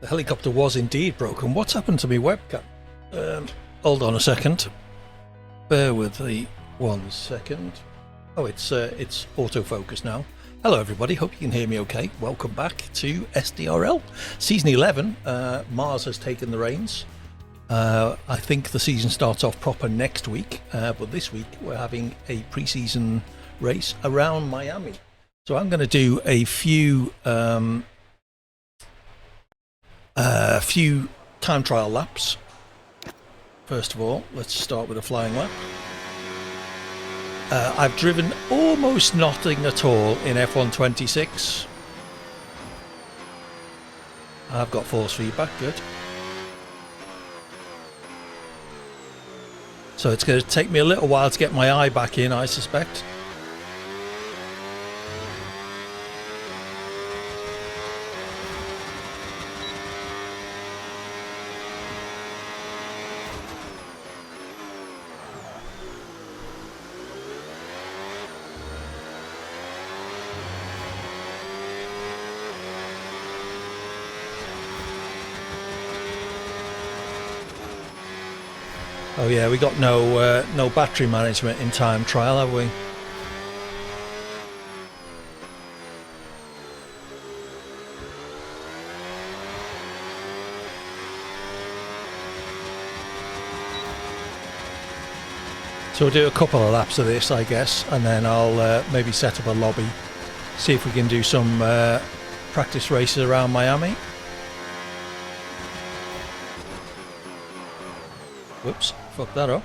The helicopter was indeed broken. What's happened to my webcam? Hold on a second. Bear with me 1 second. Oh, it's autofocus now. Hello everybody, hope you can hear me okay. Welcome back to SDRL. Season 11, Mars has taken the reins. I think the season starts off proper next week, but this week we're having a pre-season race around Miami. So I'm going to do a few time trial laps. First of all, let's start with a flying lap. I've driven almost nothing at all in F126. I've got force feedback, good. So it's going to take me a little while to get my eye back in, I suspect. Oh yeah, we got no battery management in time trial, have we? So we'll do a couple of laps of this, I guess, and then I'll maybe set up a lobby, see if we can do some practice races around Miami. Whoops, fucked that up.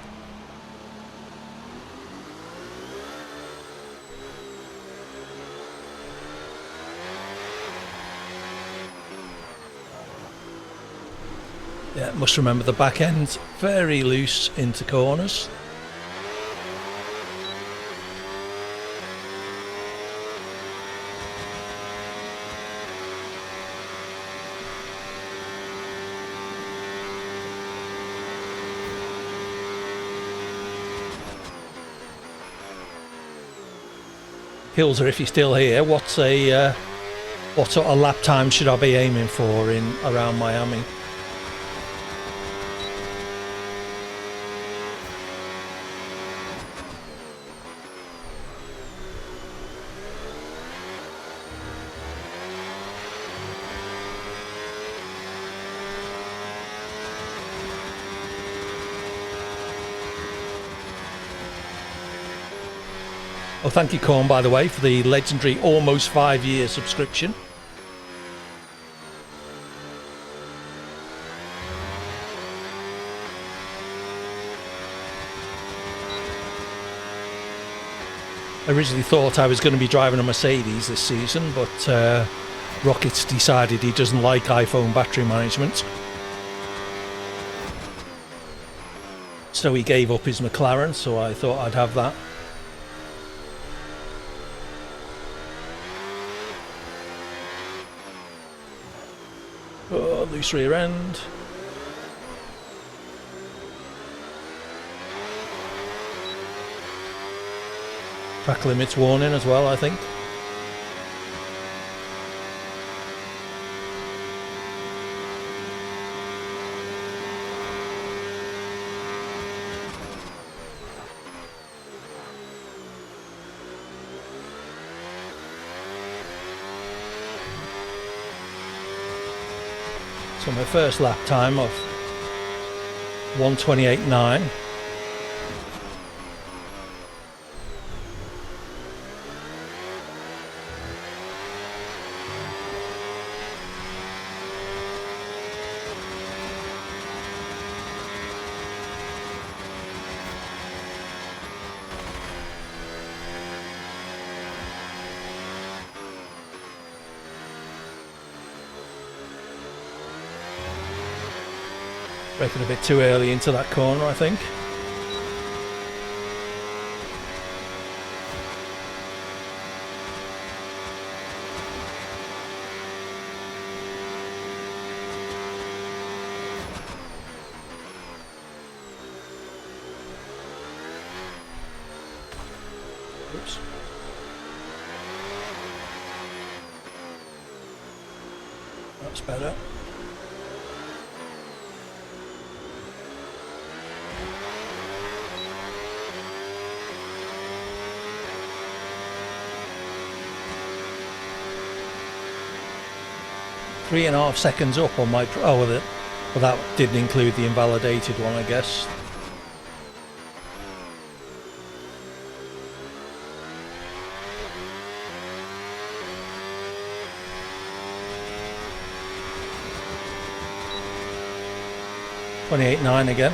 Yeah, must remember the back end, very loose into corners. Hilser, if you're still here, what sort of lap time should I be aiming for in around Miami? Oh, thank you, Corn, by the way, for the legendary almost 5-year subscription. I originally thought I was going to be driving a Mercedes this season, but Rockets decided he doesn't like iPhone battery management. So he gave up his McLaren, so I thought I'd have that. Oh, loose rear end. Track limits warning as well, I think. So my first lap time of 1:28.9. Braking a bit too early into that corner, I think. Oops. That's better. 3.5 seconds up on my... Oh, well, that didn't include the invalidated one, I guess. .28.9 again.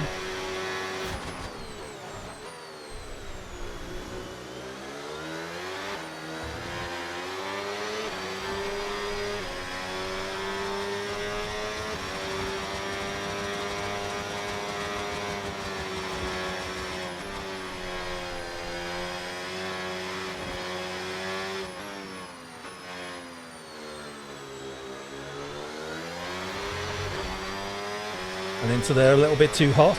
And into there a little bit too hot.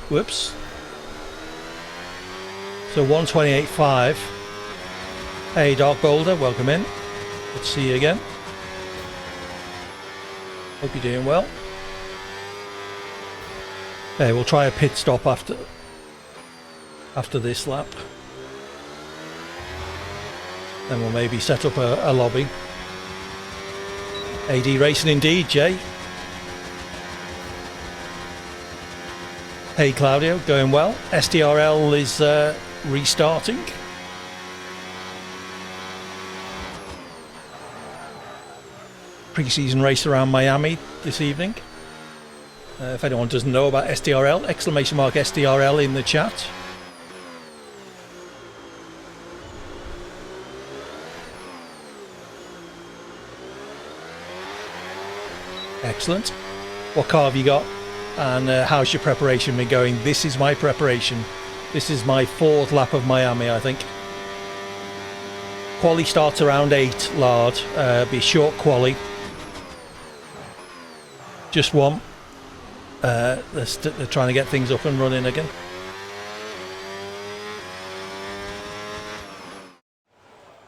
Whoops. So 128.5. Hey, Dark Boulder, welcome in. Good to see you again. Hope you're doing well. Okay, we'll try a pit stop after this lap. Then we'll maybe set up a lobby. AD Racing indeed, Jay. Hey Claudio, going well. SDRL is restarting. Pre-season race around Miami this evening. If anyone doesn't know about SDRL, exclamation mark SDRL in the chat. Excellent. What car have you got? And how's your preparation been going? This is my preparation. This is my 4th lap of Miami, I think. Quali starts around 8, Lard. Be short quali. Just one. They're trying to get things up and running again.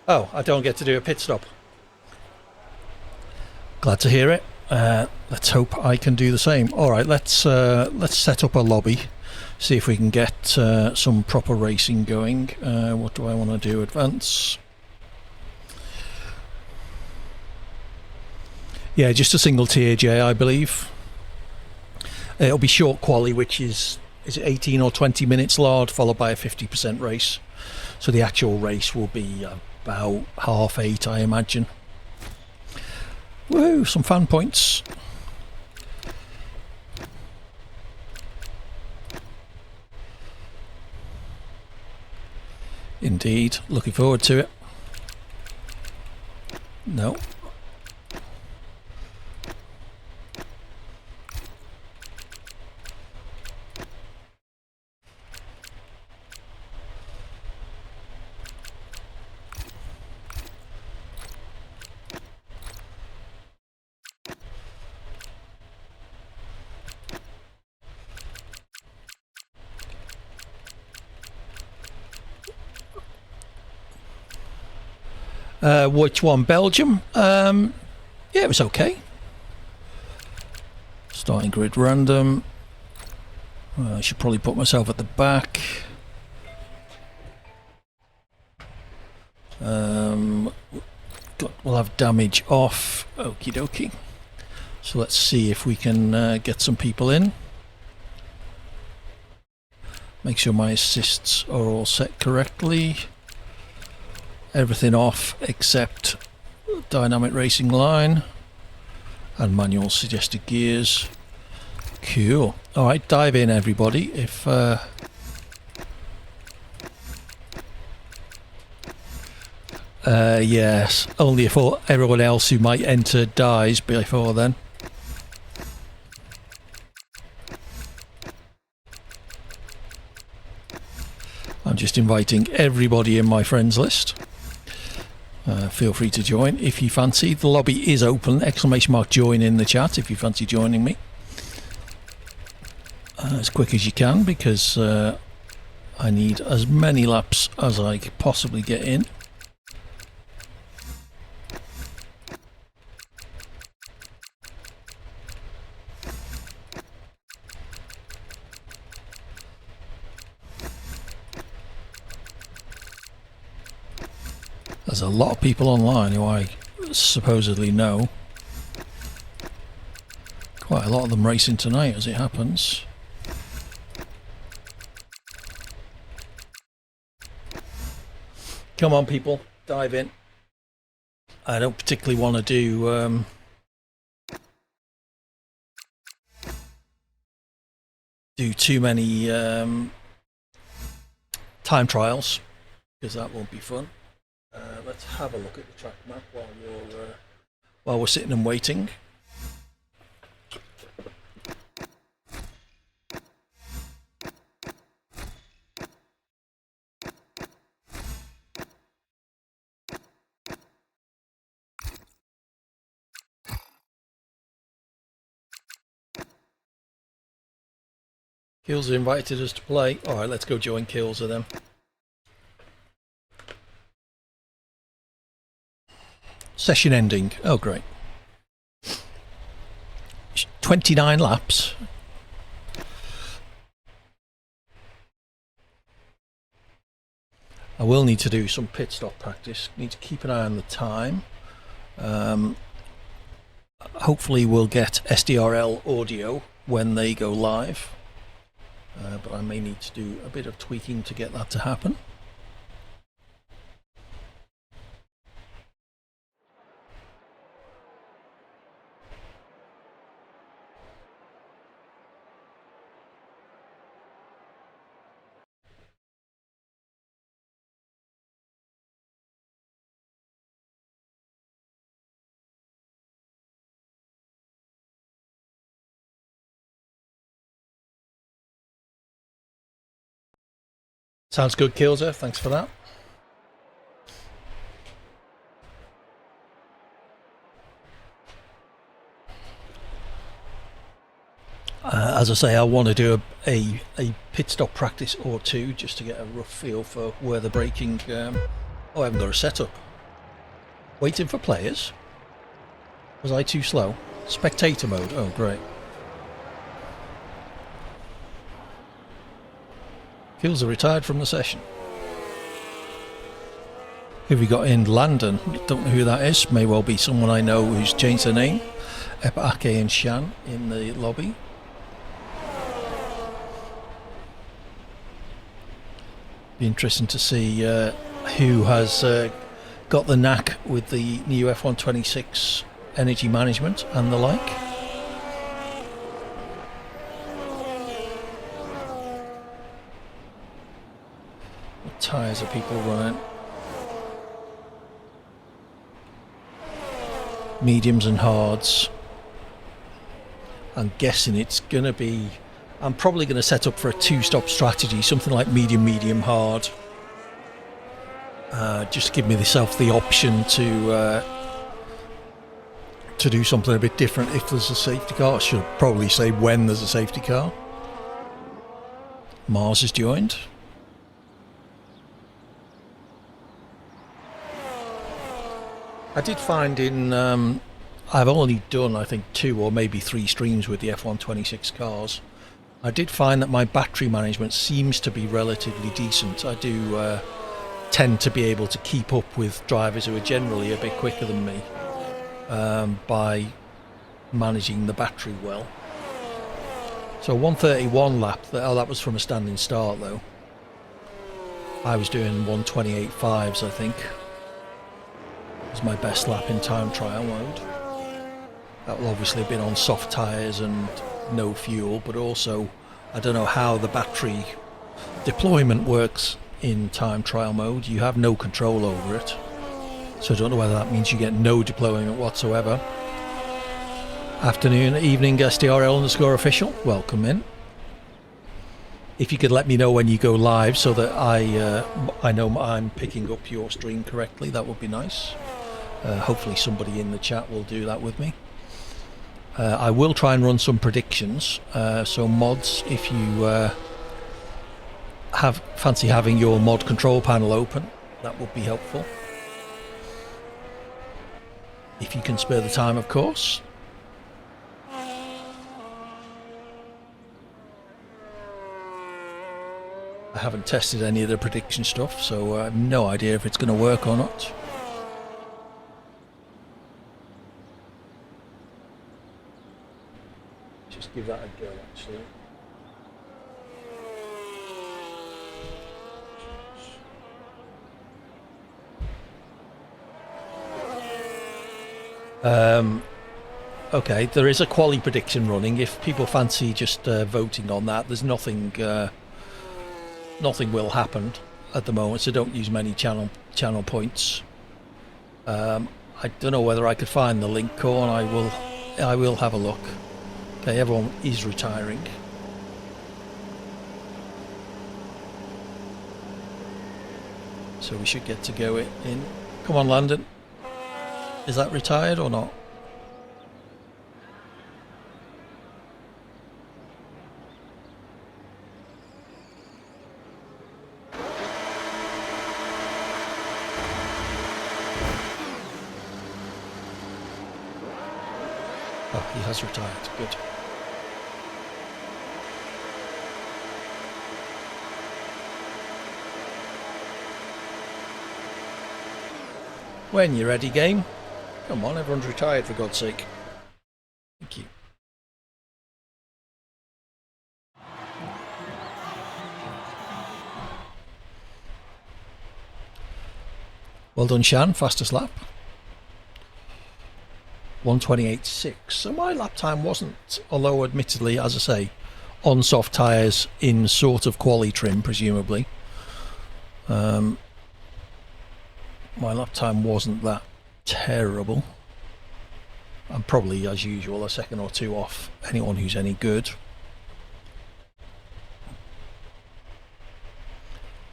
Oh, I don't get to do a pit stop. Glad to hear it. Let's hope I can do the same. All right, let's set up a lobby, see if we can get some proper racing going. What do I want to do? Advance. Yeah, just a single tier J, I believe. It'll be short quali, which is it 18 or 20 minutes, Lard, followed by a 50% race. So the actual race will be about 8:30, I imagine. Woohoo, some fan points. Indeed, looking forward to it. No. Which one? Belgium? Yeah, it was okay. Starting grid random. I should probably put myself at the back. We'll have damage off. Okie dokie. So let's see if we can get some people in. Make sure my assists are all set correctly. everything off except dynamic racing line and manual suggested gears. Cool. Alright, dive in everybody. If yes, only if everyone else who might enter dies before then. I'm just inviting everybody in my friends list. Feel free to join if you fancy. The lobby is open. ! Join in the chat if you fancy joining me. As quick as you can, because I need as many laps as I could possibly get in. There's a lot of people online who I supposedly know. Quite a lot of them racing tonight as it happens. Come on people, dive in. I don't particularly want to do too many time trials, because that won't be fun. Let's have a look at the track map while we're sitting and waiting. Kills invited us to play. Alright, let's go join Kills then. Session ending. Oh, great. 29 laps. I will need to do some pit stop practice. Need to keep an eye on the time. Hopefully we'll get SDRL audio when they go live. But I may need to do a bit of tweaking to get that to happen. Sounds good, Kilzer. Thanks for that. As I say, I want to do a pit stop practice or two just to get a rough feel for where the braking... Oh, I haven't got a setup. Waiting for players? Was I too slow? Spectator mode. Oh, great. Kills are retired from the session. Who have we got in? Landon. Don't know who that is. May well be someone I know who's changed their name. Epake and Shan in the lobby. Be interesting to see who has got the knack with the new F126 energy management and the like. What tyres are people running? Mediums and hards. I'm guessing it's going to be... I'm probably going to set up for a two-stop strategy, something like medium, medium, hard. Just to give myself the option to do something a bit different if there's a safety car. I should probably say when there's a safety car. Mars has joined. I did find in... I've only done, I think, 2 or maybe 3 streams with the F126 cars. I did find that my battery management seems to be relatively decent. I do tend to be able to keep up with drivers who are generally a bit quicker than me by managing the battery well. So 131 lap, that was from a standing start though. I was doing 128.5s, I think. was my best lap in time trial mode. That will obviously have been on soft tyres and no fuel, but also I don't know how the battery deployment works in time trial mode. You have no control over it, so I don't know whether that means you get no deployment whatsoever. Afternoon, evening, SDRL _official, welcome in. If you could let me know when you go live so that I know I'm picking up your stream correctly, that would be nice. Hopefully somebody in the chat will do that with me. I will try and run some predictions, so mods, if you fancy having your mod control panel open, that would be helpful. If you can spare the time, of course. I haven't tested any of the prediction stuff, so I have no idea if it's going to work or not. Just give that a go, actually. Okay, there is a quali prediction running. If people fancy just voting on that, there's nothing will happen at the moment, so don't use many channel points. I don't know whether I could find the link, Corn. I will have a look. Okay, everyone is retiring. So we should get to go in. Come on, Landon. Is that retired or not? Oh, he has retired. Good. When you're ready, game. Come on, everyone's retired for God's sake. Thank you. Well done, Shan. Fastest lap. 1:28.6. So my lap time wasn't, although admittedly, as I say, on soft tyres in sort of quali trim, presumably. My lap time wasn't that terrible. I'm probably, as usual, a second or two off anyone who's any good.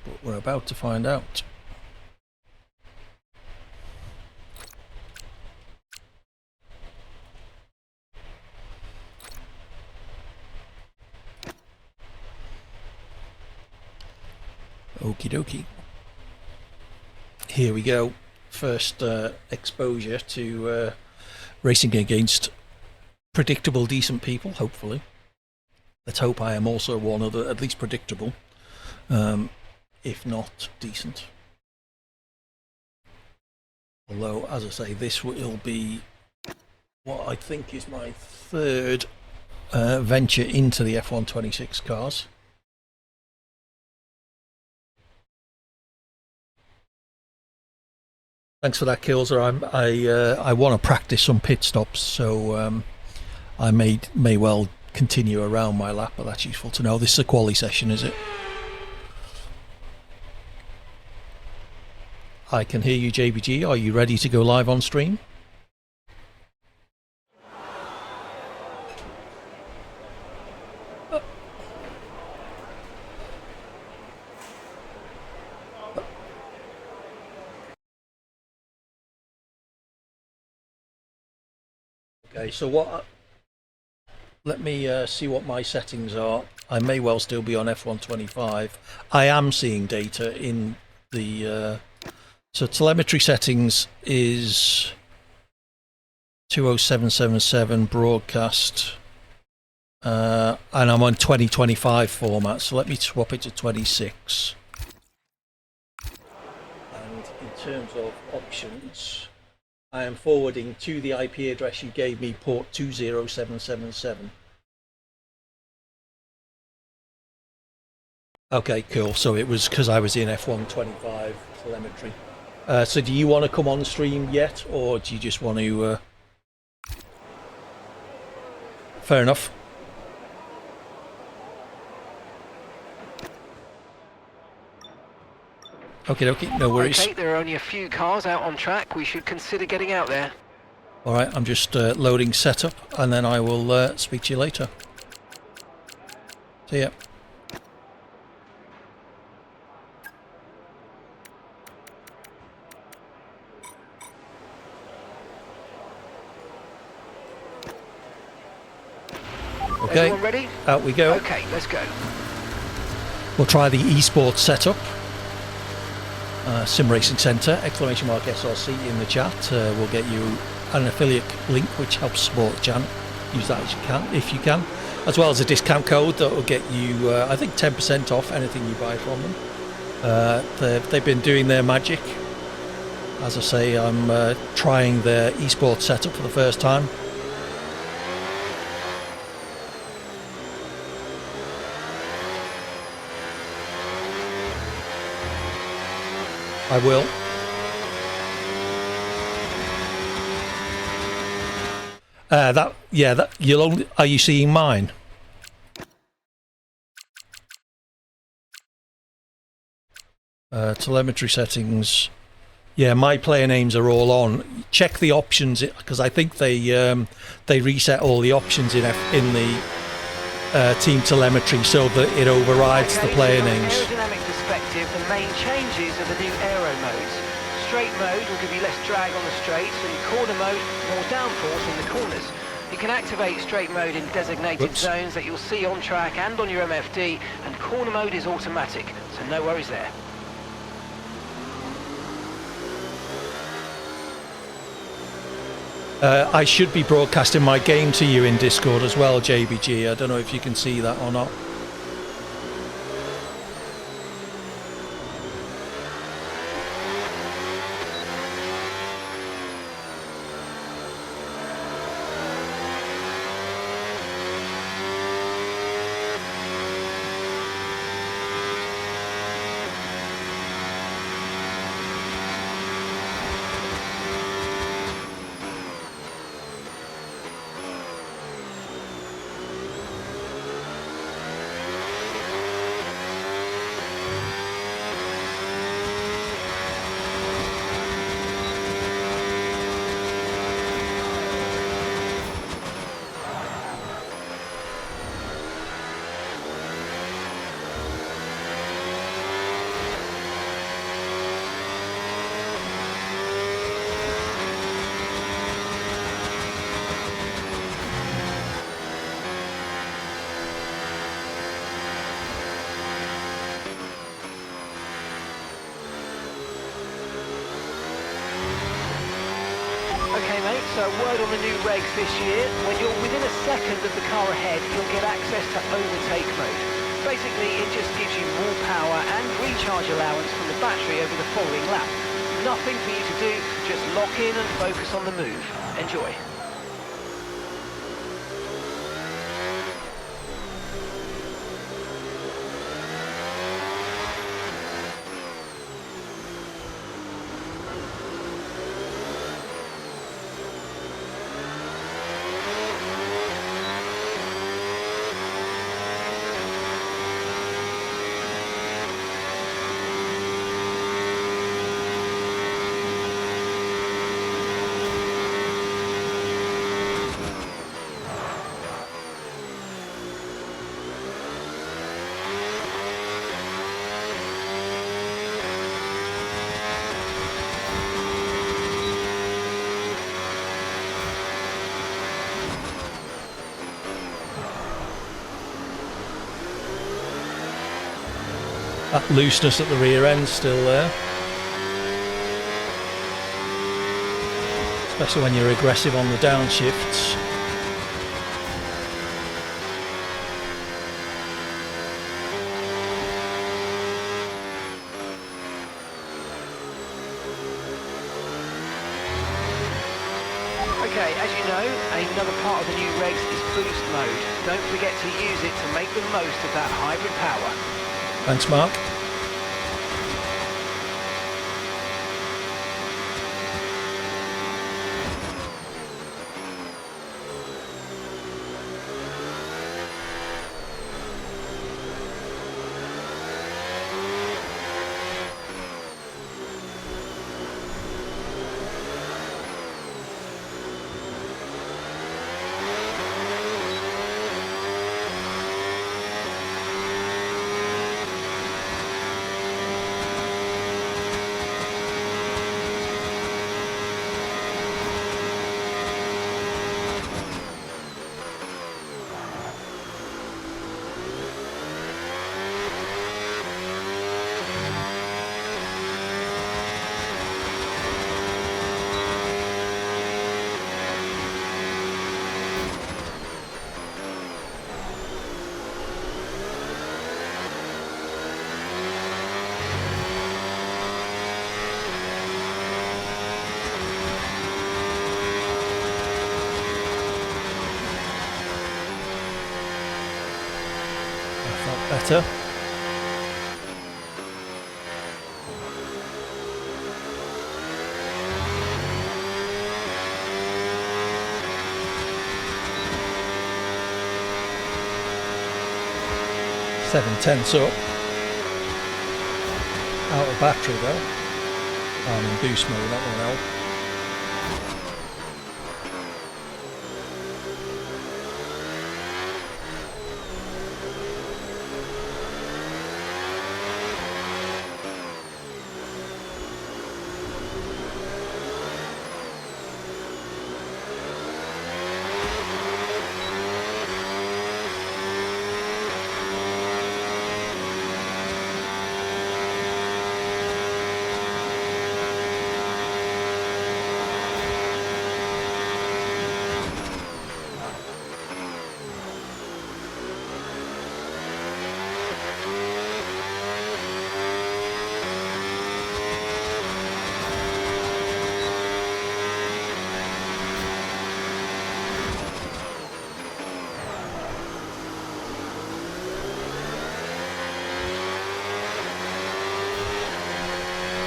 But we're about to find out. Okie dokie. Here we go. First exposure to racing against predictable, decent people, hopefully. Let's hope I am also one of the at least predictable, if not decent. Although, as I say, this will be what I think is my third venture into the F126 cars. Thanks for that, Kilser. I want to practice some pit stops, so I may well continue around my lap, but that's useful to know. This is a quali session, is it? I can hear you, JBG. Are you ready to go live on stream? Okay, so let me see what my settings are. I may well still be on F125. I am seeing data in the so telemetry settings is 20777 broadcast, and I'm on 2025 format, so let me swap it to 26. And in terms of options, I am forwarding to the IP address you gave me, port 20777. Okay, cool. So it was because I was in F125 telemetry. So do you want to come on stream yet, or do you just want to... Fair enough. Okay, no worries. Okay, there are only a few cars out on track. We should consider getting out there. Alright, I'm just loading setup, and then I will speak to you later. See ya. Okay, everyone ready? Out we go. Okay, let's go. We'll try the esports setup. Sim Racing Centre, !SRC in the chat. We'll get you an affiliate link which helps support the channel. Use that as you can, if you can. As well as a discount code that will get you, I think, 10% off anything you buy from them. They've been doing their magic. As I say, I'm trying their esports setup for the first time. I will. That you'll only. Are you seeing mine? Telemetry settings. Yeah, my player names are all on. Check the options because I think they reset all the options in the team telemetry so that it overrides the player names. From an aerodynamic perspective, the main changes are the new aero modes. Straight mode will give you less drag on the straights, and corner mode, more downforce in the corners. You can activate straight mode in designated zones that you'll see on track and on your MFD, and corner mode is automatic, so no worries there. I should be broadcasting my game to you in Discord as well, JBG. I don't know if you can see that or not. So a word on the new regs this year. When you're within a second of the car ahead, you'll get access to overtake mode. Basically, it just gives you more power and recharge allowance from the battery over the following lap. Nothing for you to do, just lock in and focus on the move. Enjoy. That looseness at the rear end still there. Especially when you're aggressive on the downshifts. Okay, as you know, another part of the new regs is boost mode. Don't forget to use it to make the most of that hybrid power. Thanks, Mark. better. Seven tenths up. Out of battery though. I'm in boost mode, that won't help.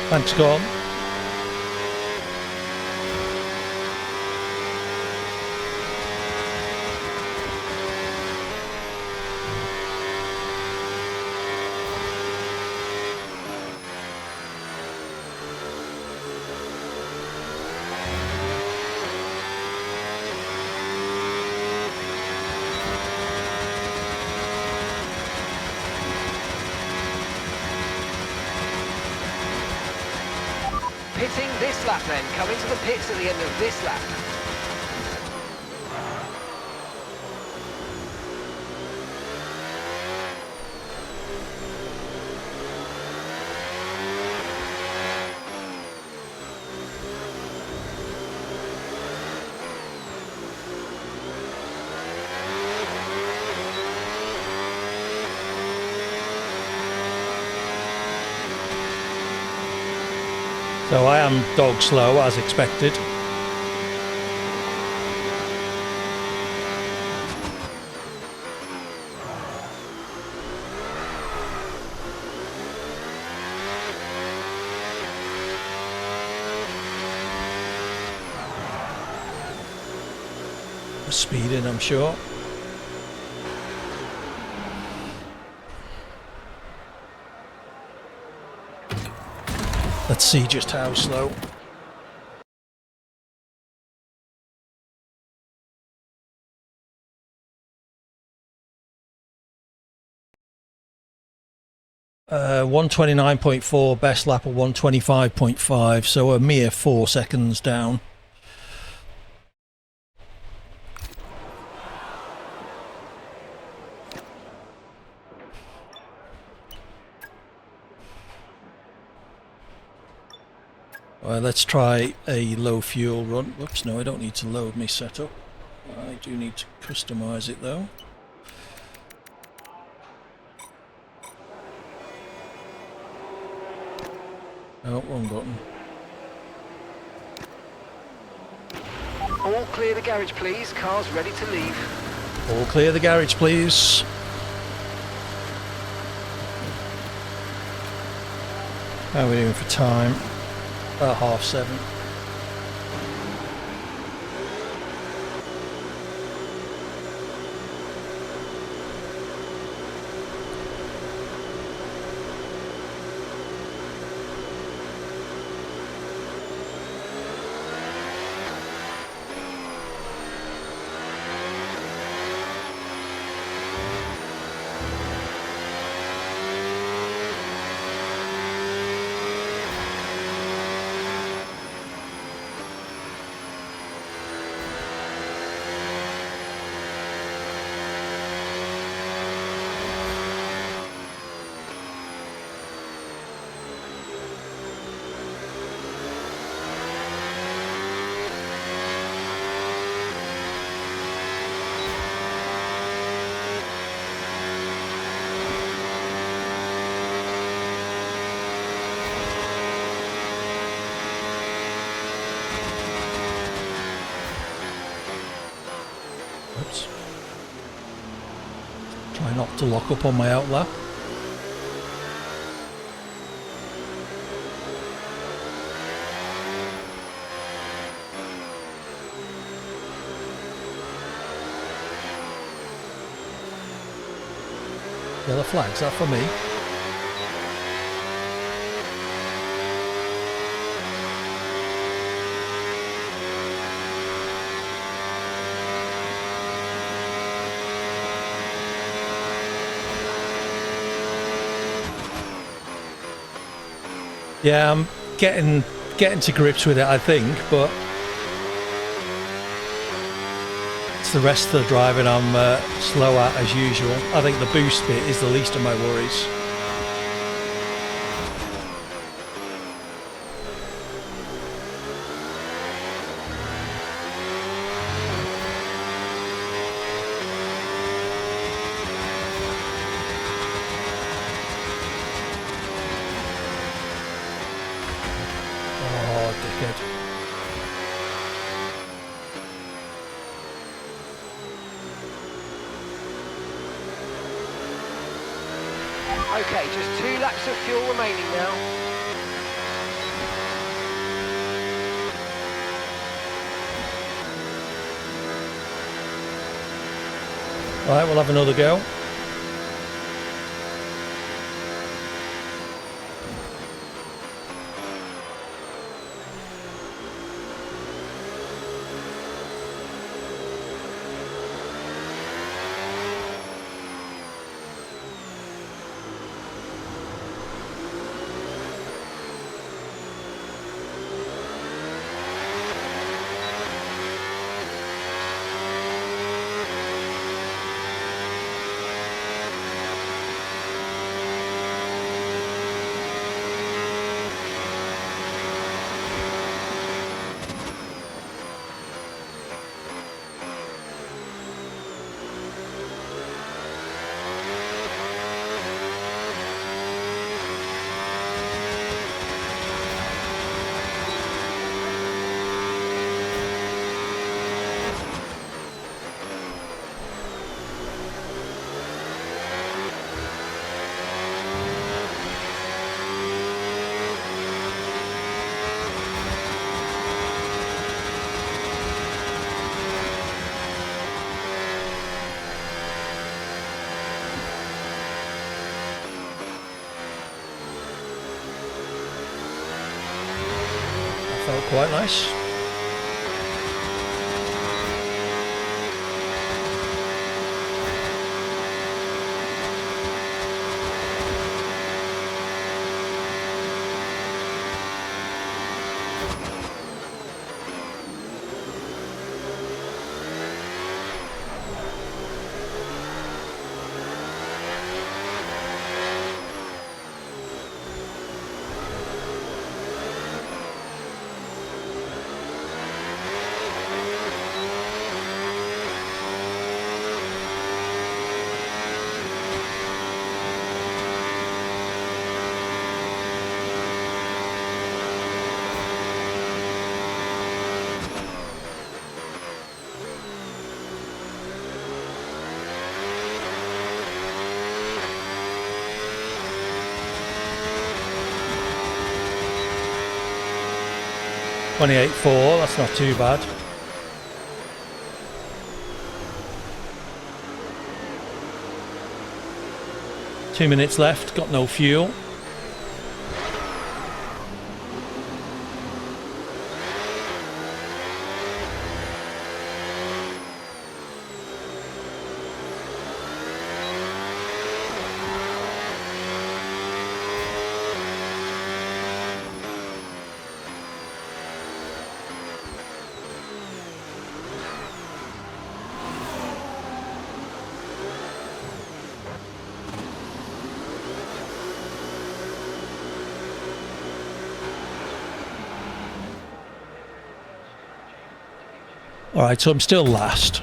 Thanks, Gordon. Pitting this lap then, coming to the pits at the end of this lap. So I am dog slow as expected. Speeding, I'm sure. Let's see just how slow. Uh, 129.4, best lap of 125.5, so a mere 4 seconds down. Let's try a low fuel run. Whoops, no, I don't need to load my setup. I do need to customize it though. Oh, wrong button. All clear the garage please, cars ready to leave. All clear the garage please. How are we doing for time? About 7:30. Oops. Try not to lock up on my outlap. Yellow flags, that for me. Yeah, I'm getting to grips with it, I think, but it's the rest of the driving I'm slow at as usual. I think the boost bit is the least of my worries. Oh, dickhead. Okay, just 2 laps of fuel remaining now. Right, we'll have another go. Felt quite nice. .28.4, that's not too bad. Two minutes left, got no fuel. Alright, so I'm still last.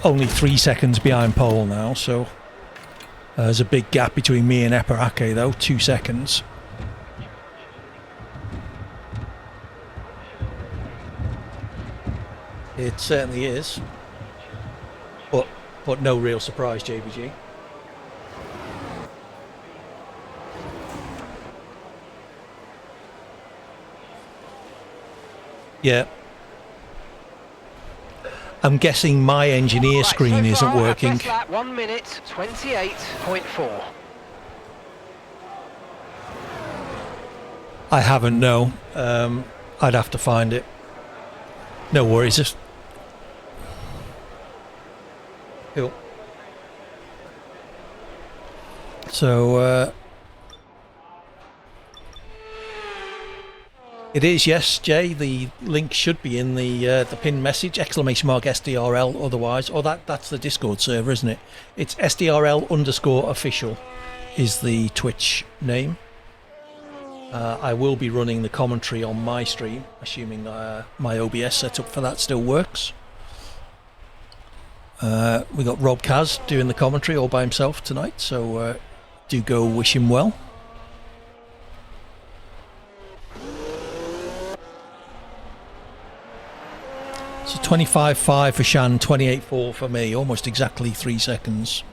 Only 3 seconds behind pole now, so there's a big gap between me and Eparake though, 2 seconds. It certainly is. But no real surprise, JBG. Yeah. I'm guessing my engineer screen isn't working. Lap 1 minute 28.4. I haven't, no. I'd have to find it. No worries. Just cool. So it is, yes, Jay. The link should be in the pinned message, !mark SDRL. Otherwise, or that's the Discord server, isn't it? It's SDRL_official is the Twitch name. I will be running the commentary on my stream, assuming my OBS setup for that still works. We got Rob Kaz doing the commentary all by himself tonight, so do go wish him well. So 25.5 for Shan, 28.4 for me, almost exactly 3 seconds.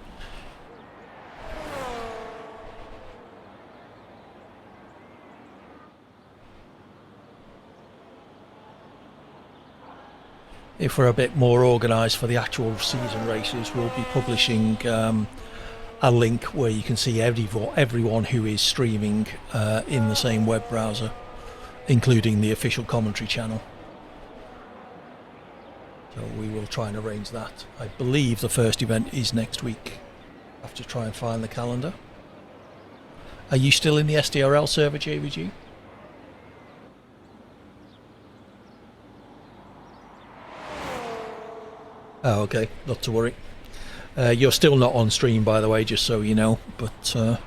If we're a bit more organised for the actual season races, we'll be publishing a link where you can see everyone who is streaming in the same web browser, including the official commentary channel. So we will try and arrange that. I believe the first event is next week. I have to try and find the calendar. Are you still in the SDRL server, JVG? Oh, okay, not to worry. You're still not on stream, by the way, just so you know, but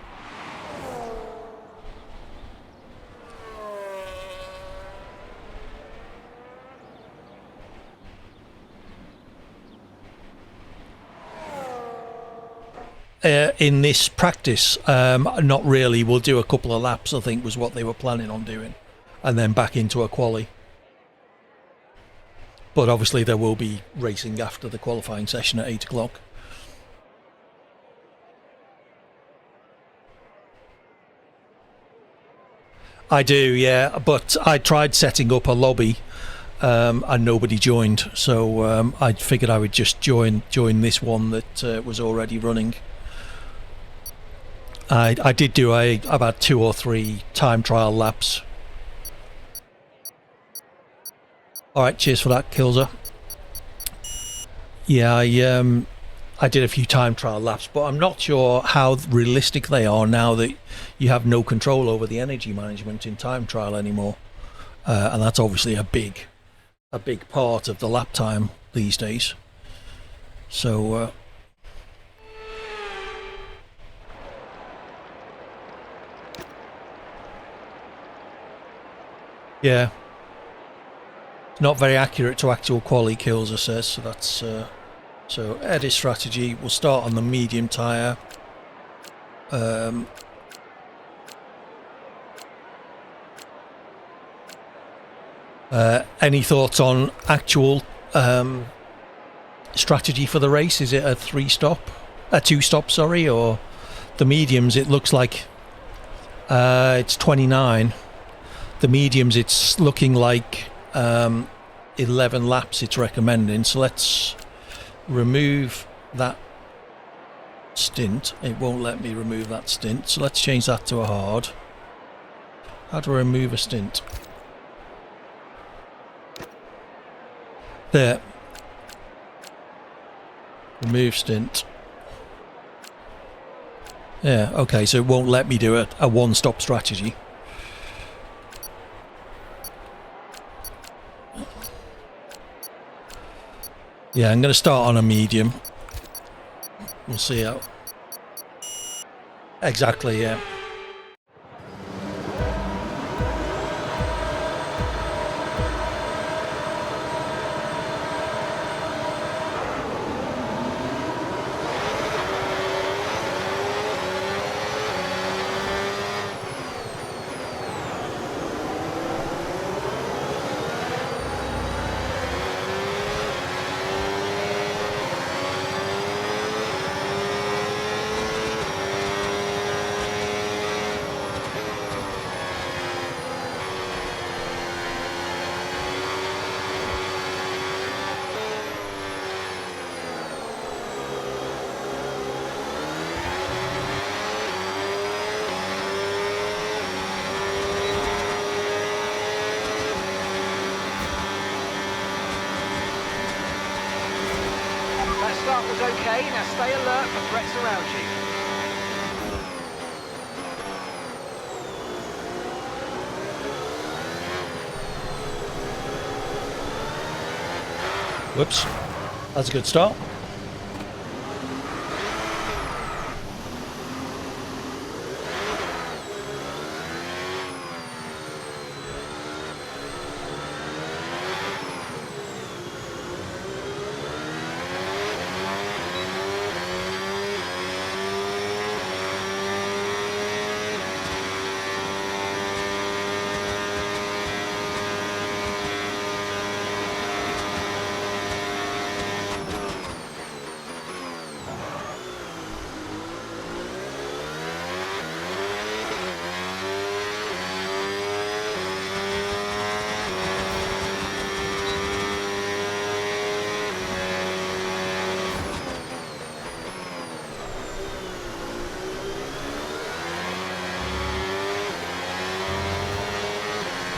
in this practice, not really. We'll do a couple of laps, I think was what they were planning on doing, and then back into a quali. But obviously there will be racing after the qualifying session at 8 o'clock. I do, yeah, but I tried setting up a lobby and nobody joined, so I figured I would just join this one that was already running. I did do about 2 or 3 time trial laps. Alright, cheers for that, Kilzer. Yeah, I did a few time trial laps, but I'm not sure how realistic they are now that you have no control over the energy management in time trial anymore. And that's obviously a big part of the lap time these days. So yeah, not very accurate to actual quali, Kills, says. So that's so edit strategy. We'll start on the medium tyre. Any thoughts on actual strategy for the race? Is it a 2-stop, sorry, or the mediums? It looks like it's 29. The mediums, it's looking like 11 laps it's recommending. So let's remove that stint. It won't let me remove that stint, so let's change that to a hard. How do I remove a stint? There. Remove stint. Yeah, okay, so it won't let me do a one-stop strategy. Yeah, I'm going to start on a medium. We'll see how. Exactly, yeah. Okay, now stay alert for threats around you. Whoops. That's a good start.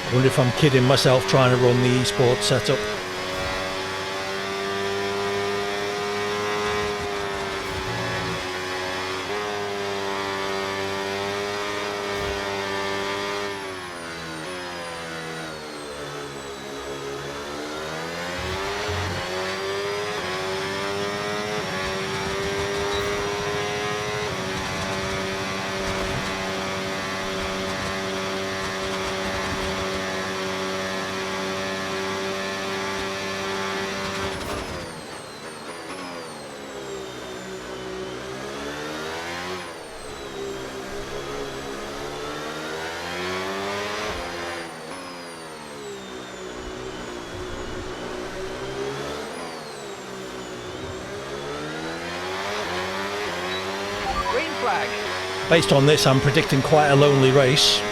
I wonder if I'm kidding myself trying to run the esports setup. Green flag. Based on this, I'm predicting quite a lonely race.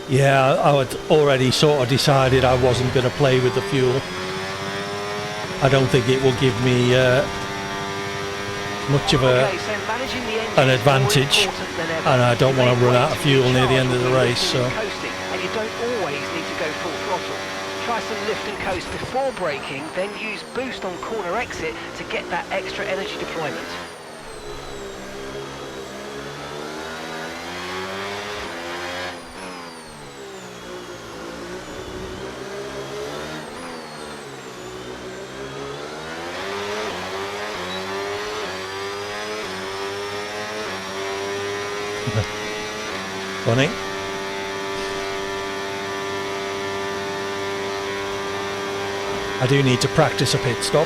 Yeah, I had already sort of decided I wasn't going to play with the fuel. I don't think it will give me much of an advantage, and I don't want to run out of fuel near the end of the race. So. And you don't always need to go full throttle. Try some lift and coast before braking, then use boost on corner exit to get that extra energy deployment. Funny. I do need to practice a pit stop.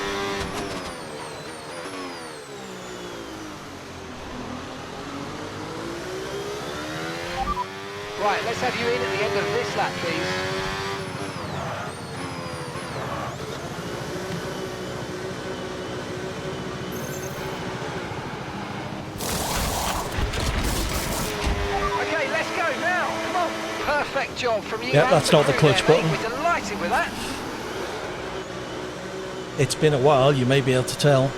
Right, let's have you in at the end of this lap, please. Perfect job from you. Yeah, that's not the clutch button. We're delighted with that. It's been a while, you may be able to tell.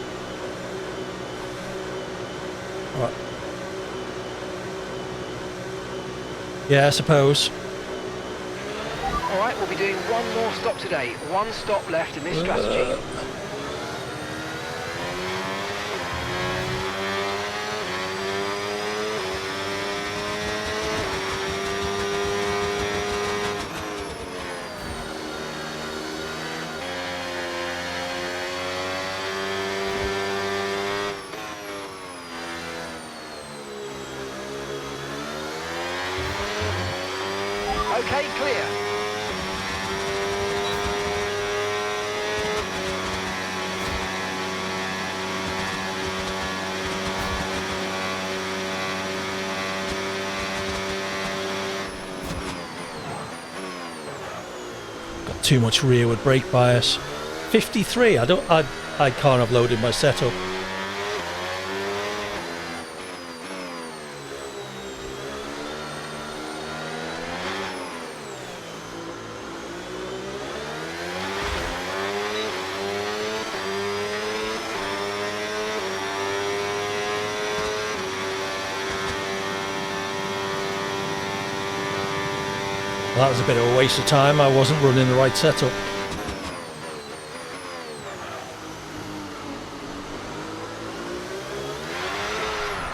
Right. Yeah, I suppose. Alright, we'll be doing one more stop today. One stop left in this strategy. Okay, clear. too much rearward brake bias. 53. I can't have loaded my setup. That was a bit of a waste of time. I wasn't running the right setup.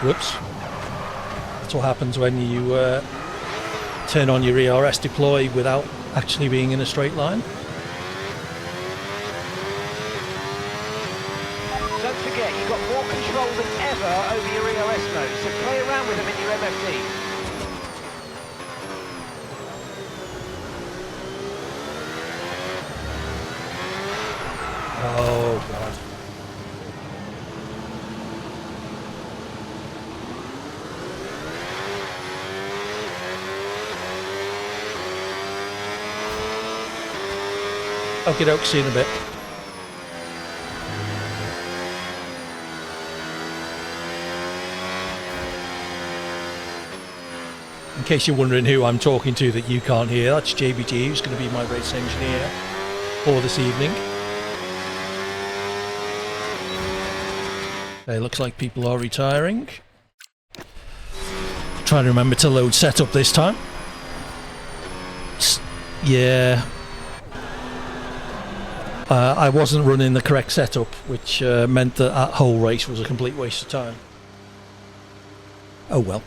Whoops. That's what happens when you turn on your ERS deploy without actually being in a straight line. Don't forget, you've got more control than ever over your ERS mode, so play around with them in your MFD. Oh god. Okie doke, see you in a bit. In case you're wondering who I'm talking to that you can't hear, that's JBG, who's going to be my race engineer for this evening. Okay, looks like people are retiring. Trying to remember to load setup this time. Yeah. I wasn't running the correct setup, which meant that that whole race was a complete waste of time. Oh well.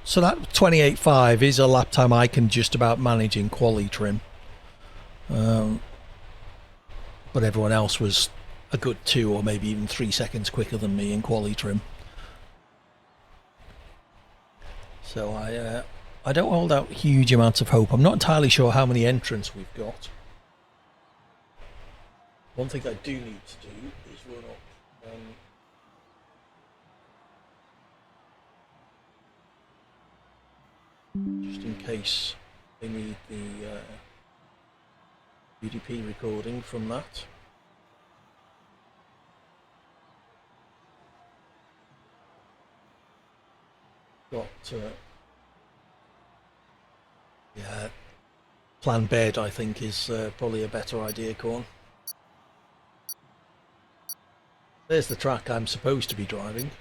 So that 28.5 is a lap time I can just about manage in quali trim. But everyone else was a good 2 or maybe even 3 seconds quicker than me in quali trim. So I don't hold out huge amounts of hope. I'm not entirely sure how many entrants we've got. One thing I do need to do is run up just in case they need the UDP recording from that. Got yeah, plan bed I think is probably a better idea, Corn. There's the track I'm supposed to be driving.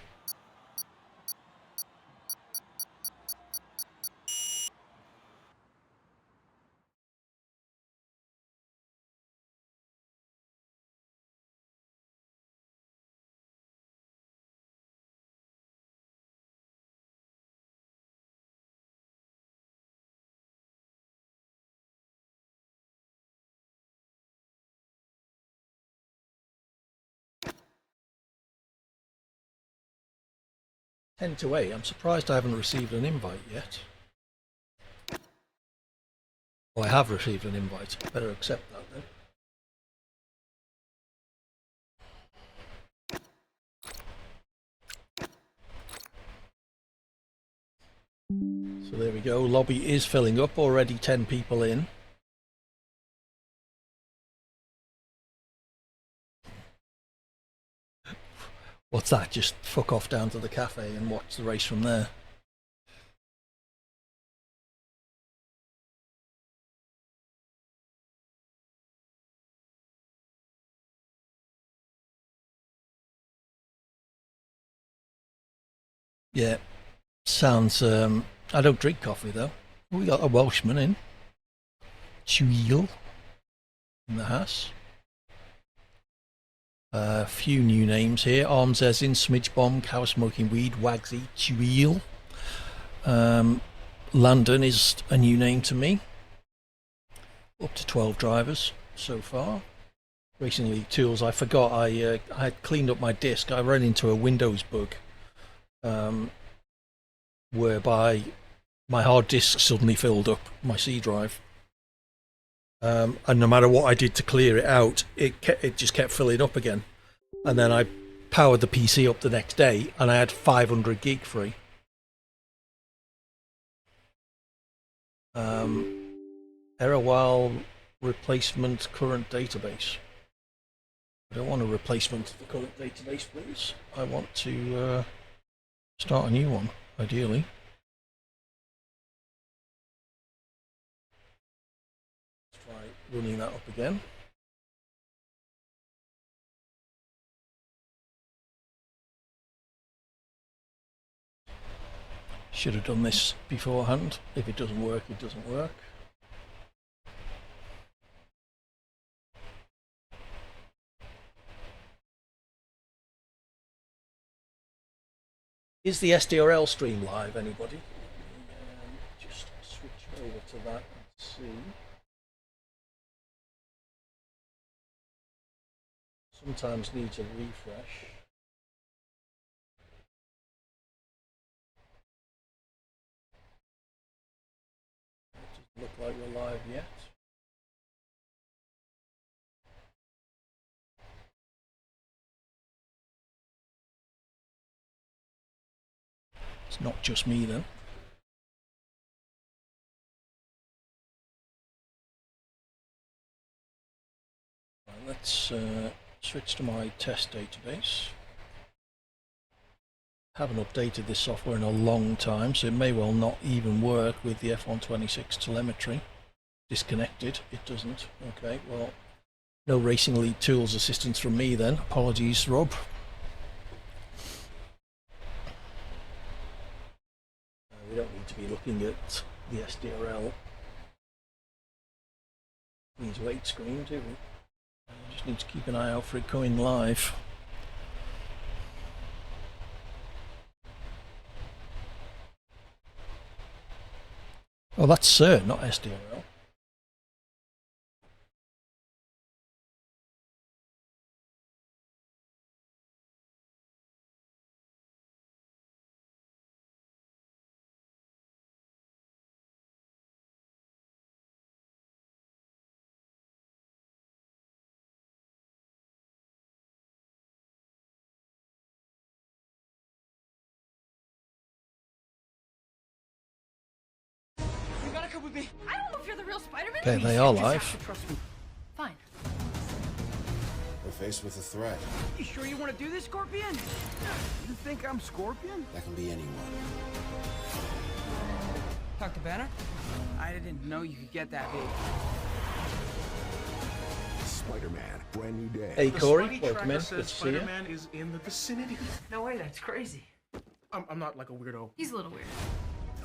Ten to 8. I'm surprised I haven't received an invite yet. Oh, I have received an invite. Better accept that then. So there we go. Lobby is filling up. Already 10 people in. What's that? Just fuck off down to the cafe and watch the race from there. Yeah, sounds. I don't drink coffee though. We got a Welshman in. Chweel in the house. A few new names here. Arms as in Smidge Bomb, Cow Smoking Weed, Wagsy, Chweel. London is a new name to me. Up to 12 drivers so far. Racing League Tools. I forgot I had cleaned up my disk. I ran into a Windows bug. Whereby my hard disk suddenly filled up, my C drive. And no matter what I did to clear it out, it just kept filling up again. And then I powered the PC up the next day, and I had 500 gig free. Error while replacement current database. I don't want a replacement of the current database, please. I want to start a new one, ideally. Let's try running that up again. Should have done this beforehand. If it doesn't work, it doesn't work. Is the SDRL stream live, anybody? Just switch over to that and see. Sometimes needs a refresh. It doesn't look like we're live yet. It's not just me then. Right, let's switch to my test database. Haven't updated this software in a long time, so it may well not even work with the F126 telemetry. Disconnected, it doesn't. Okay, well, no Racing League Tools assistance from me then. Apologies, Rob. We don't need to be looking at the SDRL please wait screen, do we? Just need to keep an eye out for it going live. Oh, that's not SDRL. Come with me. I don't know if you're the real Spider-Man. Okay, they are You just live. have to trust me. Fine. We're faced with a threat. You sure you want to do this, Scorpion? You think I'm Scorpion? That can be anyone. Talk to Banner? I didn't know you could get that big. Spider-Man, brand new day. Hey Corey, Spidey welcome in. tracker Good says to see you. Spider-Man is in the vicinity. No way, that's crazy. I'm not like a weirdo. He's a little weird.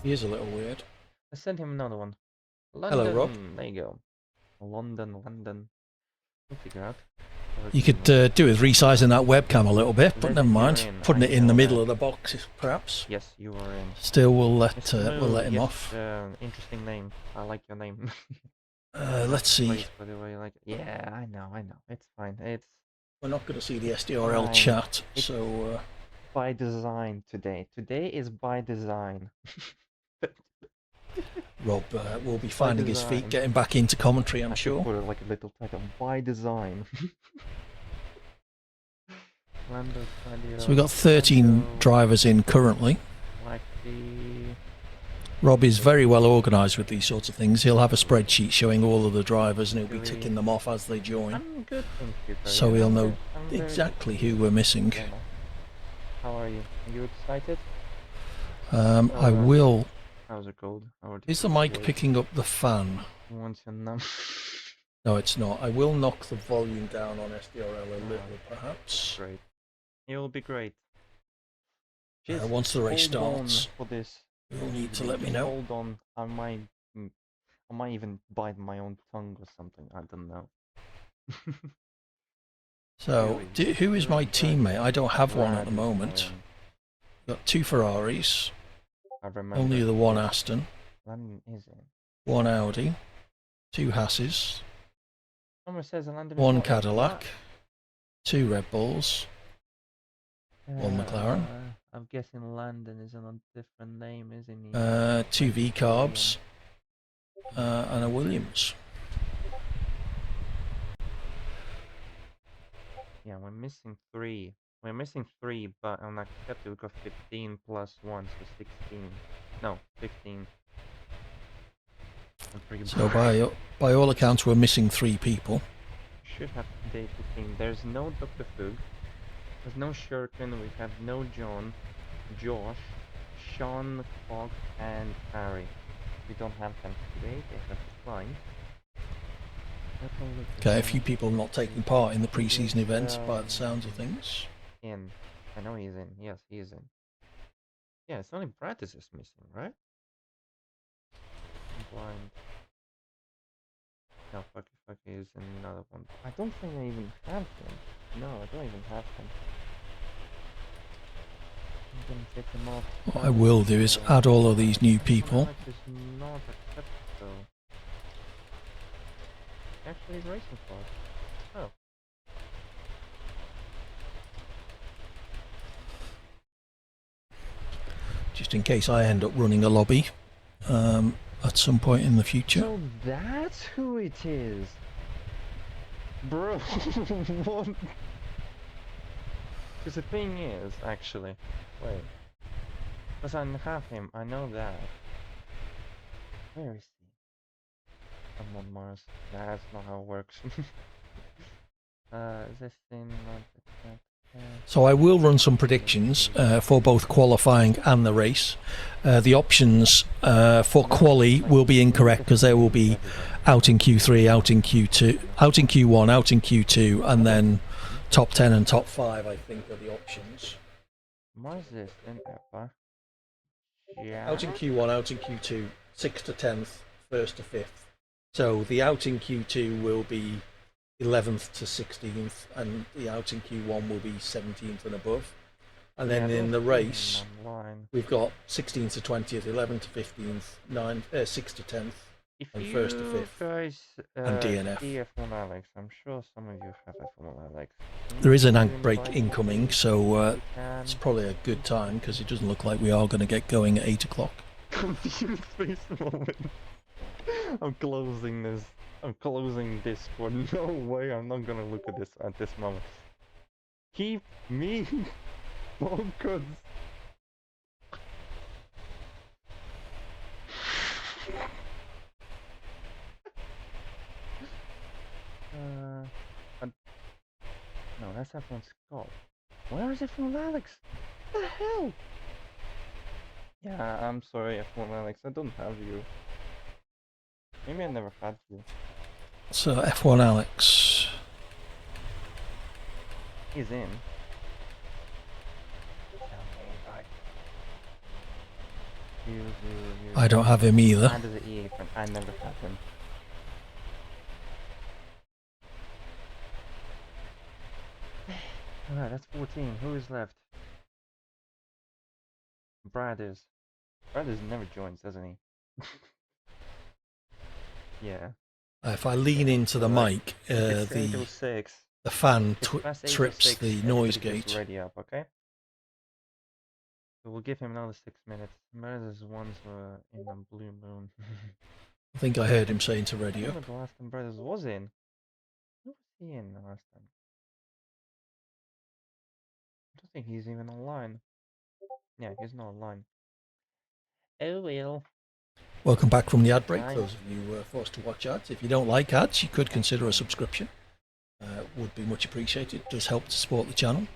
He is a little weird. I sent him another one. Hello, London. Rob. There you go. London. We'll figure out. You could do with resizing that webcam a little bit, but Let never it mind. in. Putting I it in the know middle that. of the box, perhaps. Yes, you are in. Still, we'll let Mr. we'll let him yes, off. Interesting name. I like your name. Let's see. Place, by the way, like yeah, I know. It's fine. It's We're not going to see the SDRL Fine. chat, It's- so by design today. Today is by design. Rob will be finding his feet, design. getting back into commentary, I I'm should sure. put it like a little title. By design. Lando, So we've got 13 drivers in currently. Like the Rob is very well organised with these sorts of things. He'll have a spreadsheet showing all of the drivers, and he'll be Really? ticking them off as they join. I'm good, thank you. So Taria. we'll I'm know good. I'm very exactly who we're missing. good. How are you? Are you excited? I will. How's it cold? Is the mic picking up the fan? Want to know? No, it's not. I will knock the volume down on SDRL a little, perhaps. Great. It will be great. Once the race hold on starts, for this. you'll need to let me Just know. Hold on. I might even bite my own tongue or something. I don't know. So, who is my teammate? I don't have one at the moment. Got two Ferraris, I remember. only the one Aston, London is in. one Audi, two Hasses, Someone says London is one not in. Cadillac, two Red Bulls, one McLaren. I'm guessing Landon is on a different name, isn't he? 2 V carbs, and a Williams. Yeah, we're missing 3. We're missing 3, but on accepted we got 15 plus 1, so 16. No, 15. I'm pretty So by all accounts, we're missing 3 people. should have day 15. There's no Dr. Fug. There's no Shurkin. We have no John, Josh, Sean, Fogg, and Harry. We don't have them today. They have declined. Okay, a few people not taking part in the pre-season event by the sounds of things. In. I know he's in. Yes, he is in. Yeah, it's only Brad is missing, right? I'm blind. No, fucky is another one. I don't think I even have him. No, I don't even have him. I'm gonna take him off. What I will do is add all of these new people. Alex is not accepted though. Actually, he's racing for us. Oh. Just in case I end up running a lobby at some point in the future. So that's who it is. Bro, what? Because the thing is, actually, wait. Because I have him, I know that. Where is he? I'm on Mars. Nah, that's not how it works. This thing not accept. So I will run some predictions for both qualifying and the race. The options for quali will be incorrect because they will be out in Q3, out in Q2, out in Q1, out in Q2, and then top 10 and top 5, I think, are the options. What is this in Epa? Yeah. Out in Q1, out in Q2, 6th to 10th, 1st to 5th. So the out in Q2 will be 11th to 16th, and the out in Q1 will be 17th and above. And then in the race, we've got 16th to 20th, 11th to 15th, 6th to 10th, and 1st to 5th, guys, and DNF. F1 Alex, I'm sure some of you have F1 Alex. There is an ag break incoming, so it's probably a good time because it doesn't look like we are going to get going at 8 o'clock. Confused face moment. I'm closing this. I'm closing this for no way. I'm not gonna look at this at this moment. Keep me focused. No, that's F1 Scott. Where is F1 Alex? What the hell? Yeah, I'm sorry, F1 Alex. I don't have you. Maybe I never had you. So F1 Alex. He's in. I don't have him either. And the EA friend. I never had him. Alright, that's 14. Who is left? Brad is. Brad is never joins, doesn't he? Yeah. If I lean into the mic, the fan trips the noise gate. Ready up, okay? So we'll give him another 6 minutes. Brothers ones were in the blue moon. I think I heard him saying to I radio. remember the last time Brothers was in. Who was he in the last time? I don't think he's even online. Yeah, he's not online. Oh well. Welcome back from the ad break. Those of you forced to watch ads. If you don't like ads, you could consider a subscription. Would be much appreciated. It does help to support the channel.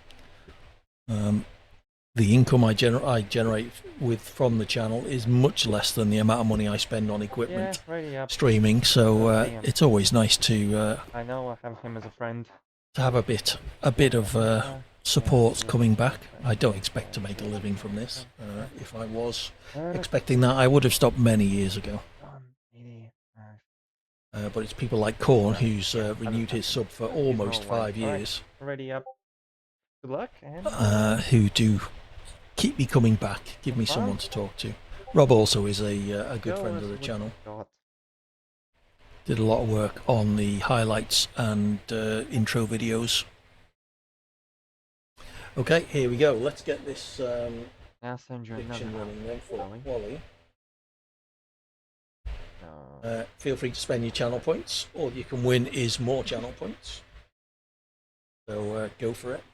The income I generate from the channel is much less than the amount of money I spend on equipment streaming. So it's always nice to. I know I have him as a friend. To have a bit of support coming back. I don't expect to make a living from this. If I was expecting that, I would have stopped many years ago. But it's people like Korn who's renewed his sub for almost 5 years. Ready up. Good luck. Who do keep me coming back, give me someone to talk to. Rob also is a good friend of the channel. Did a lot of work on the highlights and intro videos. Okay, here we go. Let's get this I'll send you another fiction running then for Wally. Wally. No. Feel free to spend your channel points. All you can win is more channel points. So go for it.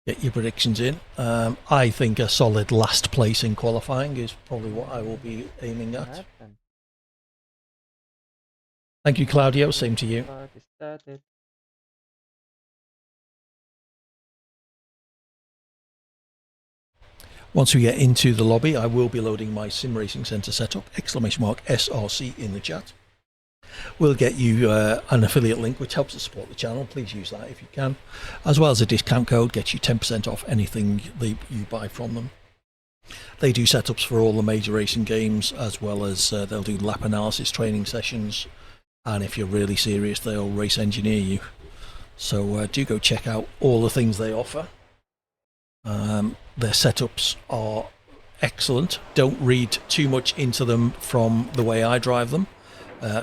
Get your predictions in. I think a solid last place in qualifying is probably what I will be aiming at. Alright then. Thank you, Claudio. Same to you. Party started. Once we get into the lobby, I will be loading my Sim Racing Centre setup, !SRC in the chat. We'll get you an affiliate link which helps to support the channel. Please use that if you can. As well as a discount code, gets you 10% off anything you buy from them. They do setups for all the major racing games, as well as they'll do lap analysis training sessions. And if you're really serious, they'll race engineer you. So do go check out all the things they offer. Their setups are excellent. Don't read too much into them from the way I drive them,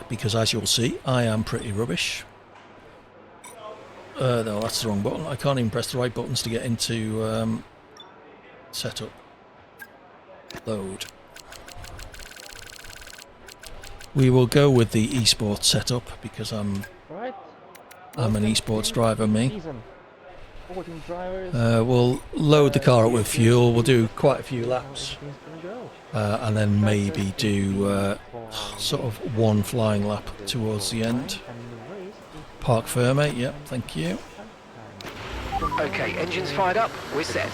because as you'll see, I am pretty rubbish. No, that's the wrong button. I can't even press the right buttons to get into setup. Load. We will go with the esports setup because I'm an esports driver, me. Season. 14 drivers. We'll load the car up with fuel. We'll do quite a few laps, and then maybe do sort of one flying lap towards the end. Park firm, mate. Yep, thank you. Okay, engines fired up, we're set.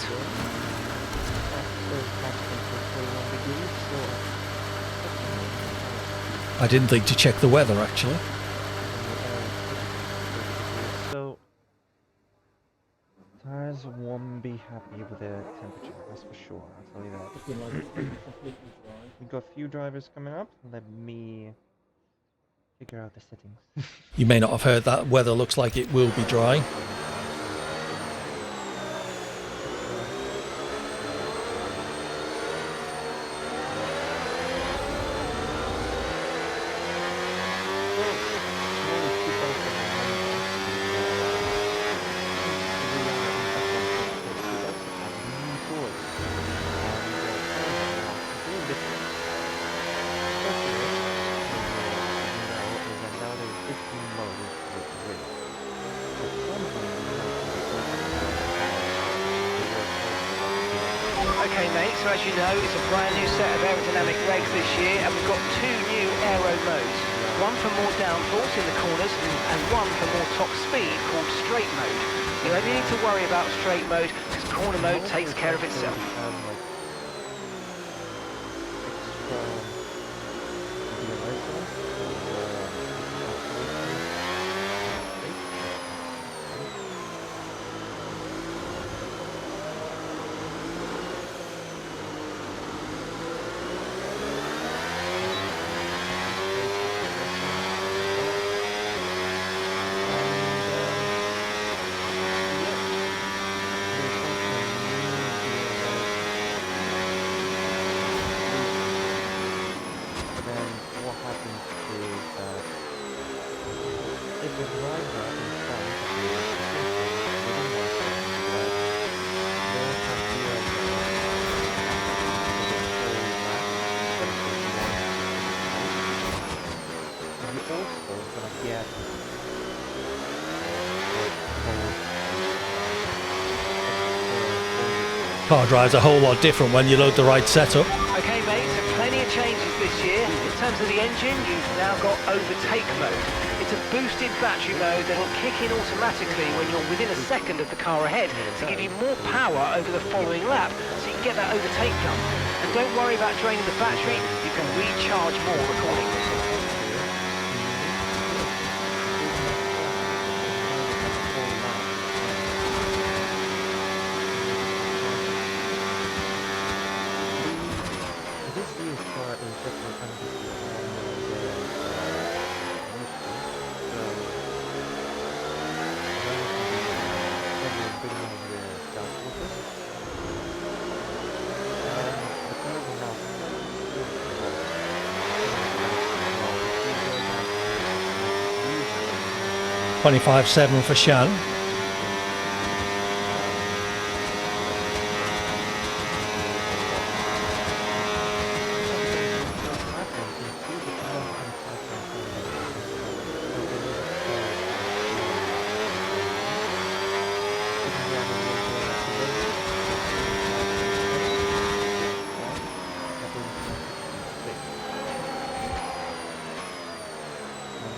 I didn't think to check the weather actually. So tires won't be happy with the temperature, that's for sure, I'll tell you that. We got a few drivers coming up. Let me figure out the settings. You may not have heard that. Weather looks like it will be dry. Okay mate, so as you know, it's a brand new set of aerodynamic regs this year, and we've got two new aero modes. One for more downforce in the corners, and one for more top speed called straight mode. You only need to worry about straight mode, because corner mode takes care of itself. Car drives a whole lot different when you load the right setup. Okay mate, so plenty of changes this year. In terms of the engine, you've now got overtake mode. It's a boosted battery mode that will kick in automatically when you're within a second of the car ahead to give you more power over the following lap, so you can get that overtake jump. And don't worry about draining the battery, you can recharge more accordingly. 25.7 for Shan.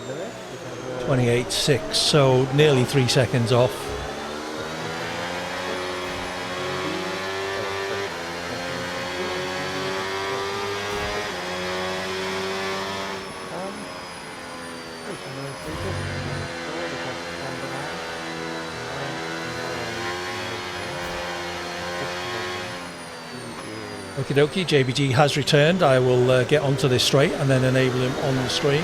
Uh, 28.6, so nearly 3 seconds off. Okie dokie, JBG has returned. I will get onto this straight and then enable him on the stream.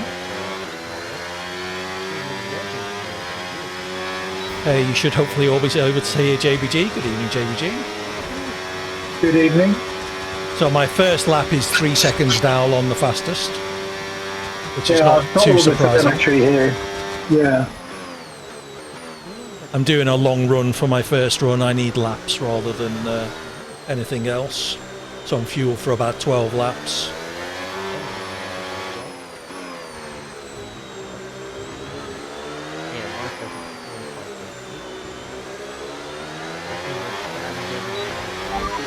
You should hopefully all be able to hear JBG. Good evening, JBG. Good evening. So my first lap is 3 seconds down on the fastest, which is Yeah, not too surprising. Actually here. Yeah. I'm doing a long run for my first run. I need laps rather than anything else. So I'm fueled for about 12 laps.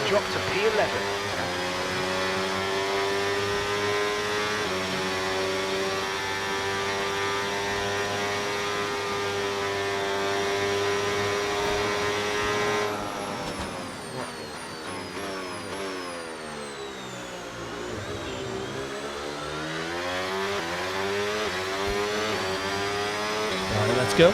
Drop to P11. Alright, let's go.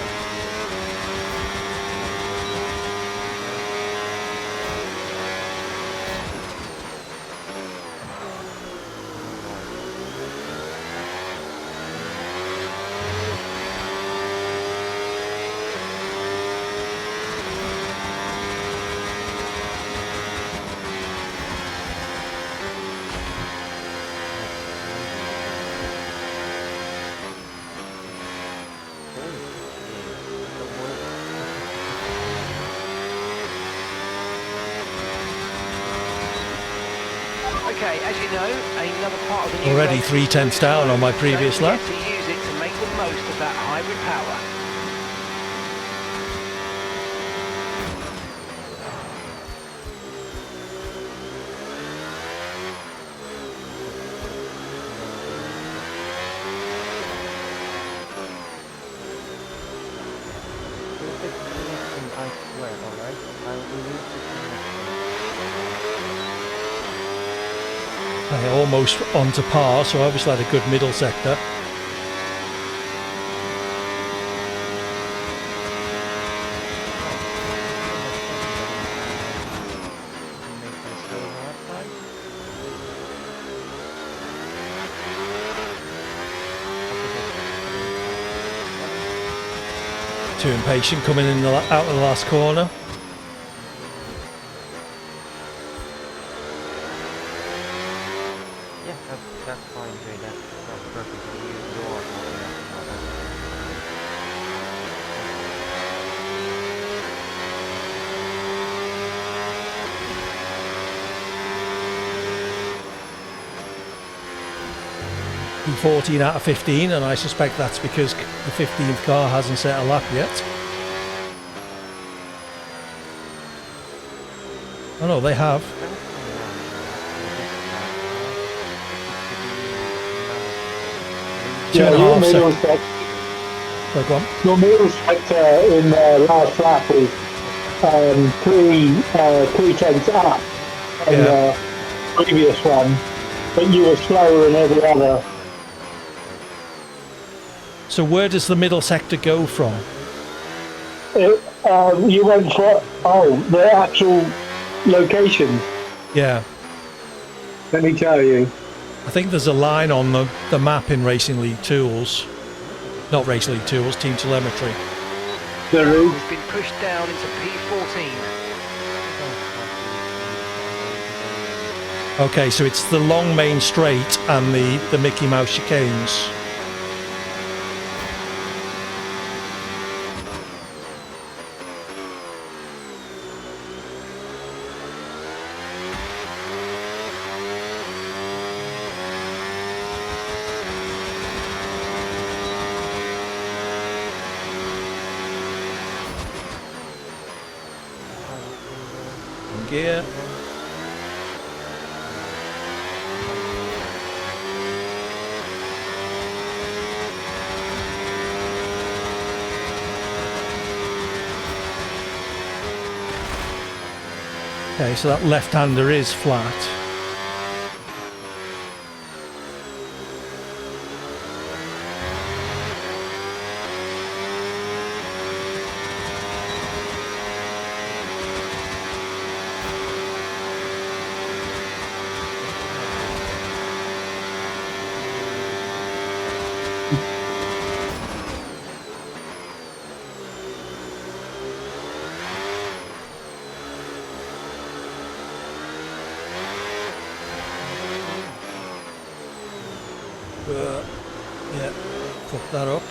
Okay, as you know, another part of the new Already race 3/10 down on my previous don't lap. forget to use it to make the most of that hybrid power. Almost onto par, so obviously had a good middle sector. Too impatient coming in out of the last corner. That's fine, Jay. That's perfectly your P14 out of 15, and I suspect that's because the 15th car hasn't set a lap yet. Oh no, they have. Two and a half seconds. Go on. Your middle sector in the last lap was 3/10 up on the previous one, but you were slower in every other. So where does the middle sector go from? You went for the actual location. Yeah. Let me tell you. I think there's a line on the map in Racing League Tools. Not Racing League Tools, Team Telemetry. There is. It's been pushed down into P14. Okay, so it's the long main straight and the Mickey Mouse chicanes. gear. Okay, so that left-hander is flat. Yeah, fuck that up.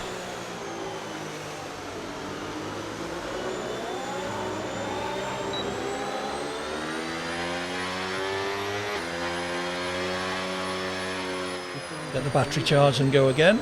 Get the battery charged and go again.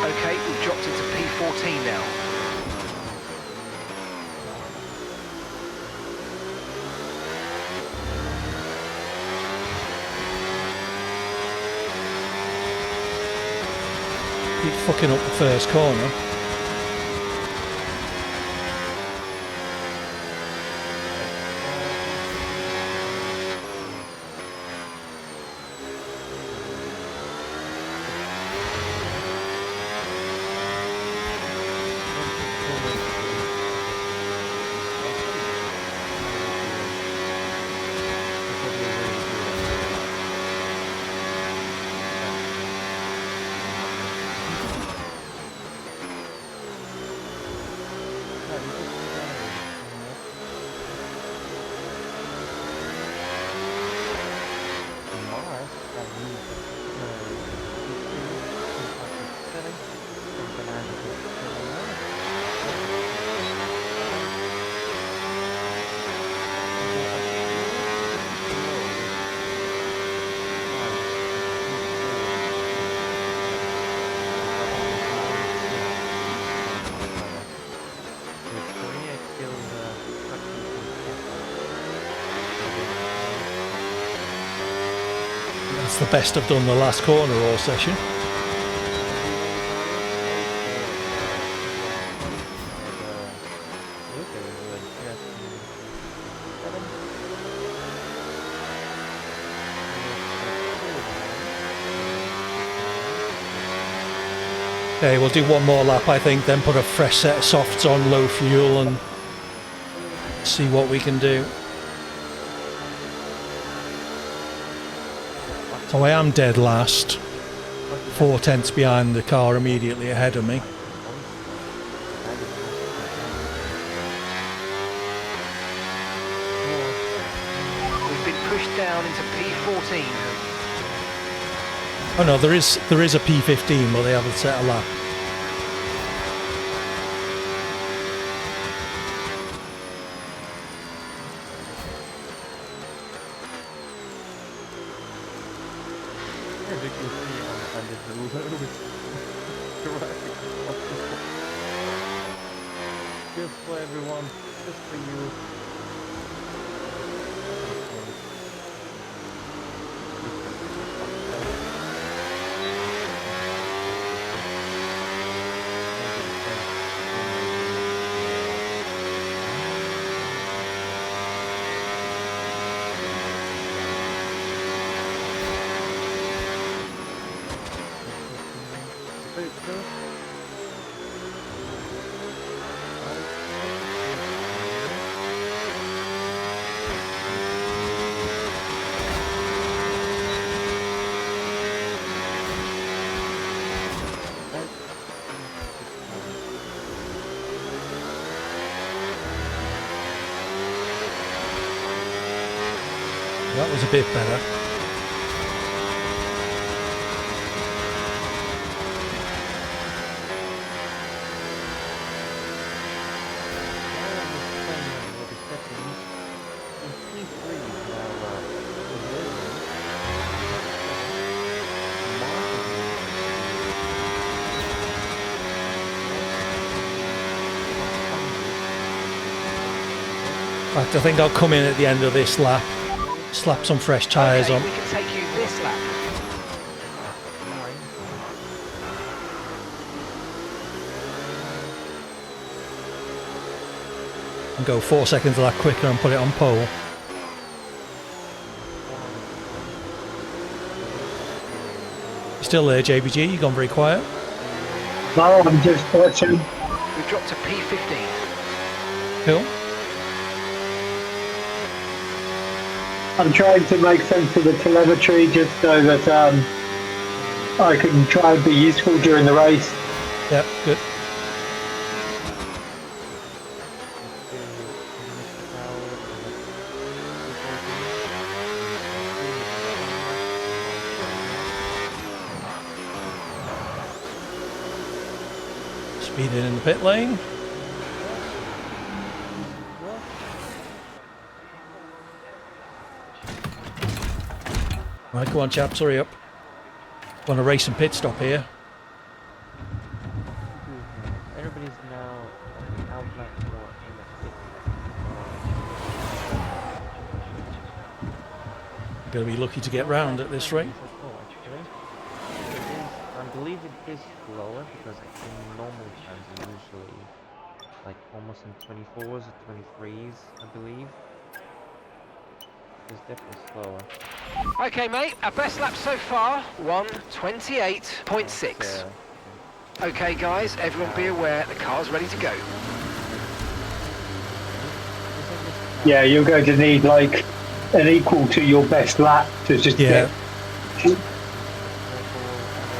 Okay, we've dropped into P14 now. Keep fucking up the first corner. That's the best I've done the last corner all session. Okay, we'll do one more lap I think, then put a fresh set of softs on, low fuel, and see what we can do. So I am dead last, 4 tenths behind the car immediately ahead of me. We've been pushed down into P14. Oh no, there is a P15, but they haven't set a lap. Just for everyone, just for you. that was a bit better. In fact, I think I'll come in at the end of this lap, slap some fresh tyres Okay, on. we can take you this lap. And go 4 seconds a lap quicker and put it on pole. You still there, JBG? You gone very quiet? No, I'm just watching. We've dropped to P15. Cool. I'm trying to make sense of the telemetry just so that I can try and be useful during the race. Yeah, good. Speeding in the pit lane. Right, go on, chaps, hurry up. Want a race and pit stop here. Everybody's now on the outlet or in the pit. Gonna be lucky to get round at this rate. I believe it is slower because in normal times it's usually like almost in 24s or 23s, I believe. It's definitely slower. Okay, mate, our best lap so far, 1:28.6. Okay, guys, everyone be aware, the car's ready to go. Yeah, you're going to need like an equal to your best lap to just Yeah. get.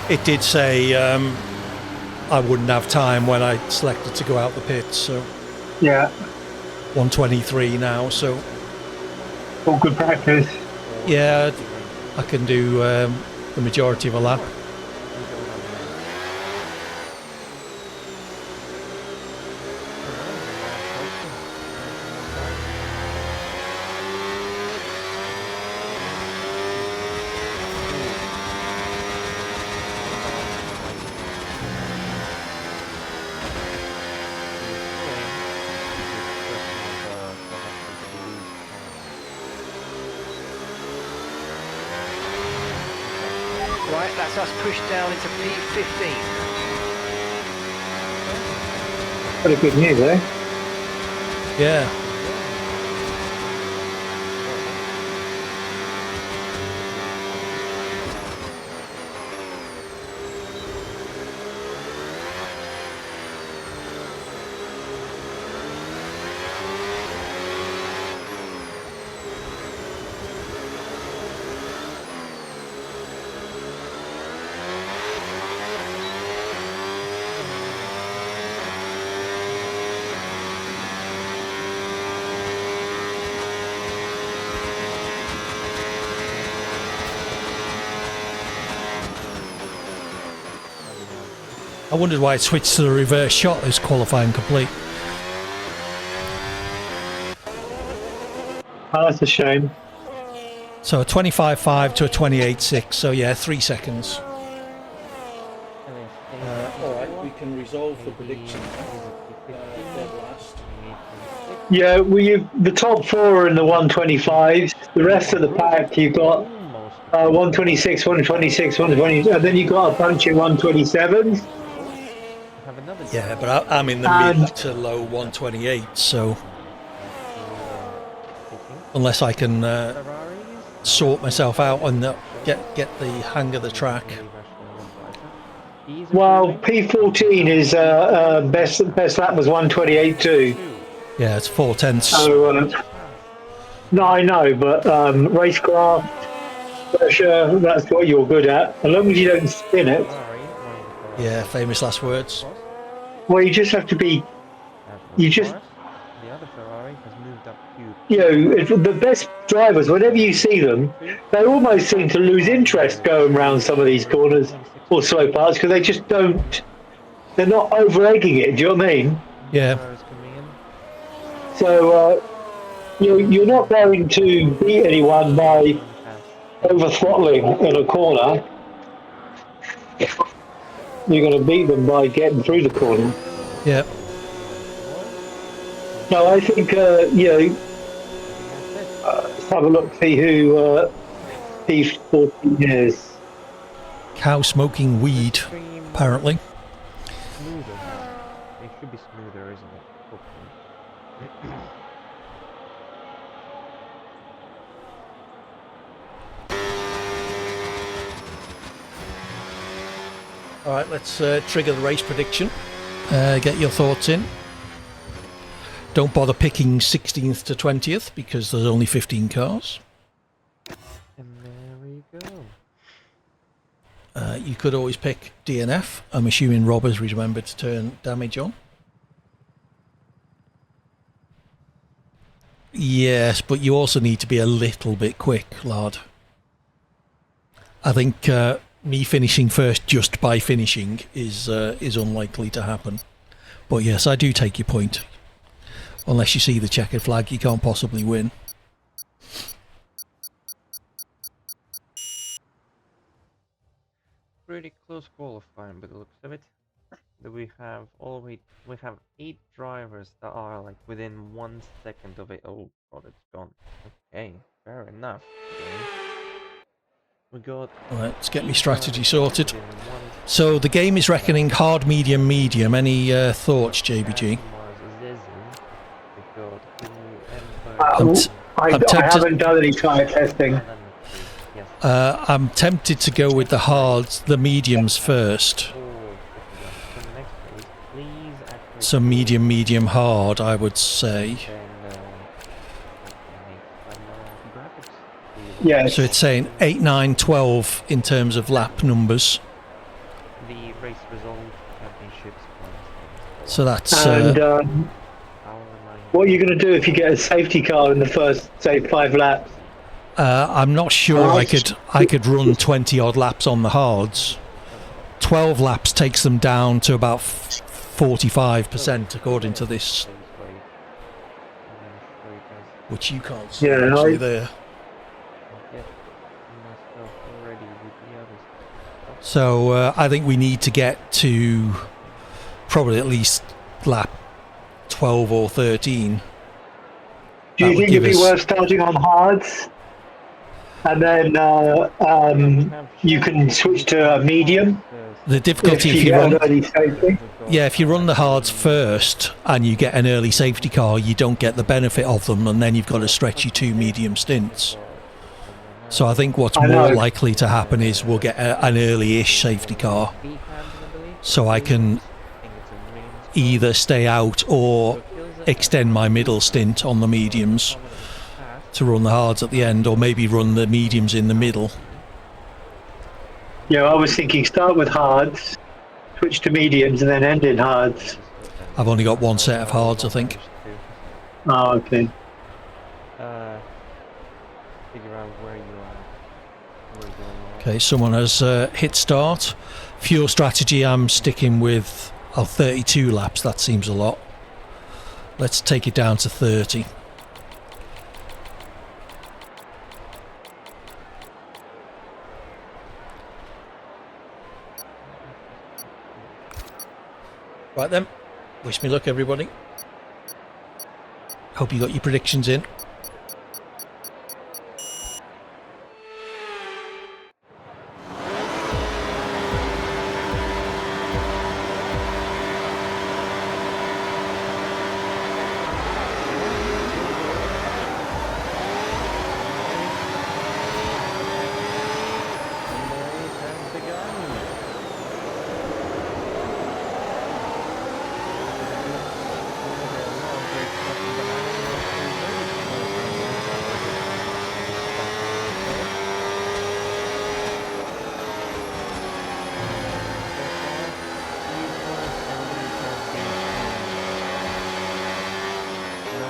It did say I wouldn't have time when I selected to go out the pits, so Yeah, 1:23 now, so all good practice. yeah, I can do the majority of a lap. Right, that's us pushed down into P15. Pretty good news, eh? Yeah. I wondered why it switched to the reverse shot as qualifying complete. Oh, that's a shame. So a 25.5 to a 28.6, so yeah, 3 seconds. Alright, we can resolve the prediction. Dead last. Yeah, the top four are in the 125s. The rest of the pack, you've got 126, 126, 120, and then you've got a bunch of 127s. Yeah, but I'm in the mid to low 128, so unless I can sort myself out and get the hang of the track. Well, P14 is best lap was 128.2. Yeah, it's 4/10. So, no, I know, but racecraft, pressure, that's what you're good at. As long as you don't spin it. Yeah, famous last words. Well, you just have to be. You just The other Ferrari has moved up to You know, the best drivers, whenever you see them, they almost seem to lose interest going around some of these corners or slow parts because they just don't. They're not over egging it. Do you know what I mean? Yeah. Ferraris coming in. So you're not going to beat anyone by One pass. over throttling in a corner. You're going to beat them by getting through the corner. Yeah. No, I think let's have a look, see who P14 is. Cow smoking weed, apparently. Smoother now. It should be smoother, isn't it? Hopefully. All right, let's trigger the race prediction. Get your thoughts in. Don't bother picking 16th to 20th because there's only 15 cars. And there we go. You could always pick DNF. I'm assuming Rob has remembered to turn damage on. Yes, but you also need to be a little bit quick, lad. I think me finishing first just by finishing is unlikely to happen. But yes, I do take your point. Unless you see the checkered flag, you can't possibly win. Pretty close qualifying by the looks of it. That we have we have 8 drivers that are like within 1 second of it. Oh god, it's gone. Okay, fair enough. We got. Alright, let's get my strategy sorted. So the game is reckoning hard, medium, medium. Any thoughts, JBG? I haven't done any tyre testing. I'm tempted to go with the hards, the mediums first. So medium, medium, hard, I would say. Yeah. So it's saying 8, 9, 12 in terms of lap numbers. The race result championships. So that's. What are you going to do if you get a safety car in the first, say, 5 laps? I'm not sure I could run 20 odd laps on the hards. 12 laps takes them down to about 45% according to this, which you can't see actually there. So I think we need to get to probably at least lap 12 or 13. Do you think it'd be worth starting on hards? And then you can switch to a medium? The difficulty if you run, if you run the hards first and you get an early safety car, you don't get the benefit of them, and then you've got to stretch your 2 medium stints. So I think what's more likely to happen is we'll get an early-ish safety car, so I can either stay out or extend my middle stint on the mediums to run the hards at the end, or maybe run the mediums in the middle. Yeah, I was thinking start with hards, switch to mediums, and then end in hards. I've only got one set of hards, I think. Oh, okay. Figure out where you are. Okay, someone has hit start. Fuel strategy, I'm sticking with 32 laps. That seems a lot. Let's take it down to 30. Right then, wish me luck everybody. Hope you got your predictions in.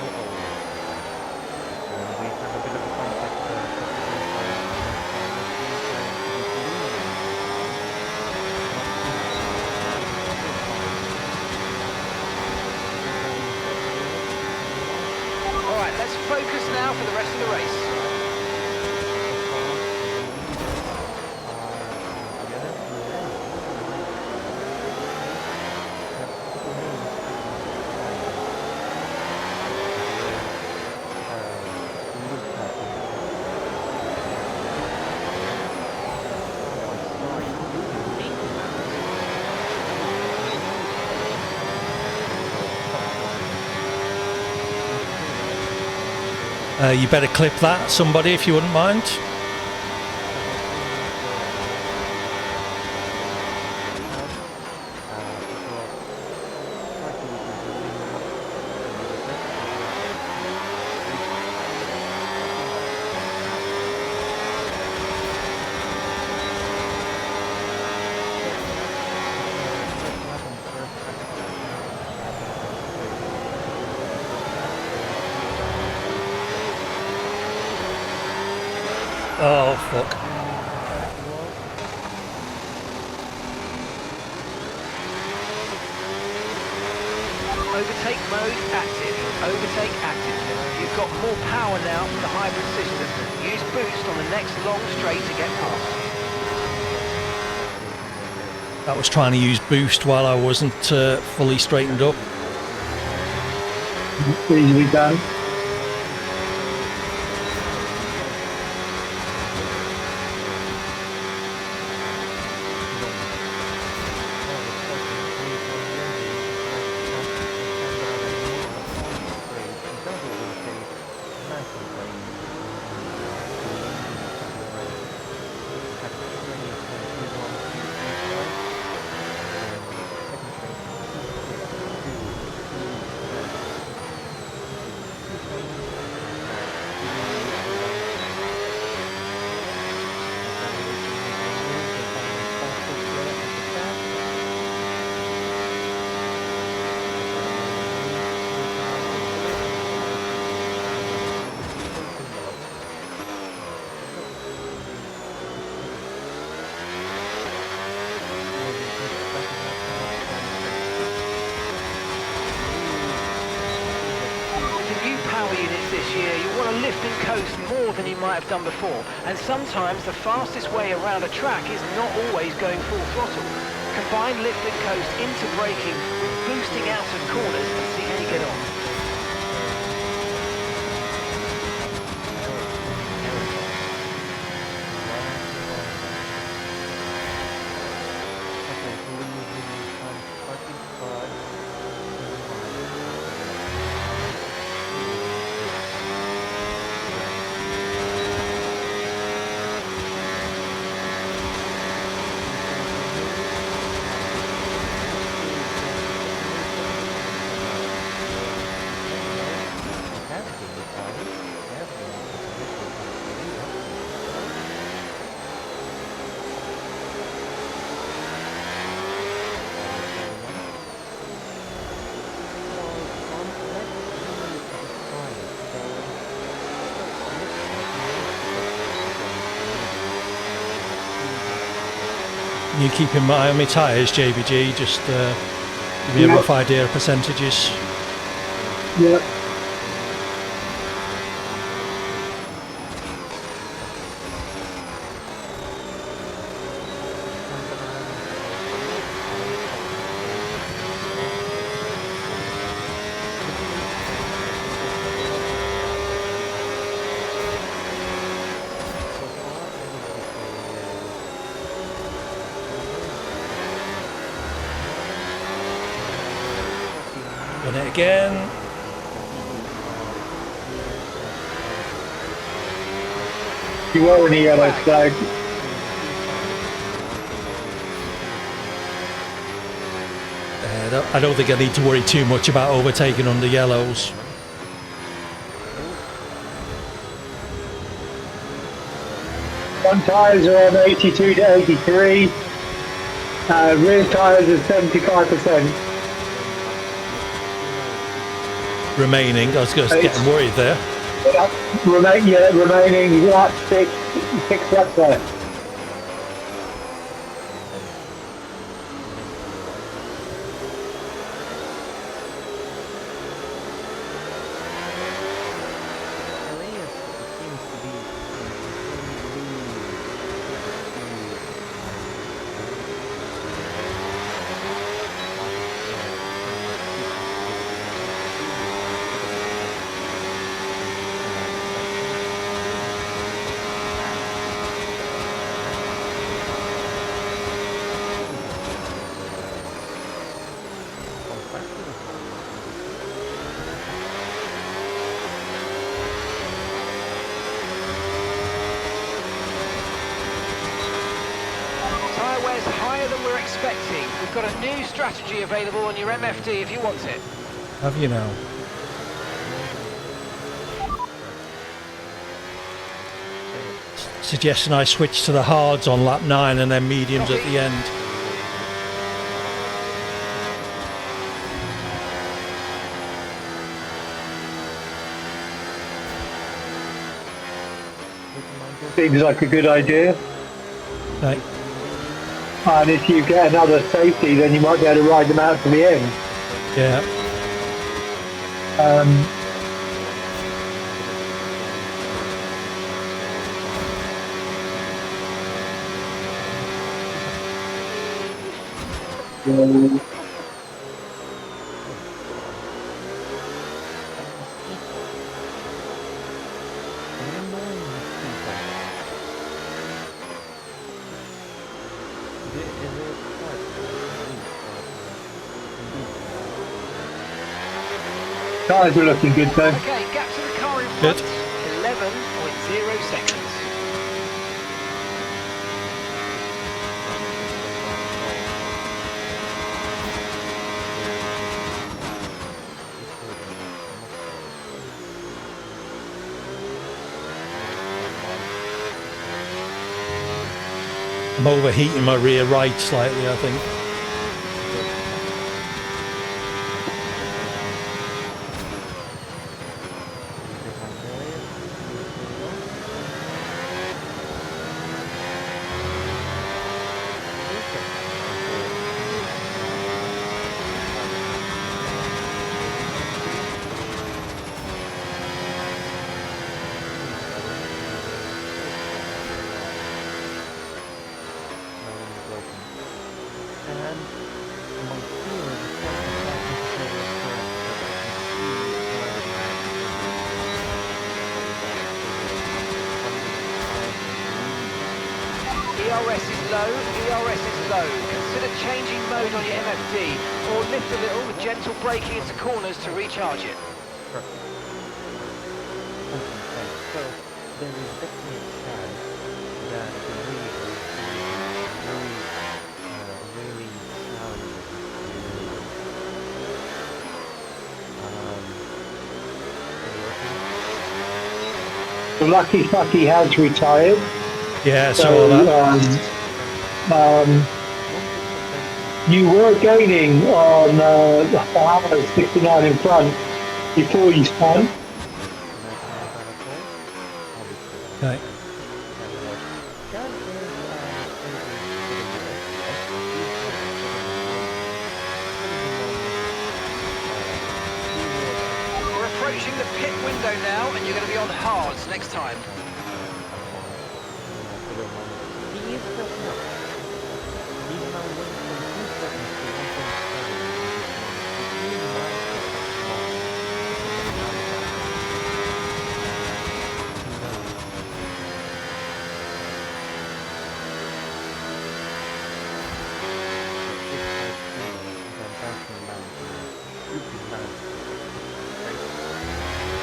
We have a bit of a contact Alright, let's focus now for the rest of the race. You better clip that, somebody, if you wouldn't mind. Oh, fuck. Overtake mode active. Overtake active. You've got more power now from the hybrid system. Use boost on the next long straight to get past. That was trying to use boost while I wasn't fully straightened up. Easily done. lift and coast more than you might have done before, and sometimes the fastest way around a track is not always going full throttle. Combine lift and coast into braking with boosting out of corners and see how you get on. You keep in mind my tyres, JBG, just give me a rough idea of percentages. Yeah. Run it again. You are in the yellow flag. I don't think I need to worry too much about overtaking under yellows. Front tyres are on 82 to 83. Rear tyres are 75%. remaining. I was just getting worried there. Remaining lap six laps left. Tyre wear's higher than we're expecting. We've got a new strategy available on your MFD if you want it. Have you now? Suggesting I switch to the hards on lap 9 and then mediums at the end. Seems like a good idea. Right. And if you get another safety, then you might be able to ride them out to the end. Yeah. Tyres are looking good though. Okay, gap to the car in Good. front, 11.0 seconds. I'm overheating my rear right slightly, I think. ERS is low, ERS is low. Consider changing mode on your MFD or lift a little with gentle braking into corners to recharge it. So there is definitely a chance that the wheel really challenging. The Lucky Fucky has retired. Yeah, so you were gaining on the 69 in front before you spun. okay. We're approaching the pit window now and you're going to be on hards next time.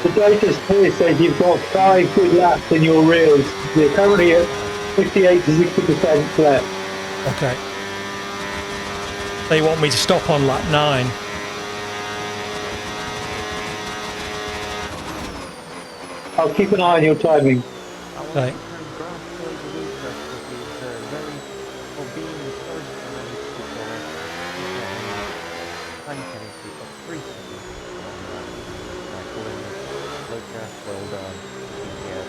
The data here says you've got 5 good laps in your reels. You're currently at 58 to 60% left. Okay. They want me to stop on lap 9. I'll keep an eye on your timing. Okay. well done. You get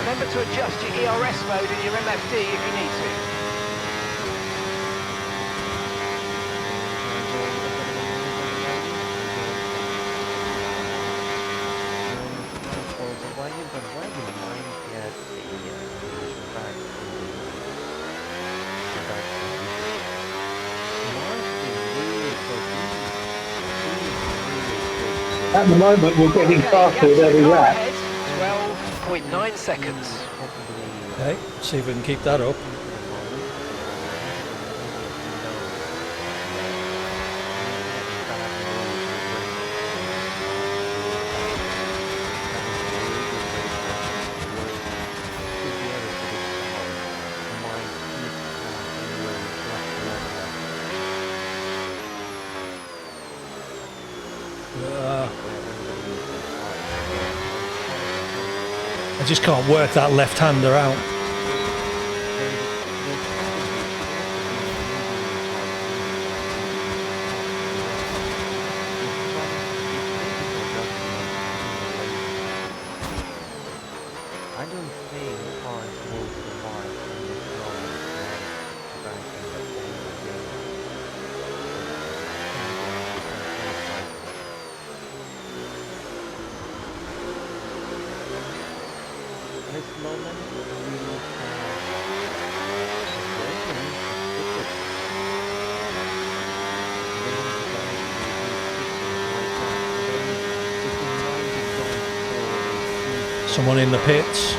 Remember to adjust your ERS mode and your MFD if you need to. why you might get the back At the moment, we're getting faster with every lap. 12.9 seconds. Okay, see if we can keep that up. I just can't work that left-hander out. I don't think cars will survive in this long back in the game. This moment we will Someone in the pits.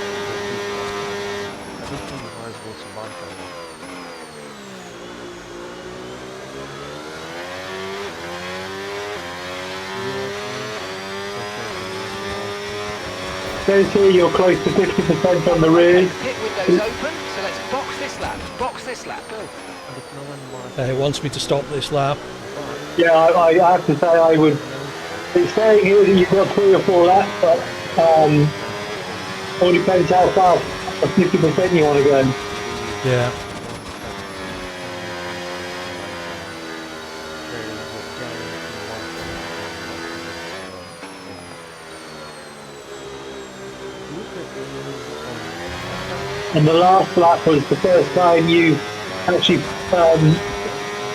Says here you're close to 50% on the rear. Pit window's open, so let's box this lap. Box this lap, go. It wants me to stop this lap. Yeah, I have to say I would. It's saying here that you've got 3 or 4 laps, but all depends how fast, 50% you want to go. Yeah. And the last lap was the first time you actually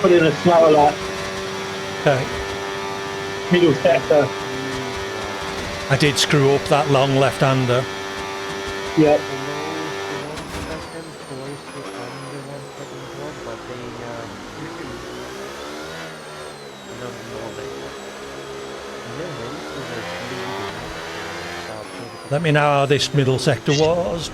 put in a slower lap, Okay. middle sector. I did screw up that long left-hander. Yeah. Let me know how this middle sector was.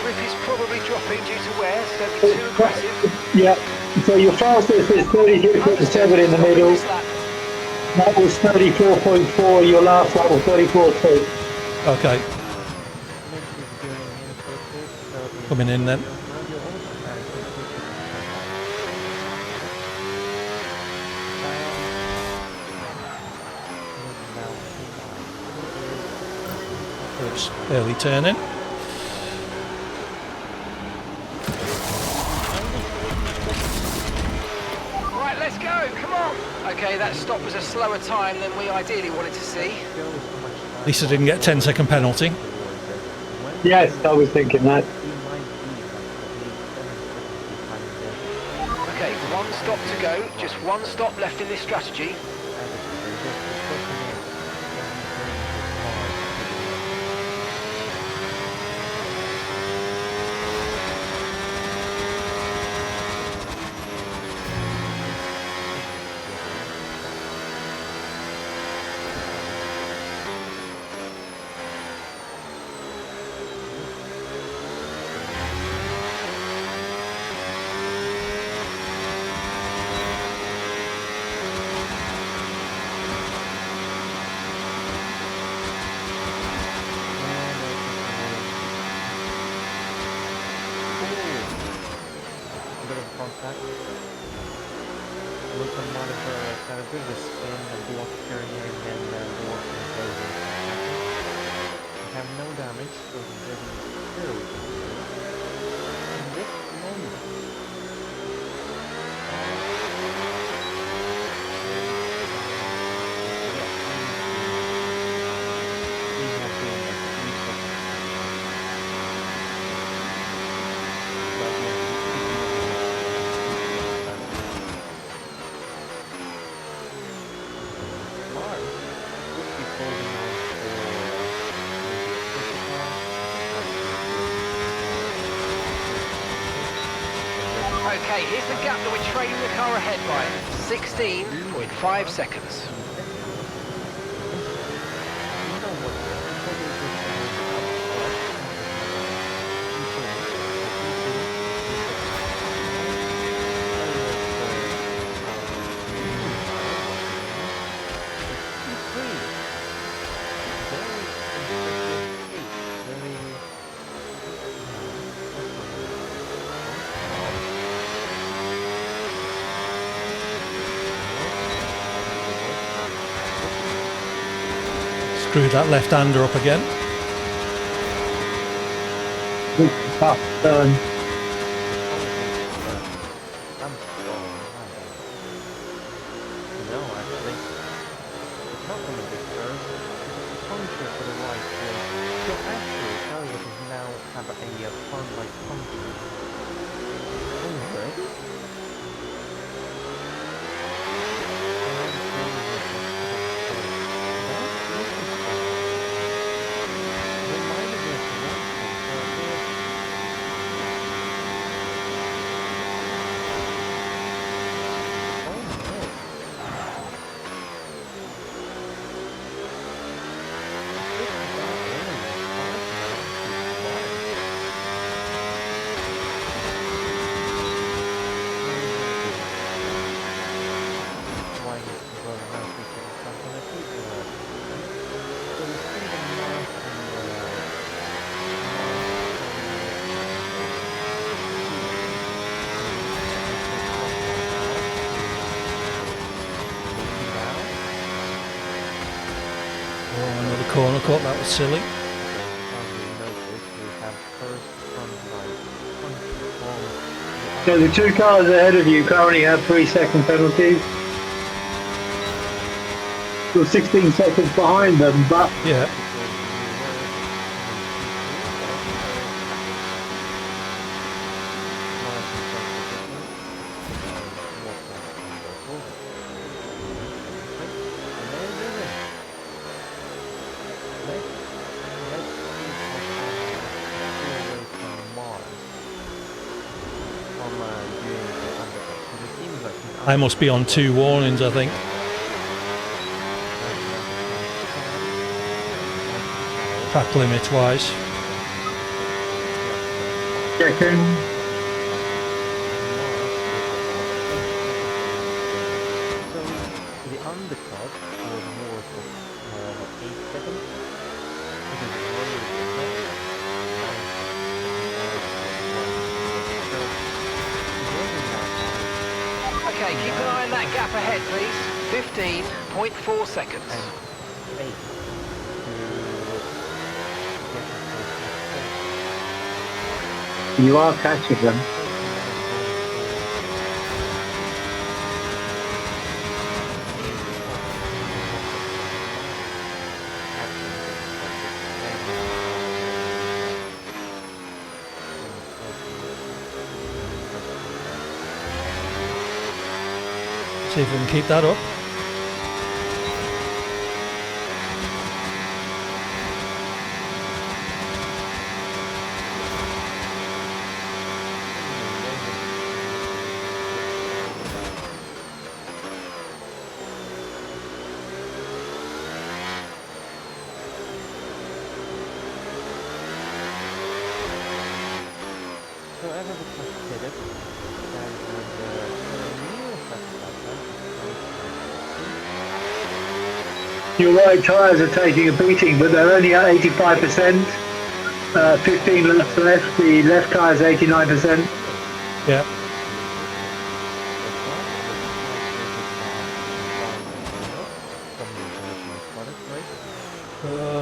Grip is probably dropping due to wear, so don't be too aggressive. Yeah. So your fastest is 32.7 in the middle. This lap. That was 34.4. Your last lap was 34.2. Okay. Coming in then. Oops, early turning. Right, let's go, come on. Okay, that stop was a slower time than we ideally wanted to see. At least I didn't get a 10-second penalty. Yes, I was thinking that. Okay, one stop to go, just one stop left in this strategy. Contact. Look on monitor, kind of do the spin, the block turning, and then block and closing. We have no damage, so the driven is still in this moment. Okay, here's the gap that we're trailing the car ahead by. 16.5 seconds. Screw that left-hander up again. Tough turn. No, actually, it's not going to be first. It's a puncture for the right way. So actually, Elliot is now have a turn-like puncture. Already? Oh, another corner cut, that was silly. So the two cars ahead of you currently have 3-second penalties. You're 16 seconds behind them, but Yeah. I must be on 2 warnings, I think. Track limit wise. checking. So the undercut was more for 8 seconds. This is really good. Okay, keep an eye on that gap ahead, please. 15.4 seconds. You are catching them. See if we can keep that up. So as of the stated, Your right tyres are taking a beating, but they're only at 85%. 15 laps left. The left tyre's 89%. Yeah.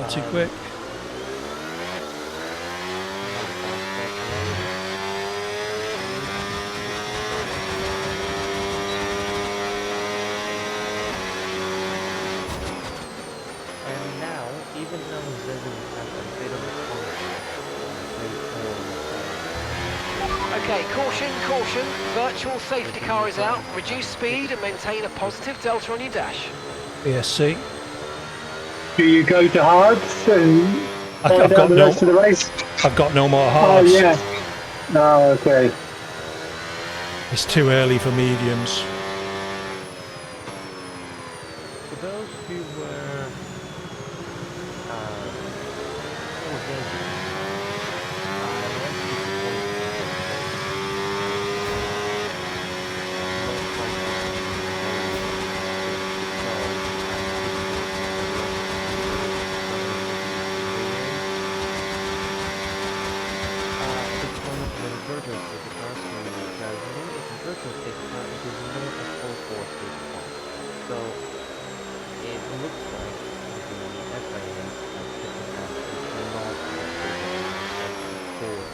Too quick. And now, even though Zezin has a bit of a Okay, caution, caution. Virtual safety car is out. Reduce speed and maintain a positive delta on your dash. BSC. Do you go to hards and I've find out got the no. rest of the race? I've got no more Oh hards. yeah. Oh okay. It's too early for mediums. For those who were engaging, so it looks like the FIA has taken actually not forward.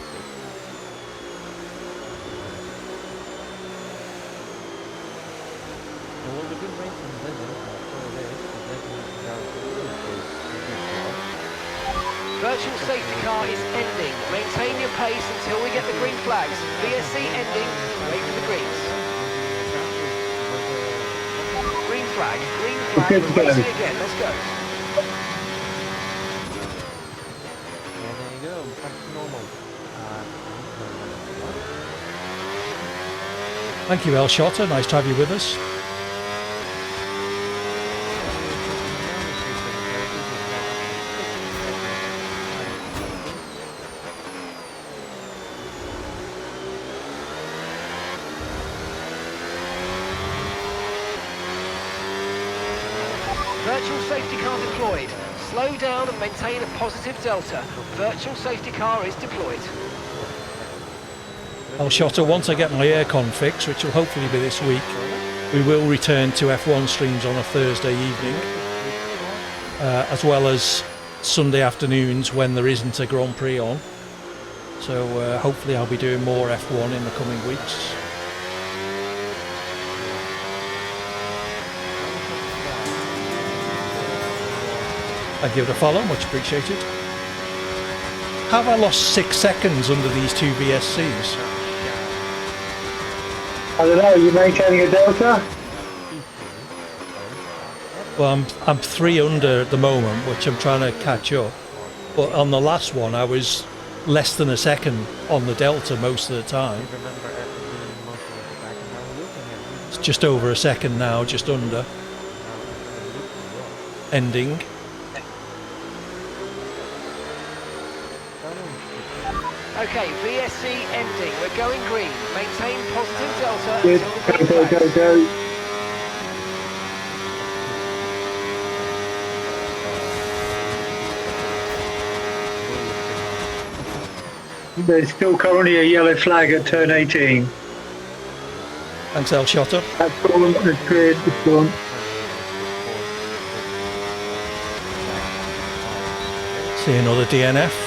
So what we've been racing Legend for this is Legend down to really Virtual safety car is ending. Maintain your pace until we get the green flags. VSC ending. Wait for the greens. Green flag. Green flag. We're racing again. Let's go. And there you go. Back to normal. Thank you, El Shotter. Nice to have you with us. Virtual safety car deployed. Slow down and maintain a positive delta. Virtual safety car is deployed. El Shotter, once I get my aircon fixed, which will hopefully be this week, we will return to F1 streams on a Thursday evening, as well as Sunday afternoons when there isn't a Grand Prix on. So hopefully I'll be doing more F1 in the coming weeks. Thank you for the follow, much appreciated. Have I lost 6 seconds under these two VSCs? I don't know, are you maintaining a delta? Well, I'm 3 under at the moment, which I'm trying to catch up. But on the last one, I was less than a second on the delta most of the time. It's just over a second now, just under. Ending. Okay, VSC ending. We're going green. Maintain positive delta Good, until the go, green go, flags. go, go. There's still currently a yellow flag at turn 18. Thanks, El Shotter. That's gone, that's cleared, it's gone. See another DNF.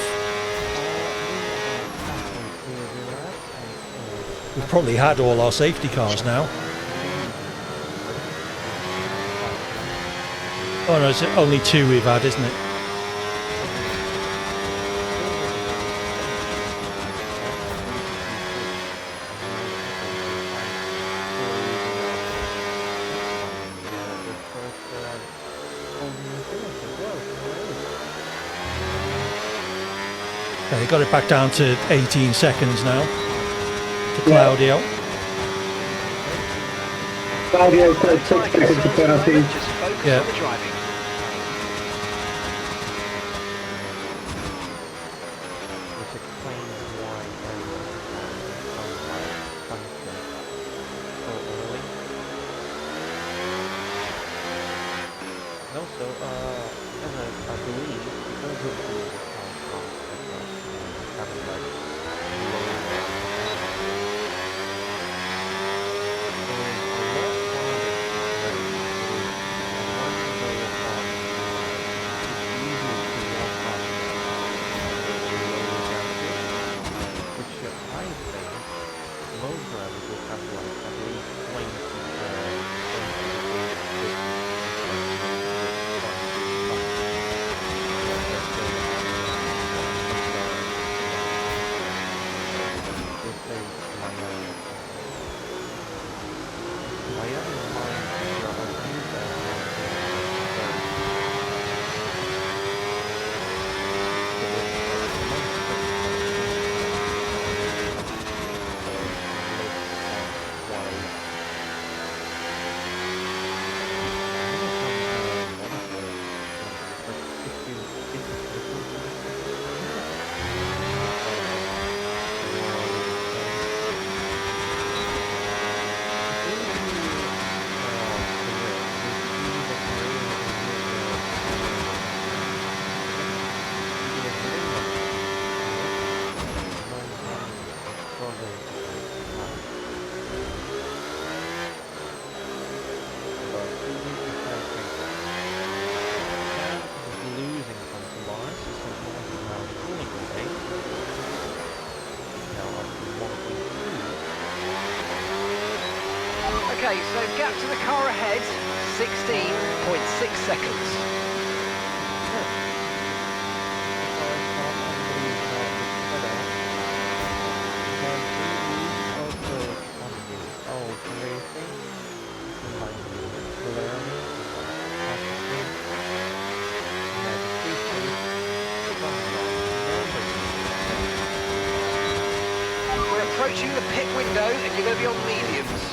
We've probably had all our safety cars now. Oh no, it's only 2 we've had, isn't it? They got it back down to 18 seconds now to Claudio. Claudio said 6 seconds to penalty. Just focus Yeah. on the driving. Which explains why so early. And also, as I believe, because of the having like low Okay, so gap to the car ahead, 16.6 seconds. We're approaching the pit window and you're going to be on mediums.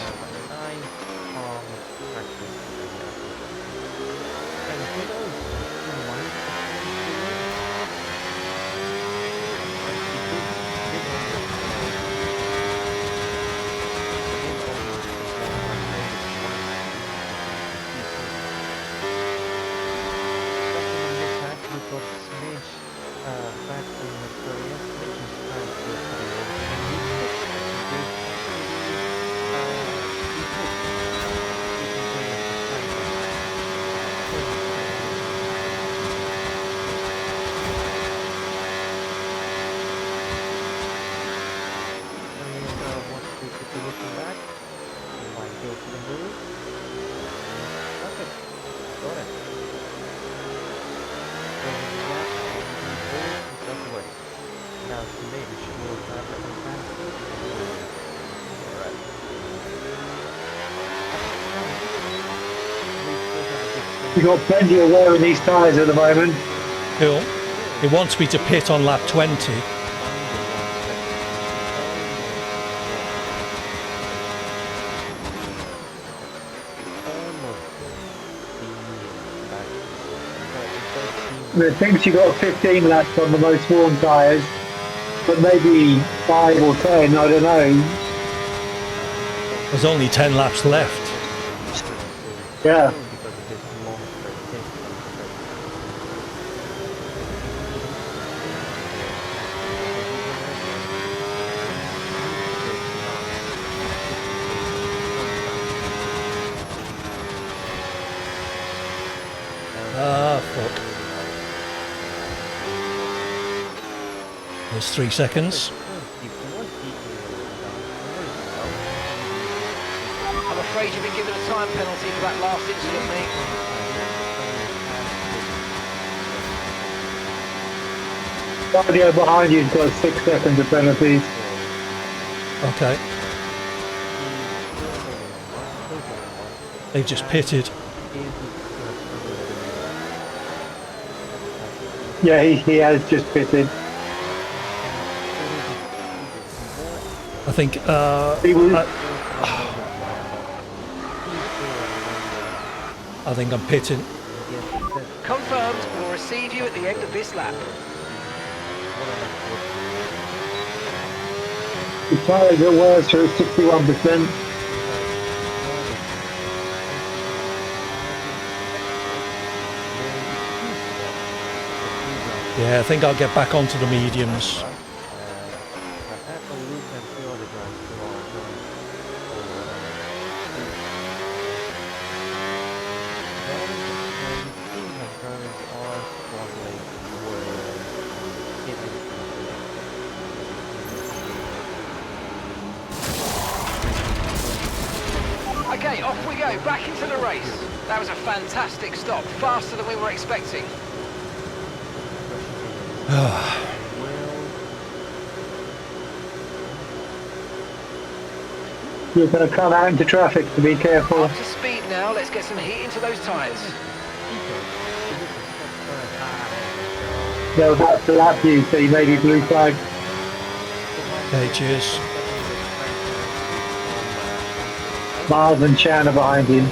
You've got plenty of wear in these tyres at the moment. Cool. It wants me to pit on lap 20. It thinks you've got 15 laps on the most worn tyres, but maybe 5 or 10, I don't know. There's only 10 laps left. Yeah. Ah, fuck. There's 3 seconds. I'm afraid you've been given a time penalty for that last incident, mate. Cardio behind you's got 6 seconds of penalties. Okay. They've just pitted. Yeah, he has just pitted. I think, He was, I think I'm pitting. Confirmed, we'll receive you at the end of this lap. the tyres at worst are at 61%. Yeah, I think I'll get back onto the mediums. Okay, off we go, back into the race. That was a fantastic stop, faster than we were expecting. You're going to come out into traffic, so be careful. Up to speed now, let's get some heat into those tyres. They're about to lap you, so you may be blue flag. Okay, cheers. Miles and Chan are behind you.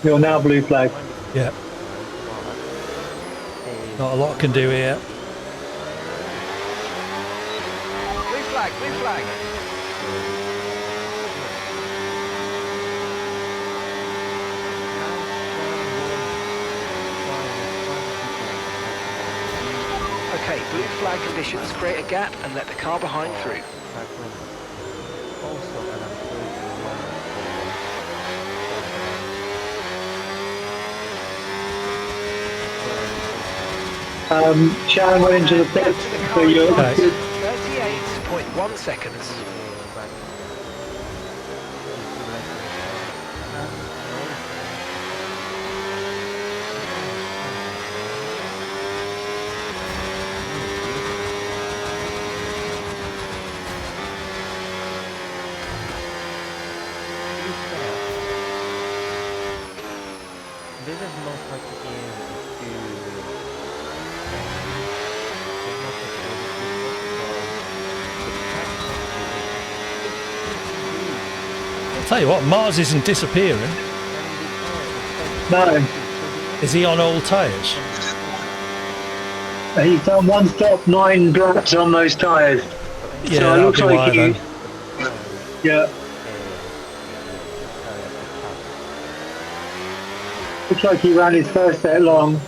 You're now blue flag. Yeah. Not a lot I can do here. flag, blue flag. Okay, blue flag conditions, create a gap and let the car behind through. Also, and I'm sure you Sharon went into the Gap pit, to the so car in you're front, good. 38.1 seconds. This is most likely I'll tell you what, Mars isn't disappearing. No, Is he on old tyres? he's done one stop, 9 laps on those tyres. Yeah, So it that'll looks be like why he, then. yeah, looks like he ran his first set long.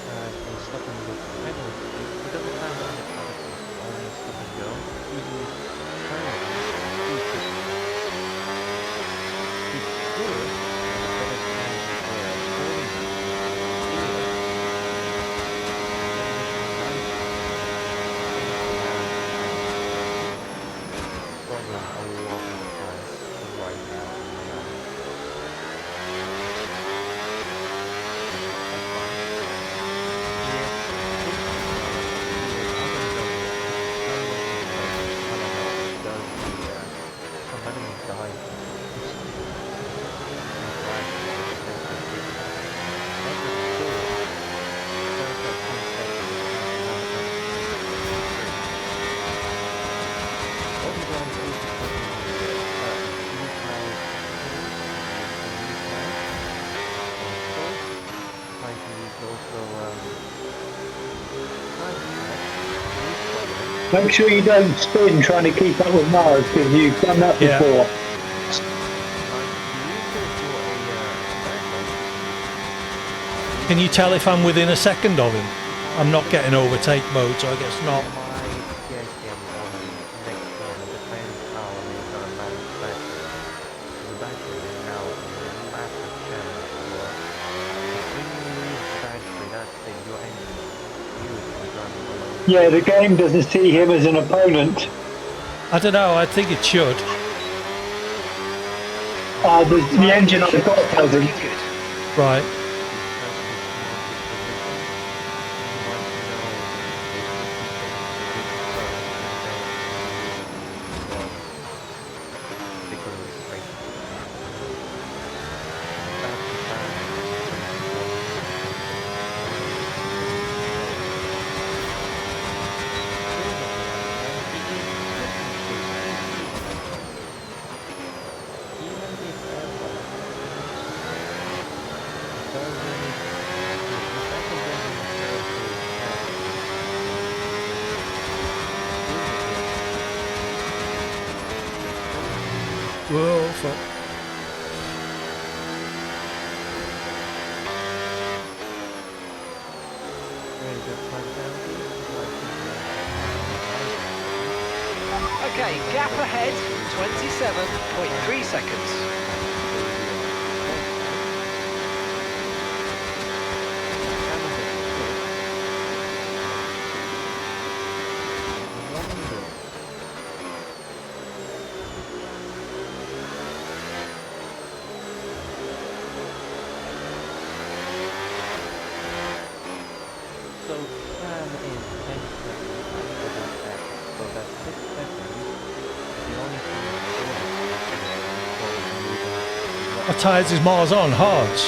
Make sure you don't spin trying to keep up with Mars, because you've done that Yeah. before. Can you tell if I'm within a second of him? I'm not getting overtake mode, so I guess not. Yeah, the game doesn't see him as an opponent. I don't know, I think it should. The engine I've got doesn't. Right. Whoa, fuck. Okay, gap ahead, 27.3 seconds. What tyres is Mars on? Hards.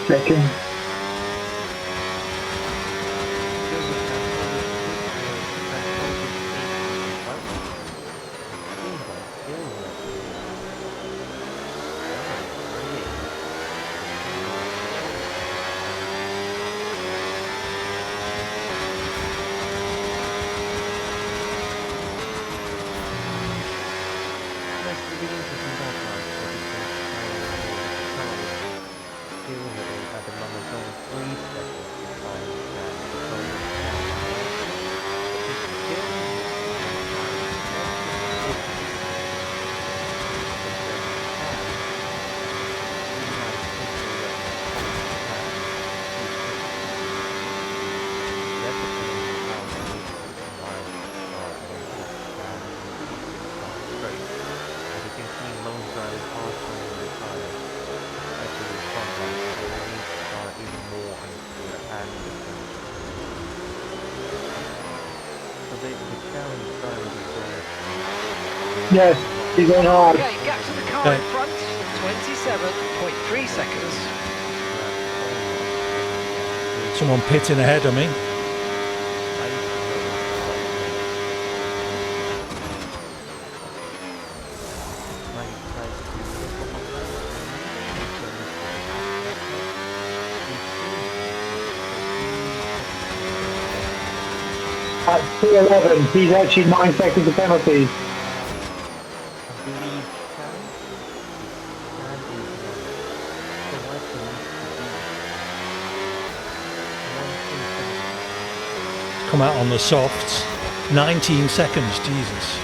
Second. still at the moment only 3 seconds behind the closest qualifier. It's still Yes, he's on hard. Okay, gap to the car in front, 27.3 seconds. Someone pitting ahead of me. At 2:11, he's actually 9 seconds of penalties. Come out on the softs. 19 seconds, Jesus.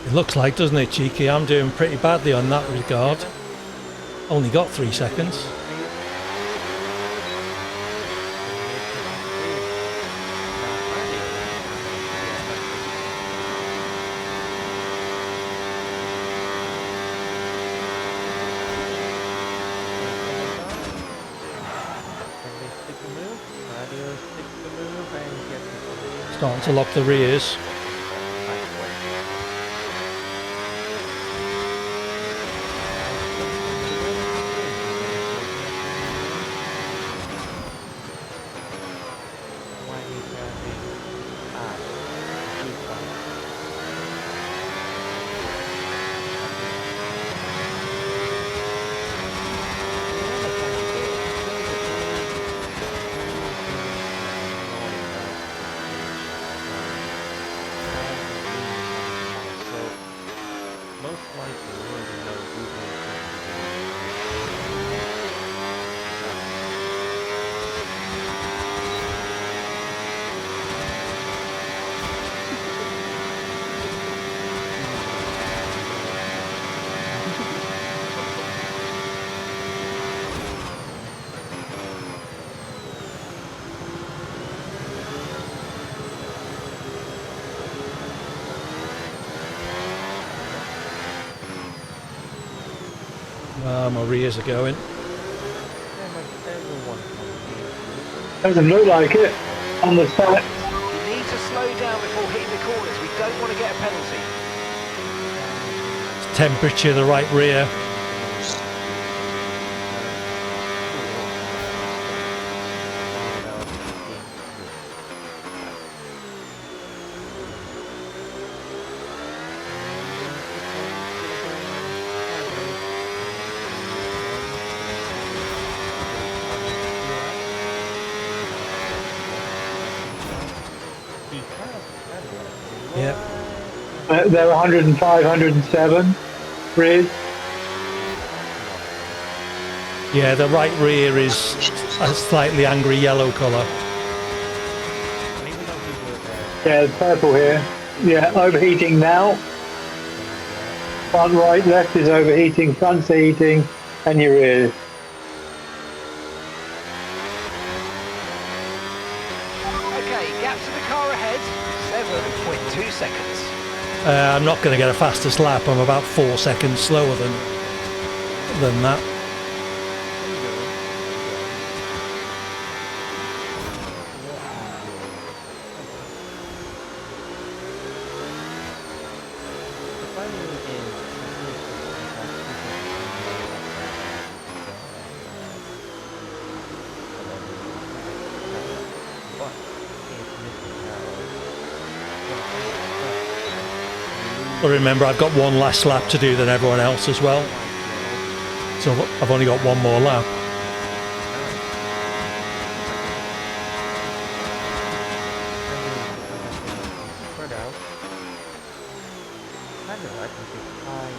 It looks like, doesn't it, Cheeky? I'm doing pretty badly on that regard. Only got 3 seconds. Starting to lock the rears. My rears are going. Doesn't look like it on the stat. You need to slow down before hitting the corners. We don't want to get a penalty. Temperature, the right rear. Yep. They're 105, 107 rears. Yeah, the right rear is a slightly angry yellow colour. Yeah, purple here. Yeah, overheating now. Front right, left is overheating, front's heating, and your rear. Okay, gap to the car ahead, 7.2 seconds. I'm not going to get a fastest lap. I'm about 4 seconds slower than that. But remember, I've got one last lap to do than everyone else as well. So I've only got one more lap. Spread out. Kind of like if it's high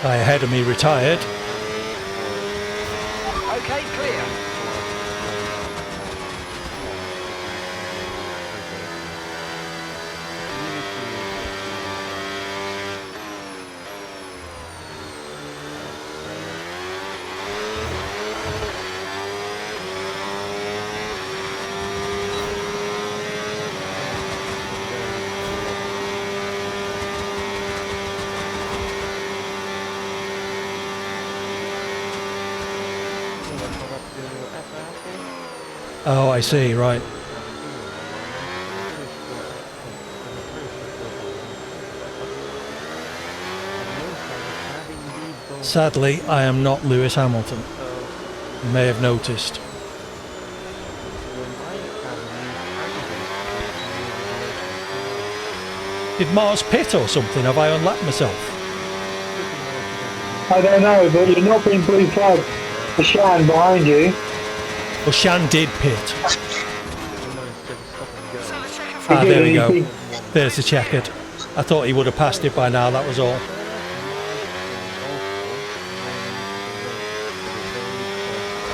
Guy ahead of me retired. Okay, clear. Oh, I see, right. Sadly, I am not Lewis Hamilton. You may have noticed. Did Mars pit or something? Have I unlapped myself? I don't know, but you're not being blue flagged for Shan behind you. Well, Shan did pit. Ah, there we go. There's the checkered. I thought he would have passed it by now, that was all.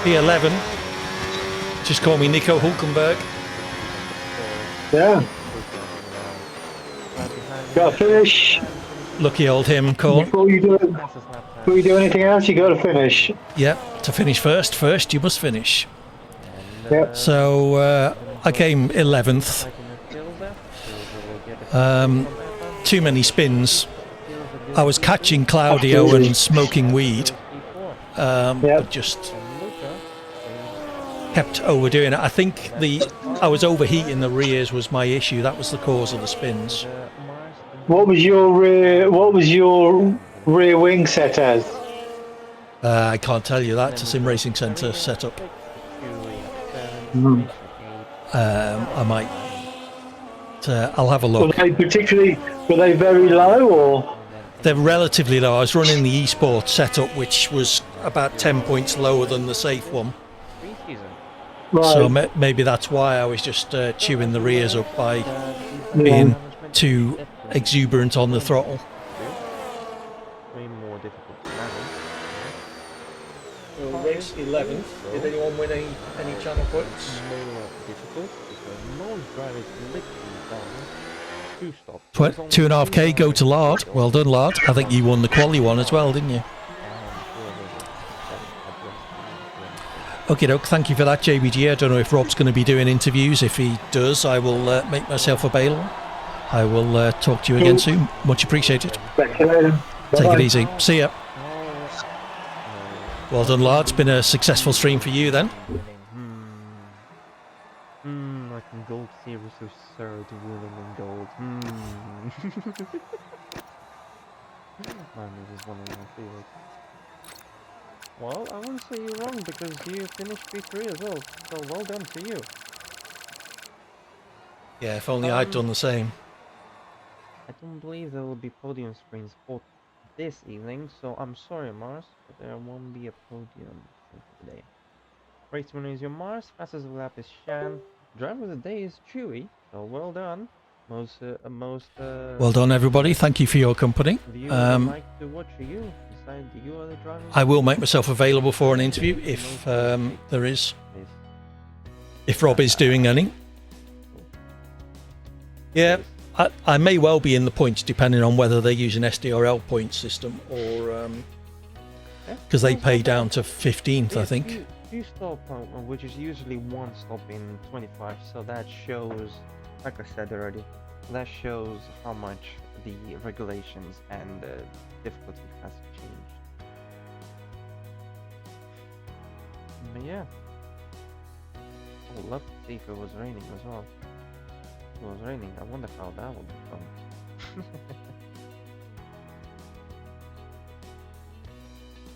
P11. Just call me Nico Hulkenberg. Yeah. Got to finish. Lucky old him, Cole. Before you do anything else, you got to finish. Yep, to finish first you must finish. Yep. So I came 11th. Too many spins. I was catching Claudio and smoking weed, but just kept overdoing it. I think I was overheating the rears was my issue. That was the cause of the spins. What was your rear wing set as? I can't tell you that. It's a sim racing centre setup. I might. I'll have a look. Were they very low or? They're relatively low. I was running the esports setup, which was about 10 points lower than the safe one. Right. So maybe that's why I was just chewing the rears up by being too exuberant on the throttle. Way more difficult to manage. Race 11th. Did anyone win any channel points? More difficult because most drivers literally done 2 stops. 2.5k go to Lard. Well done, Lard. I think you won the quali one as well, didn't you? Okay, doke. Thank you for that, JBG. I don't know if Rob's going to be doing interviews. If he does, I will make myself available. I will talk to you again soon. Much appreciated. Take it easy. See ya. Well done, Lard. It's been a successful stream for you then. Like in Gold Series of third winning in gold. Man, this is one of my favorites. Well, I wouldn't say you're wrong because you finished P3 as well, so well done to you. Yeah, if only I'd done the same. I don't believe there will be podium screens for this evening, so I'm sorry Mars, but there won't be a podium for today. Race winner is your Mars, fastest lap is Shan, driver of the day is Chewy, so well done. Well done, everybody. Thank you for your company. Like to watch you. Decide you are the driver. I will make myself available for an interview if there is. If Rob is doing any. Yeah, I may well be in the points depending on whether they use an SDRL point system or because they pay down to 15th, I think. Few stop, which is usually one stop in 25, so that shows, like I said already, that shows how much the regulations and the difficulty has changed. But yeah, would love to see if it was raining as well. If it was raining, I wonder how that would become.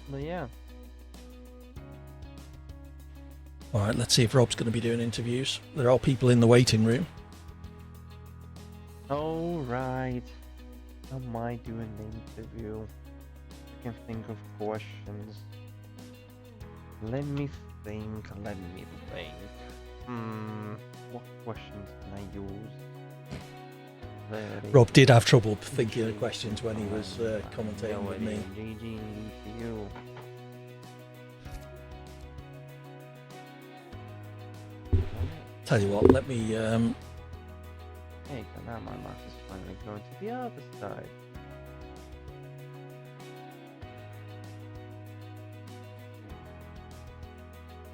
But yeah. All right, let's see if Rob's going to be doing interviews. There are people in the waiting room. Alright. How am I doing the interview? I can think of questions. Let me think. What questions can I use? Rob did have trouble thinking of questions when he was commentating with me. GG to you. Tell you what, let me... Hey, now my mouse is finally going to the other side.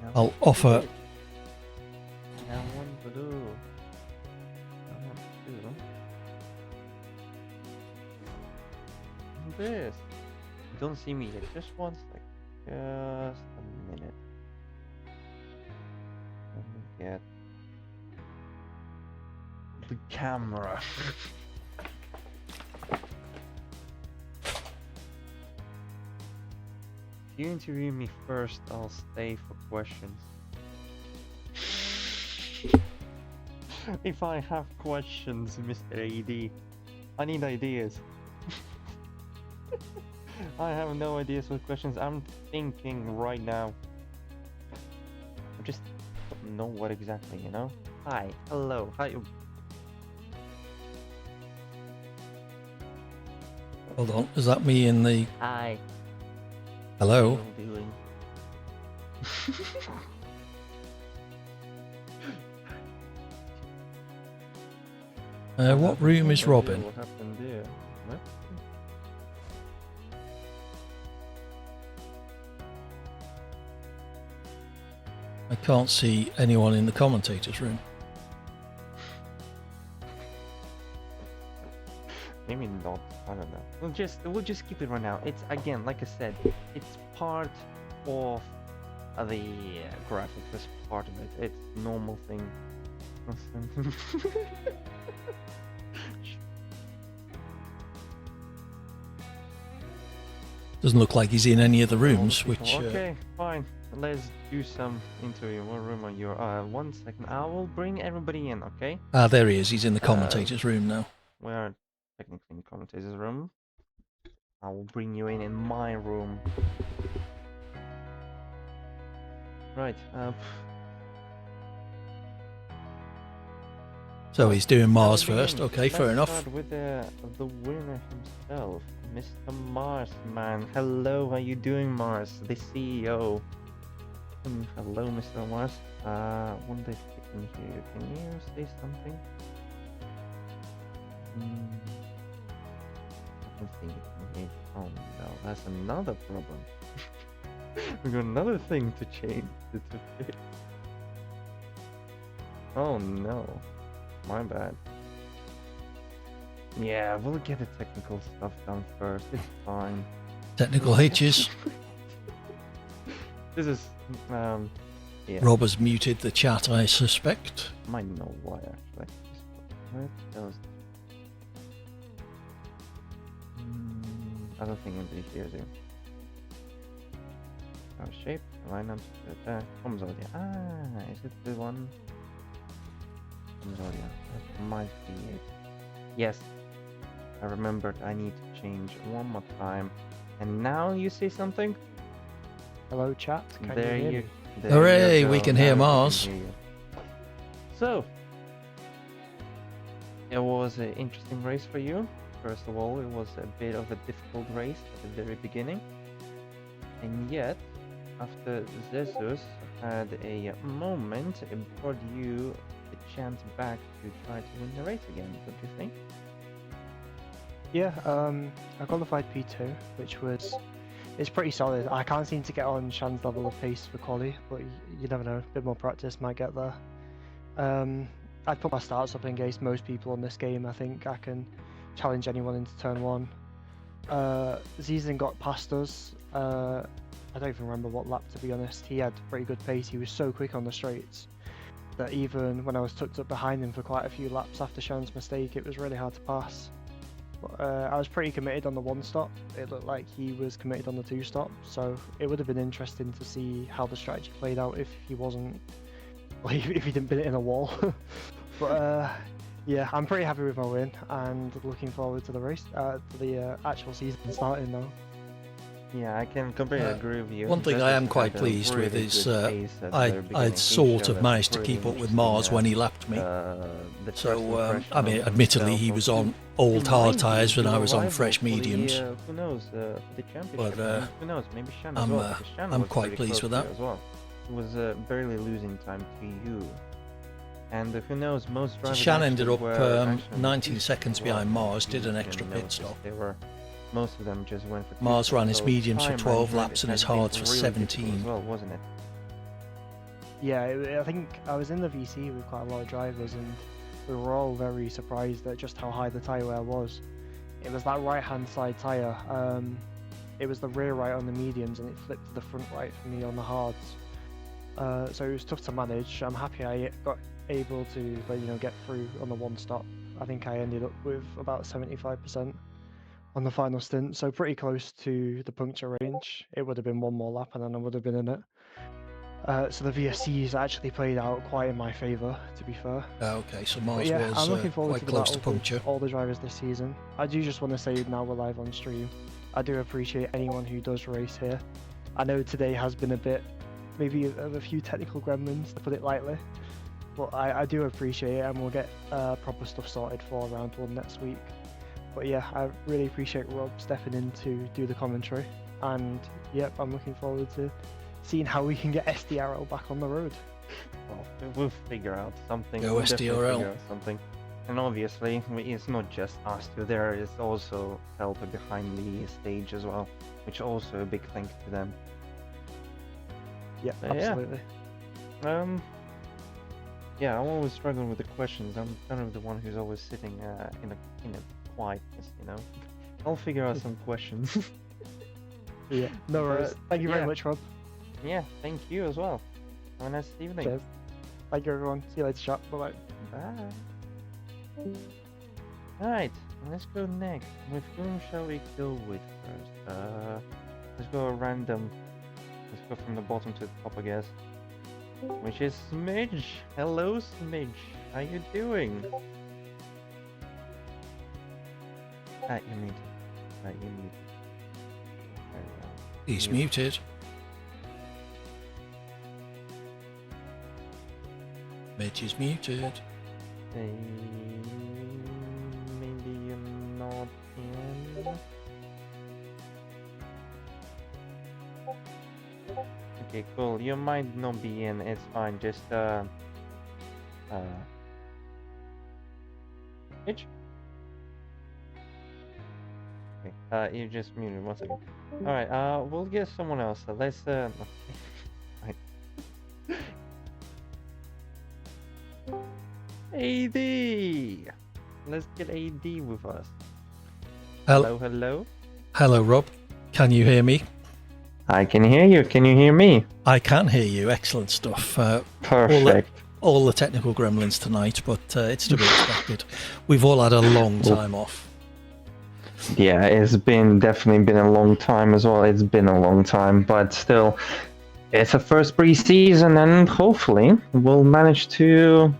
Now I'll offer... Now what to do? This. Don't see me yet. Just one second. Just a minute. Let me get the camera. If you interview me first, I'll stay for questions. If I have questions, Mr. AD, I need ideas. I have no ideas for questions. I'm thinking right now. I just don't know what exactly, you know? Hi, hello, hi. Hold on, is that me in the... Hi. Hello? How are you doing? What room is Rob in? What happened there? What? I can't see anyone in the commentators room. Maybe not. I don't know. We'll just keep it right now. It's again, like I said, it's part of the graphics. It's part of it. It's normal thing. Doesn't look like he's in any of the rooms, which... Okay, fine. Let's do some interview. What room are you? 1 second. I will bring everybody in, okay? Ah, there he is. He's in the commentators room now. We are technically in the commentators room. I will bring you in my room. Right. So he's doing Mars Let's first. begin. Okay, fair Let's enough. Start with the winner himself, Mr. Mars, man. Hello, how you doing, Mars? The CEO. Hello, Mr. Mars. Wonder if you can hear you. Can you say something? I don't think you can hear. Oh no, that's another problem. We got another thing to change to fix. Oh no, my bad. Yeah, we'll get the technical stuff done first. It's fine. Technical hitches. This is yeah. Rob has muted the chat, I suspect. Might know why actually. Where does I don't think anybody hears you. Shape, lineups, Comms audio. Ah, is it the one? Comms audio. That might be it. Yes, I remembered. I need to change one more time. And now you see something? Hello, chat. Can There you hear you. me? There Hooray, you go. we can hear Now Mars. hear you. So, it was an interesting race for you. First of all, it was a bit of a difficult race at the very beginning. And yet, after Zeus had a moment, it brought you a chance back to try to win the race again. What do you think? Yeah, I qualified P2, which was... It's pretty solid. I can't seem to get on Shan's level of pace for quali, but you never know. A bit more practice might get there. I'd put my starts up in case most people in this game. I think I can challenge anyone into turn 1. Zizan got past us. I don't even remember what lap, to be honest. He had pretty good pace. He was so quick on the straights. that even when I was tucked up behind him for quite a few laps after Sean's mistake, it was really hard to pass. But I was pretty committed on the one stop. It looked like he was committed on the two stop, so it would have been interesting to see how the strategy played out if he wasn't, like, if he didn't pin it in a wall. But yeah, I'm pretty happy with my win and looking forward to the race, to the actual season starting now. Yeah, I can completely agree with you. One thing I am quite pleased with is I sort of managed to keep up with Mars when he lapped me. So, I mean, admittedly, he was on old hard tyres when I was on fresh mediums. Who knows, the championship? But who knows, maybe Shan as well. Because Shan I'm was quite pretty pleased close with to that. you as well. He was barely losing time to you. And who knows, most drivers Shan ended up actually 19 seconds as well. behind Mars, did an You extra can pit notice stop. They were, most of them just went for Mars ran his so mediums for time 12 management laps and his has been hards for really difficult 17. as well, wasn't it? Yeah, I think I was in the VC with quite a lot of drivers, and we were all very surprised at just how high the tyre wear was. It was that right-hand side tyre. It was the rear right on the mediums, and it flipped to the front right for me on the hards. So it was tough to manage. I'm happy I got able to, get through on the one stop. I think I ended up with about 75% on the final stint, so pretty close to the puncture range. It would have been one more lap, and then I would have been in it. So the VSCs actually played out quite in my favour, to be fair. Okay, so Mars Yeah, I'm looking was forward quite to the close to battle with puncture. all the drivers this season. I do just want to say now we're live on stream, I do appreciate anyone who does race here. I know today has been a bit, maybe of a few technical gremlins, to put it lightly, but I do appreciate it, and we'll get proper stuff sorted for round one next week. But yeah, I really appreciate Rob stepping in to do the commentary, and yep, I'm looking forward to seeing how we can get SDRL back on the road. Well, we'll figure out something. Go We'll definitely SDRL. figure out something. And obviously, it's not just us two. There is also help behind the stage as well, which also a big thanks to them. Yeah, Yeah. absolutely. Yeah, I'm always struggling with the questions. I'm kind of the one who's always sitting in a quietness, you know. I'll figure out some questions. Yeah, no worries. Thank you very Yeah. much, Rob. Yeah, thank you as well. Have a nice evening. Cheers. Thank you, everyone. See you later, chat. Bye-bye. Bye. Alright, let's go next. With whom shall we go with first? Let's go random. Let's go from the bottom to the top, I guess. Which is Smidge. Hello, Smidge. How you doing? You're muted. You're muted. There we go. He's Mute. muted. Mitch is muted. Maybe you're not in. Okay, cool. You might not be in. It's fine. Just Mitch. Okay. You just muted. 1 second. All right. We'll get someone else. Let's right. AD. Let's get AD with us. Hello, hello. Hello, Rob. Can you hear me? I can hear you. Can you hear me? I can hear you. Excellent stuff. Perfect. All the technical gremlins tonight, but it's to be expected. We've all had a long time off. Yeah, it's definitely been a long time as well. It's been a long time, but still, it's a first pre-season, and hopefully we'll manage to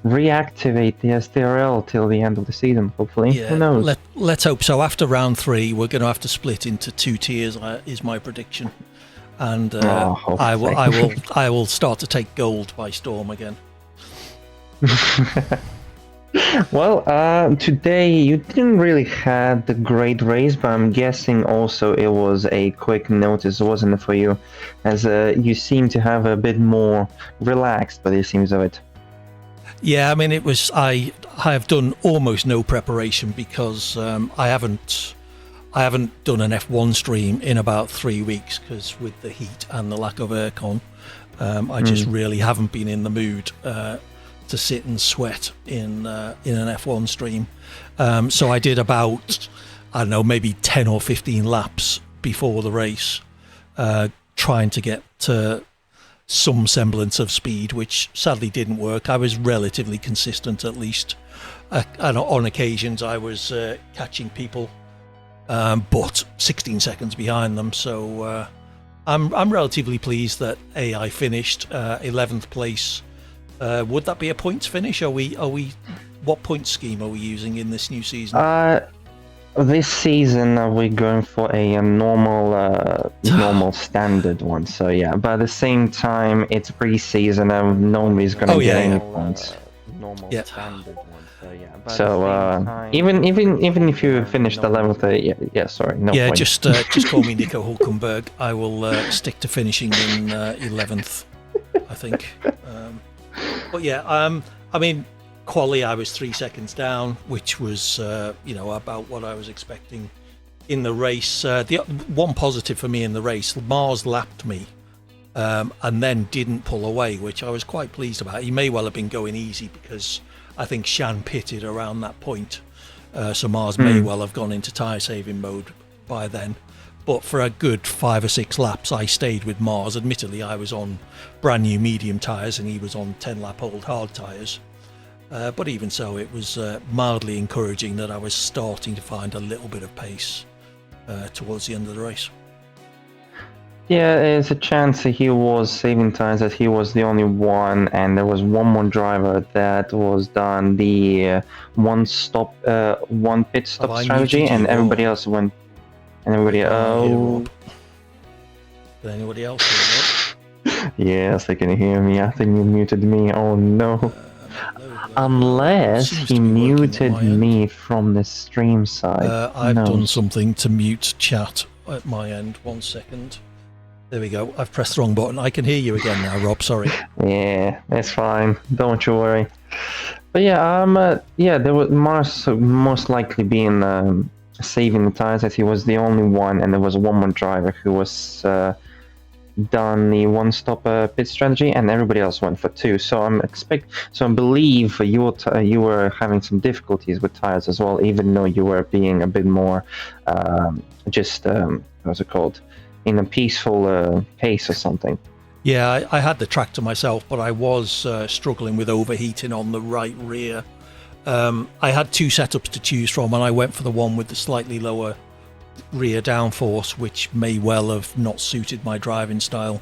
reactivate the SDRL till the end of the season. Hopefully, Yeah, who knows? let's hope so. After round 3, we're going to have to split into 2 tiers. Is my prediction, and I will start to take gold by storm again. Well, today you didn't really have the great race, but I'm guessing also it was a quick notice, wasn't it, for you? As you seem to have a bit more relaxed by the seems of it. Yeah, I mean, it was. I have done almost no preparation because I haven't done an F1 stream in about 3 weeks because with the heat and the lack of aircon, I just really haven't been in the mood to sit and sweat in an F1 stream. So I did about, I don't know, maybe 10 or 15 laps before the race, trying to get to some semblance of speed, which sadly didn't work. I was relatively consistent, at least. And on occasions, I was catching people, but 16 seconds behind them. So I'm relatively pleased that I finished 11th place. Would that be a points finish? Are we? What point scheme are we using in this new season? This season we're going for a normal standard one. So yeah, but at the same time it's pre-season and nobody's gonna get any points. Normal standard one. So yeah. But so even if you finished 11th, yeah, sorry, no. Yeah, points. just call me Nico Hulkenberg. I will stick to finishing in 11th, I think. But yeah, I mean. Quali, I was 3 seconds down, which was, about what I was expecting in the race. The one positive for me in the race, Mars lapped me and then didn't pull away, which I was quite pleased about. He may well have been going easy because I think Shan pitted around that point. So Mars may well have gone into tyre saving mode by then. But for a good 5 or 6 laps, I stayed with Mars. Admittedly, I was on brand new medium tyres and he was on 10-lap old hard tyres. But even so, it was mildly encouraging that I was starting to find a little bit of pace towards the end of the race. Yeah, there's a chance that he was saving times, that he was the only one, and there was one more driver that was done the one pit stop strategy, and everybody else went. And everybody, Did anybody else hear Rob? Yes, they can hear me. I think you muted me. Oh no. Unless he muted me from the stream side. I've done something to mute chat at my end. 1 second. There we go. I've pressed the wrong button. I can hear you again now, Rob. Sorry. Yeah, it's fine. Don't you worry. But yeah, there was most likely being saving the tires, as he was the only one, and there was one more driver who was done the one-stop pit strategy, and everybody else went for 2. So I believe you were having some difficulties with tires as well, even though you were being a bit more what's it called, in a peaceful pace or something. Yeah, I had the track to myself, but I was struggling with overheating on the right rear. I had 2 setups to choose from, and I went for the one with the slightly lower rear downforce, which may well have not suited my driving style.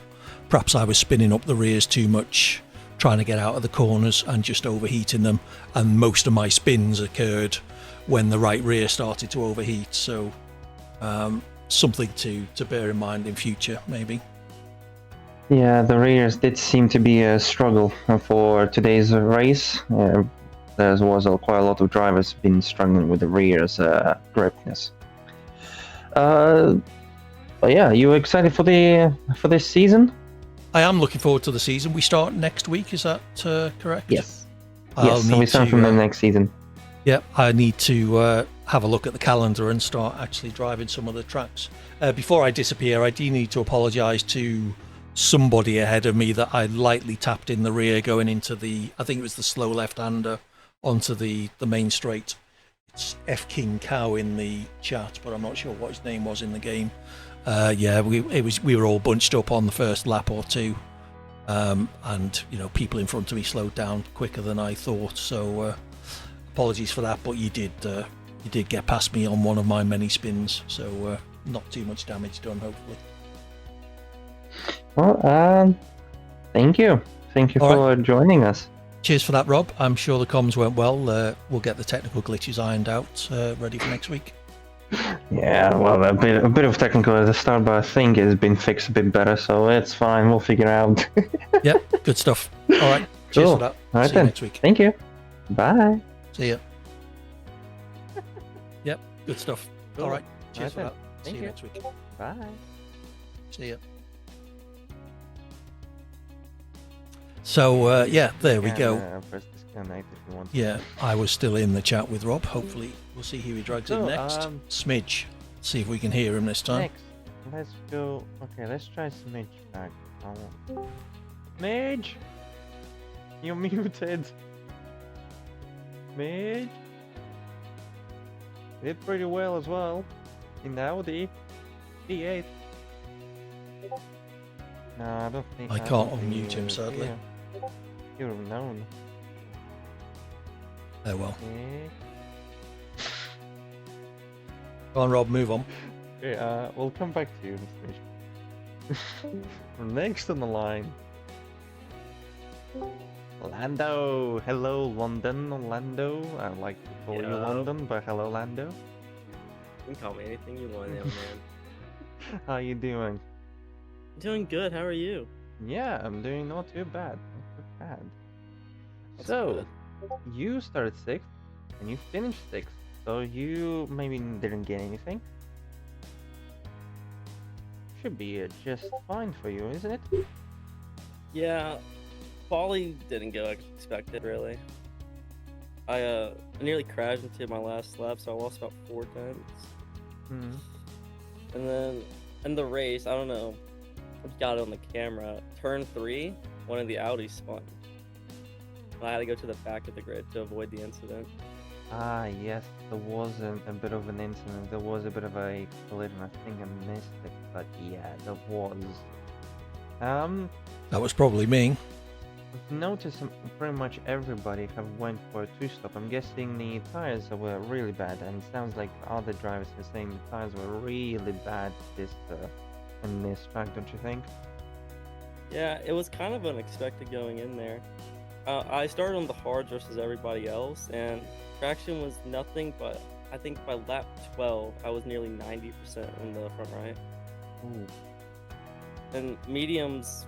Perhaps I was spinning up the rears too much, trying to get out of the corners and just overheating them, and most of my spins occurred when the right rear started to overheat. So something to bear in mind in future, maybe. Yeah, the rears did seem to be a struggle for today's race. There was quite a lot of drivers been struggling with the rears gripness. But yeah, you excited for this season? I am looking forward to the season. We start next week, is that correct? Yes. So we start from the next season. Yeah, I need to have a look at the calendar and start actually driving some of the tracks. Before I disappear, I do need to apologise to somebody ahead of me that I lightly tapped in the rear going into I think it was the slow left-hander onto the main straight. It's F King Cow in the chat, but I'm not sure what his name was in the game. We were all bunched up on the first lap or two, and people in front of me slowed down quicker than I thought. So apologies for that, but you did get past me on one of my many spins, so not too much damage done, hopefully. Well, thank you for joining us. Cheers for that, Rob. I'm sure the comms went well. We'll get the technical glitches ironed out, ready for next week. Yeah, well, a bit of technical at the start, but I think it's been fixed a bit better, so it's fine. We'll figure it out. Yep, good stuff. All right, cheers for that. All right, See you next week. Thank you. Bye. See ya. Yep, good stuff. All right, cheers for that. See you next week. Bye. See ya. So there we go. Press disconnect if you want. Yeah, I was still in the chat with Rob. Hopefully we'll see who he drags in next. Smidge. See if we can hear him this time. Next, let's go. Okay, let's try Smidge back. Smidge, you're muted. Smidge did pretty well as well in the Audi D8. No, I don't think I don't can't think unmute him, he- sadly. yeah. You're known. Oh well. Okay. Go on, Rob, move on. Okay, we'll come back to you, Mr. Next on the line. Lando! Hello, London, Lando. I like to call you London, but hello, Lando. You can call me anything you want, young man. How you doing? Doing good. How are you? Yeah, I'm doing not too bad. Not too bad. That's So, good. you started 6th, and you finished 6th, so you maybe didn't get anything. Should be just fine for you, isn't it? Yeah, quali didn't go as expected, really. I nearly crashed into my last lap, so I lost about 4 times. Hmm. And then in the race, I don't know, I got it on the camera. Turn 3, one of the Audis spun. I had to go to the back of the grid to avoid the incident. Ah, yes, there was a bit of an incident. There was a bit of a collision. I think I missed it, but yeah, there was. That was probably me. I've noticed pretty much everybody have went for a 2-stop. I'm guessing the tires were really bad, and it sounds like other drivers were saying the tires were really bad in this track, don't you think? Yeah, it was kind of unexpected going in there. I started on the hards versus everybody else, and traction was nothing, but I think by lap 12, I was nearly 90% in the front right. Ooh. And mediums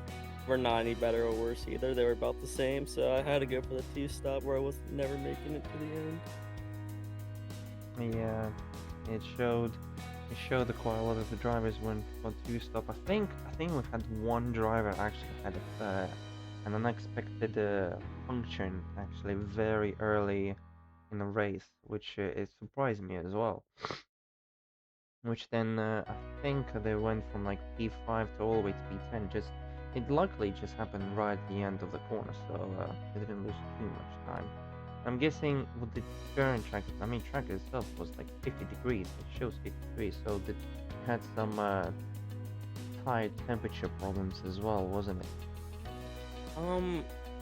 were not any better or worse either. They were about the same, so I had to go for the 2-stop where I was never making it to the end. Yeah, it showed that quite a lot of the drivers went for 2-stop. I think we had one driver actually had an unexpected function actually very early in the race, which it surprised me as well. Which then I think they went from like P5 to all the way to P10. It luckily just happened right at the end of the corner, so they didn't lose too much time. I'm guessing with the current track, I mean track itself was like 50 degrees. It shows 50 degrees, so it had some tire temperature problems as well, wasn't it?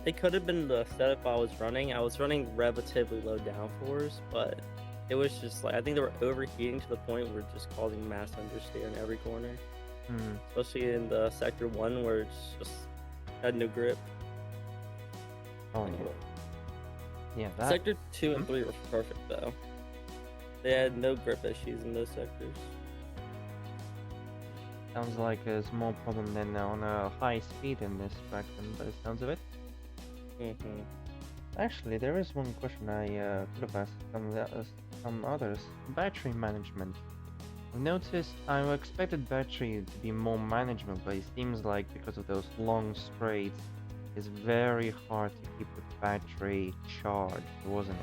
It could have been the setup I was running. I was running relatively low downforce, but it was just like, I think they were overheating to the point where it's just causing mass understeer in every corner. Especially in the sector 1 where it's just had no grip. Oh yeah. That... Sector 2 and 3 were perfect though. They had no grip issues in those sectors. Sounds like a small problem then on a high speed in this track, by the sounds of it. Actually, there is one question I could have asked some others. Battery management. I've noticed I expected battery to be more manageable, but it seems like because of those long straights, it's very hard to keep the battery charged, wasn't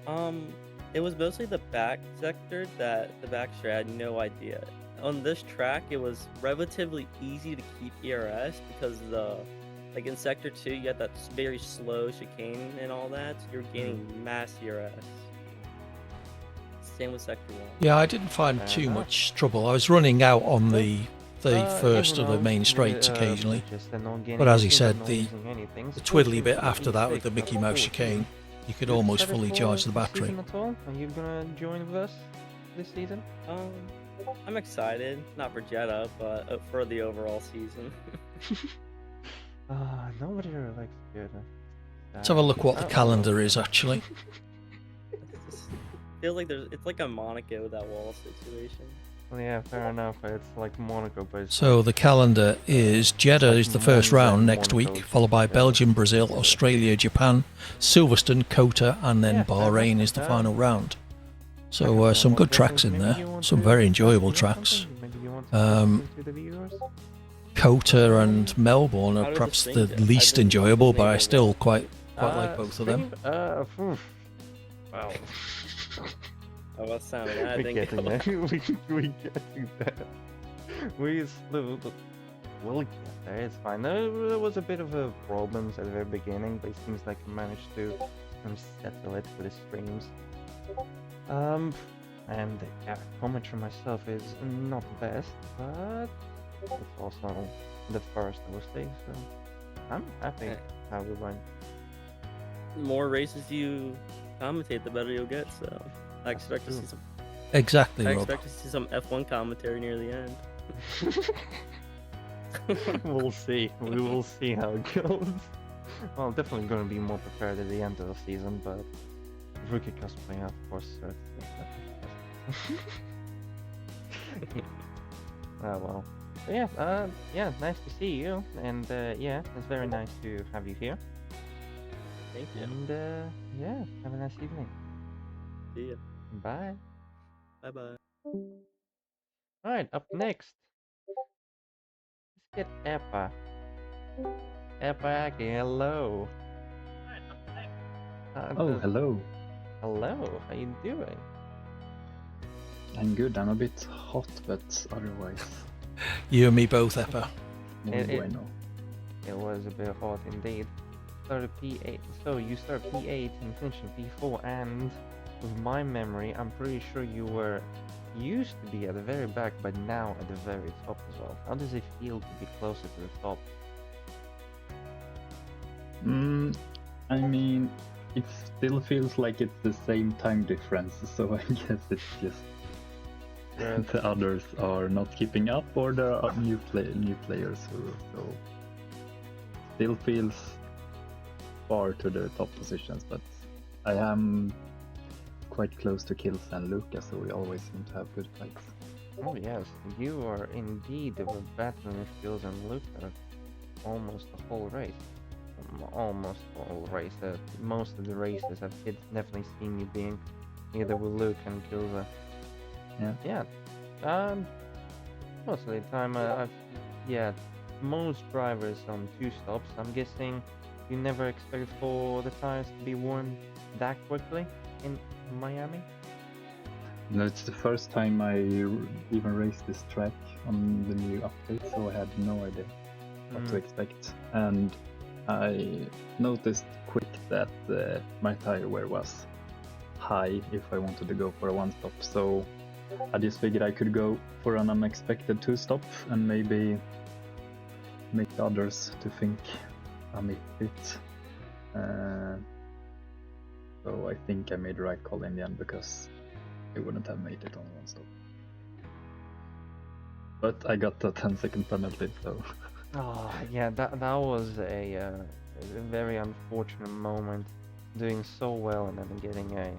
it? It was mostly the back sector that the back straight had no idea. On this track, it was relatively easy to keep ERS because like in sector 2, you had that very slow chicane and all that. So you're gaining mass ERS. Same with sector 1. Yeah, I didn't find too much trouble. I was running out on the first of the main straights occasionally, but as he said, the twiddly bit after that with the Mickey Mouse chicane, you could almost fully charge the battery. Are you gonna join with us this season? I'm excited, not for Jetta, but for the overall season. Nobody really likes Jetta. Let's have a look what the calendar is actually. Feels like it's like a Monaco with that wall situation. Well, yeah, fair enough. It's like Monaco, but So the calendar is Jeddah is the first round next week, followed by Belgium, Brazil, Australia, Japan, Silverstone, Kota, and then Bahrain is the final round. So some good tracks in there, some very enjoyable tracks. Kota and Melbourne are perhaps the least enjoyable, but I still quite like both of them. Wow. Oh, that sounded bad. We're getting there. We're getting there. We'll get there. It's fine. There was a bit of a problems at the very beginning, but it seems like I managed to settle it with the streams. And yeah, commentary myself is not the best, but It's also the first, I would say. So I'm happy how we went. The more races you commentate, the better you'll get. So I expect to see some. Exactly, I Rob. expect to see some F1 commentary near the end. We'll see. We will see how it goes. Well, definitely going to be more prepared at the end of the season, but rookie cosplay, of course. Oh well. But yeah, nice to see you, and yeah, it's very nice to have you here. Thank you. And yeah, have a nice evening. See ya. Bye. Bye bye. All right, up next, let's get Eppa. Eppa, hello. Hello. Hello, how you doing? I'm good. I'm a bit hot, but otherwise. You and me both, Eppa. It was a bit hot indeed. Started P8, so you start P8 and finishing P4, and with my memory, I'm pretty sure you were used to be at the very back, but now at the very top as well. How does it feel to be closer to the top? I mean, it still feels like it's the same time difference, so I guess it's just the others are not keeping up, or there are new players who so still feels far to the top positions, but I am quite close to Kills and Lucas, so we always seem to have good fights. Oh yes, you are indeed battling with Kills and Luca almost the whole race. Almost the whole race. Most of the races I've definitely seen you being either with Luke and Kills. Yeah. Most of the time most drivers on 2 stops. I'm guessing you never expected for the tires to be worn that quickly in Miami? No, it's the first time I even raced this track on the new update, so I had no idea what to expect. And I noticed quick that my tire wear was high if I wanted to go for a 1-stop, so I just figured I could go for an unexpected 2-stop and maybe make the others to think I'm a bit. So I think I made the right call in the end, because I wouldn't have made it on 1-stop. But I got a 10-second penalty, so. Oh yeah, that was a very unfortunate moment. Doing so well and then getting a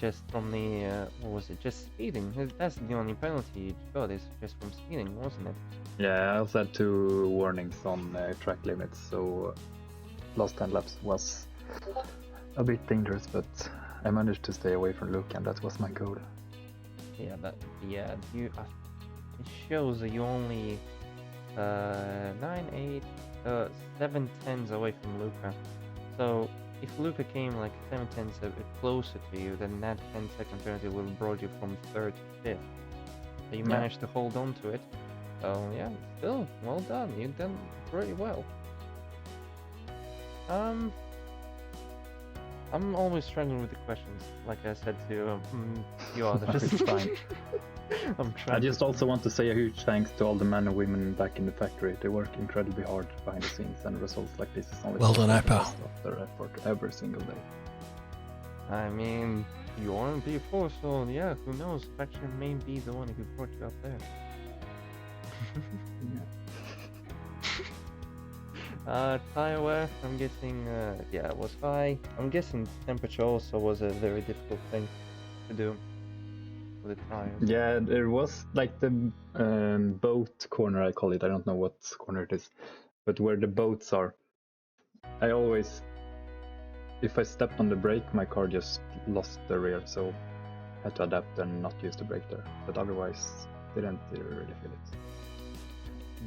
just from the what was it? Just speeding. That's the only penalty you got, is just from speeding, wasn't it? Yeah, I also had 2 warnings on track limits, so last 10 laps was a bit dangerous, but I managed to stay away from Luke, and that was my goal. Yeah, it shows that you only 7 tenths away from Luca. So if Luca came like 7 tenths closer to you, then that 10-second penalty would have brought you from 3rd to 5th. So you managed to hold on to it. So yeah, still well done. You've done pretty well. I'm always struggling with the questions, like I said to you others. It's fine. I just also want to say a huge thanks to all the men and women back in the factory. They work incredibly hard behind the scenes, and results like this is only well done, Eppa. Of their effort every single day. I mean, you are on P4, so yeah, who knows? Factory may be the one who brought you up there. Tire wear, I'm guessing, yeah, it was high. I'm guessing temperature also was a very difficult thing to do for the tires. Yeah, there was like the boat corner, I call it. I don't know what corner it is, but where the boats are. I always, if I stepped on the brake, my car just lost the rear, so I had to adapt and not use the brake there. But otherwise, didn't really feel it.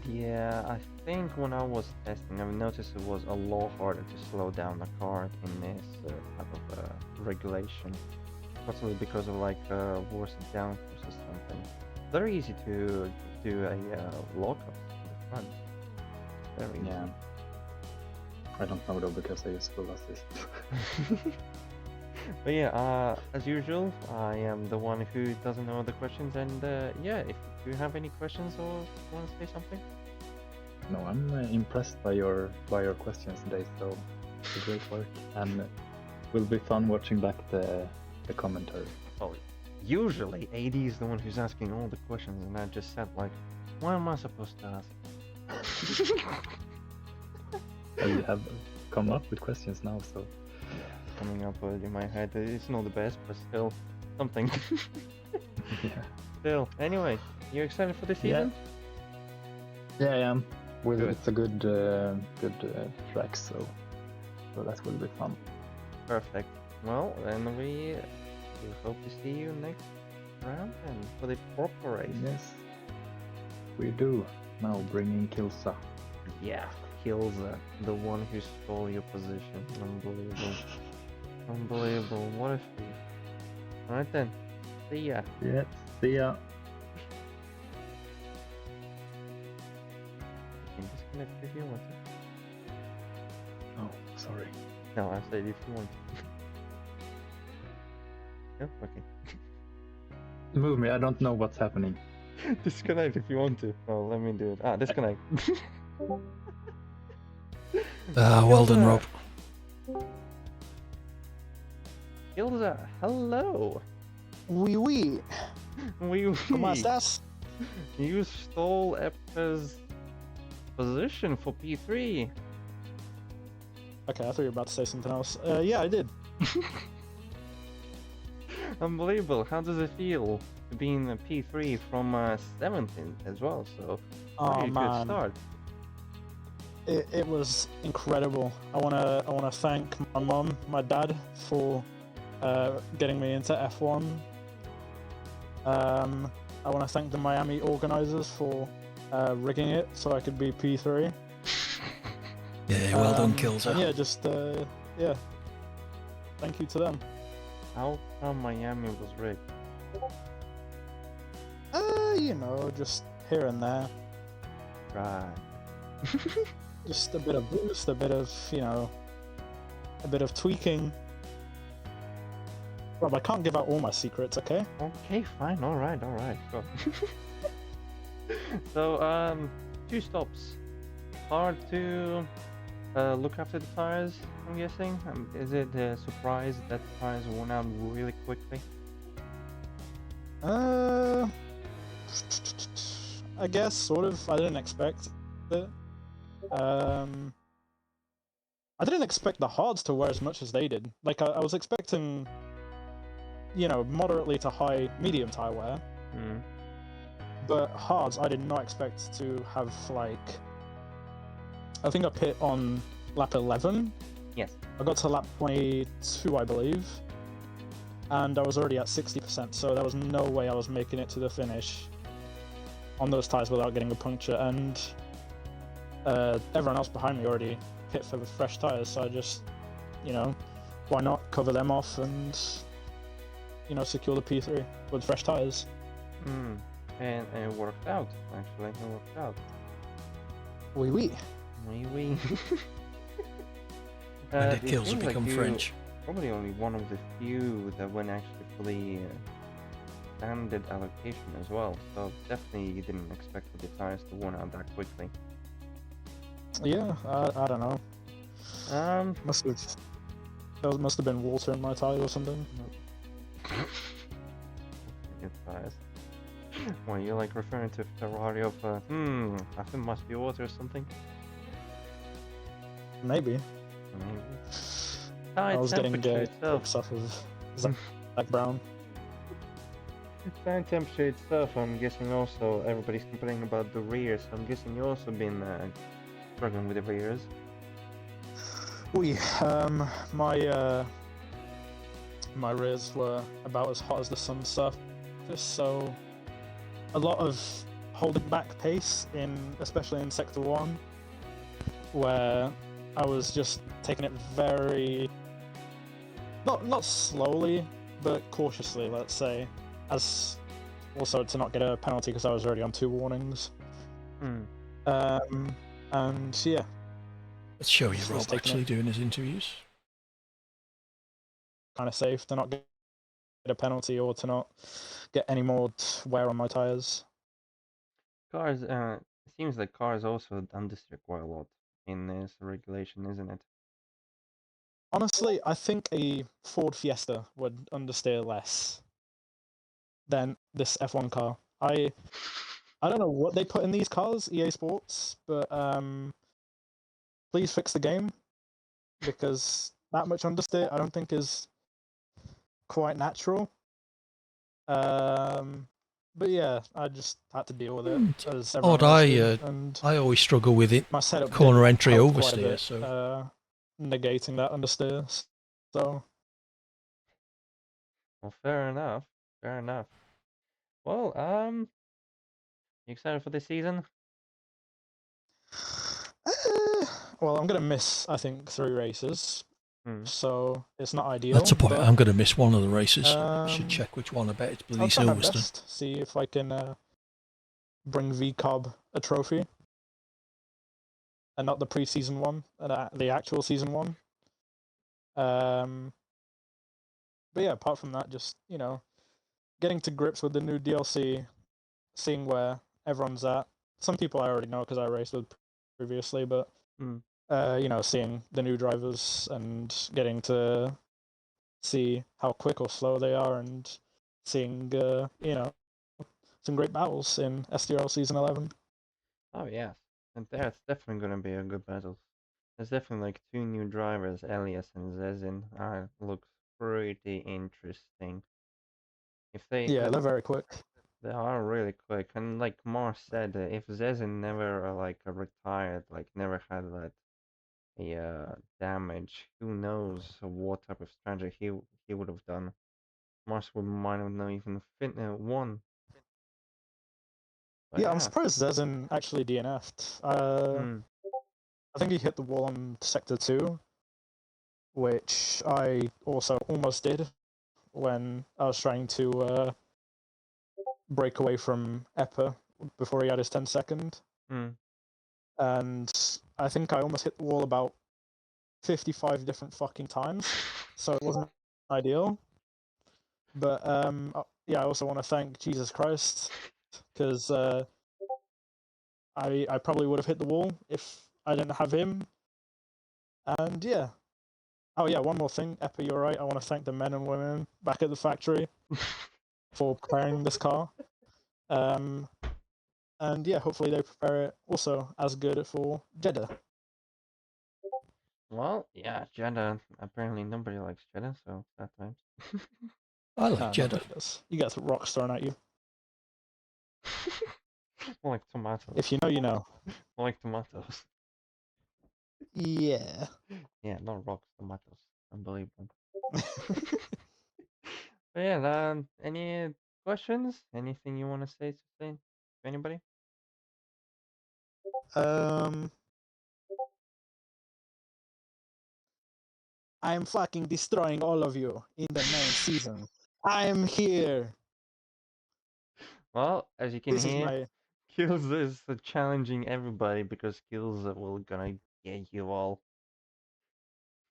Yeah, I think when I was testing, I noticed it was a lot harder to slow down the car in this type of regulation. Possibly because of like worse downforce or something. Very easy to do a lockup in the front. Very easy. Yeah. I don't know though, because I use full assist. But yeah, as usual, I am the one who doesn't know the questions, and yeah, if Do you have any questions or want to say something? No, I'm impressed by your questions today. So, it's a great work, and it will be fun watching back the commentary. Oh, usually AD is the one who's asking all the questions, and I just said like, what am I supposed to ask? You have come up with questions now, so Coming up in my head, it's not the best, but still something. yeah. Still, anyway, you excited for the season? Yeah, I am. Good. It's a good track, so that will be fun. Perfect. Well, then we hope to see you next round and for the proper race. Yes, we do. Now bringing Kilsa. Yeah, Kilsa, the one who stole your position. Unbelievable. Unbelievable. What a thief. Alright then. See ya. Yeah, see ya. You can disconnect if you want to. Oh, sorry. No, I said if you want to. No? Okay. Move me, I don't know what's happening. Disconnect if you want to. Oh, let me do it. Ah, disconnect. Well done, Rob. Kilza, hello. Oui, oui. ¿Cómo estás? You stole Epka's position for P3. Okay, I thought you were about to say something else. Yeah, I did. Unbelievable. How does it feel to be in P3 from 17th as well? So, Oh pretty good man, start. it was incredible. I wanna thank my mom, my dad for getting me into F1. I want to thank the Miami organizers for rigging it so I could be P3. Yeah, well done, Kilsa. And yeah, just yeah. Thank you to them. How come Miami was rigged? You know, just here and there. Right. Just a bit of boost, a bit of, you know, a bit of tweaking. Rob, I can't give out all my secrets, okay? Okay, fine. All right. Go. So, 2 stops. Hard to look after the tires, I'm guessing. Is it a surprise that the tires worn out really quickly? I guess, sort of. I didn't expect it. I didn't expect the hards to wear as much as they did. Like, I was expecting, you know, moderately to high medium tire wear. Mm. But hards, I did not expect to have, like... I think I pit on lap 11. Yes. I got to lap 22, I believe. And I was already at 60%, so there was no way I was making it to the finish on those tires without getting a puncture. And everyone else behind me already pit for fresh tires, so I just, you know, why not cover them off and, you know, secure the P3 with fresh tires. And it worked out, actually. It worked out. Oui, oui. Oui, oui. When did Kills seems become you French? Probably only one of the few that went actually fully standard allocation as well. So definitely you didn't expect for the tires to worn out that quickly. Yeah, I don't know. Must have been water in my tire or something. Good tires. Well, you're like referring to Ferrari of, I think it must be water or something. Maybe. I was getting clips off of Zach Brown. Tire temperature itself, I'm guessing also everybody's complaining about the rears. I'm guessing you also been struggling with the rears. Oui, my rears were about as hot as the sun's surface, so a lot of holding back pace especially in sector 1, where I was just taking it very not slowly but cautiously, let's say, as also to not get a penalty because I was already on 2 warnings. And yeah, Let's show you Rob actually doing his interviews. Kind of safe to not get a penalty or to not get any more wear on my tires. Cars, it seems like cars also understeer quite a lot in this regulation, isn't it? Honestly, I think a Ford Fiesta would understeer less than this F1 car. I don't know what they put in these cars, EA Sports, but please fix the game because that much understeer I don't think is quite natural. But yeah, I just had to deal with it as everyone Odd, else did, and I always struggle with it. my setup Corner did entry help quite a oversteer, bit, so negating that understeer. So Well, fair enough. Fair enough. Well, you excited for this season? well, I'm gonna miss I think 3 races, Hmm. so it's not ideal. that's a point. But, I'm going to miss one of the races. Should check which one. I bet it's bloody I'll try my Silverstone. best. See if I can bring VCOB a trophy, and not the pre-season one, the actual season one. But yeah, apart from that, just getting to grips with the new DLC, seeing where everyone's at. Some people I already know because I raced with previously, but Hmm. seeing the new drivers and getting to see how quick or slow they are, and seeing some great battles in SDRL Season 11. Oh yes, and that's definitely gonna be a good battle. There's definitely like 2 new drivers, Elias and Zezin. Looks pretty interesting. If they, Yeah, they're very quick. they are really quick, and like Mars said, if Zezin never retired, like never had that damage, who knows what type of strategy he would have done. Mars would might have not even won. But Yeah, I'm yeah. surprised Zezin actually DNF'd. Hmm. I think he hit the wall on Sector 2, which I also almost did when I was trying to break away from Eppa before he had his 10-second. Hmm. And I think I almost hit the wall about 55 different fucking times, so it wasn't ideal. But yeah, I also want to thank Jesus Christ, because I probably would have hit the wall if I didn't have him. And yeah. Oh yeah, one more thing, Eppa, you're right. I want to thank the men and women back at the factory for preparing this car. And yeah, hopefully they prepare it also as good for Jeddah. Well, yeah, Jeddah. Apparently nobody likes Jeddah, so that times. I like Nah, Jeddah. nobody does. You get rocks thrown at you. More like tomatoes. If you know, you know. More like tomatoes. Yeah. Yeah, not rocks, tomatoes. Unbelievable. But yeah, any questions? Anything you want to say to anybody? I'm fucking destroying all of you in the 9th season. I'm here. Well, as you can This is hear, my. Kills is challenging everybody because Kills will gonna get you all.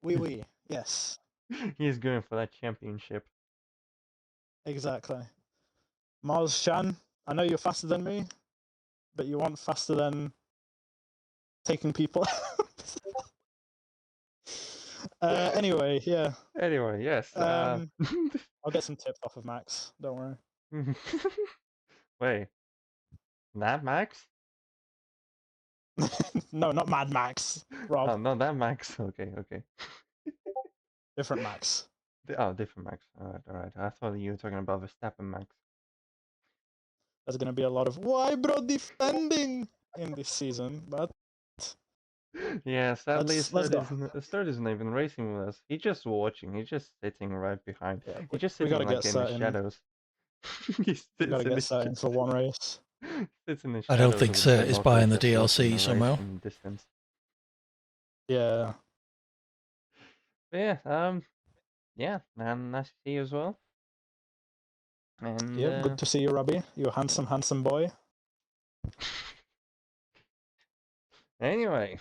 Oui. Yes. He's going for that championship. Exactly. Mars Shan, I know you're faster than me, but you aren't faster than taking people anyway, yeah. Anyway, yes. I'll get some tips off of Max. Don't worry. Wait, that Max? No, not Mad Max. Rob. Oh, no, that Max. Okay. Different Max. Oh, different Max. Alright. I thought you were talking about Verstappen Max. There's gonna be a lot of why bro defending in this season, but Yeah, sadly, let's go. Sturt isn't even racing with us. He's just watching. He's just sitting right behind. Yeah, He's just we sitting gotta like get in the set in. shadows. He We sits gotta in the get set in for one race. sits in the I don't shadows think of the Sir is binoculars, buying the just watching DLC the race somehow. from a distance. Yeah. But yeah, and nice to see you as well. And Yep, good to see you, Robbie. You handsome boy. Anyway,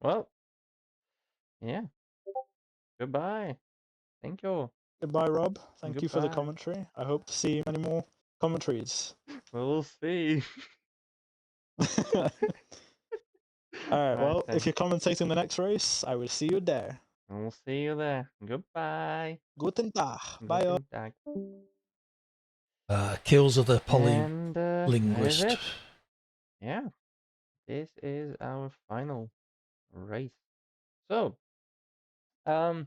well, yeah. Goodbye. Thank you. Goodbye, Rob. Thank you for the Goodbye. commentary. I hope to see many more commentaries. We'll see. Alright, well, then. if you're commentating the next race, I will see you there. We'll see you there. Goodbye. Guten Tag. Bye. Guten Tag. Kills of the And that is polylinguist. it. Yeah, this is our final race. So, yeah,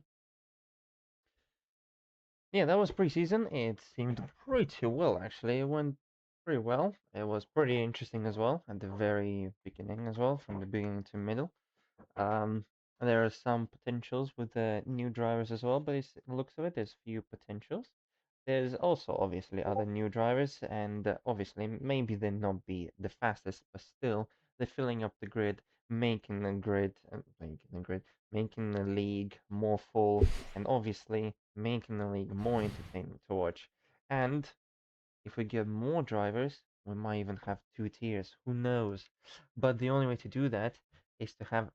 that was preseason. It seemed pretty well, actually. It went pretty well. It was pretty interesting as well at the very beginning as well, from the beginning to middle. There are some potentials with the new drivers as well, but it looks of it, there's few potentials. There's also obviously other new drivers, and obviously maybe they not be the fastest, but still they're filling up the grid, making making the league more full, and obviously making the league more entertaining to watch. And if we get more drivers, we might even have 2 tiers. Who knows? But the only way to do that is to have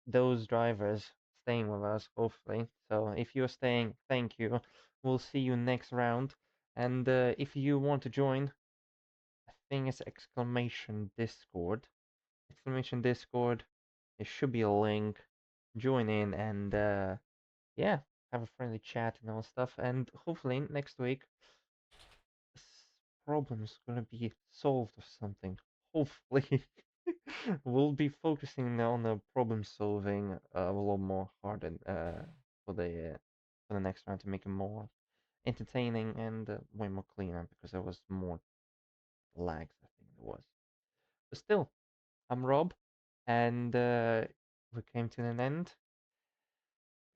those drivers staying with us, hopefully. So if you're staying, thank you. We'll see you next round. And if you want to join, I think it's exclamation Discord. Exclamation Discord. There should be a link. Join in and yeah, have a friendly chat and all stuff. And hopefully next week this problem's gonna be solved or something. Hopefully. We'll be focusing on the problem solving a lot more hard and for the next round to make it more entertaining and way more cleaner because there was more lags, I think there was. But still, I'm Rob, and we came to an end.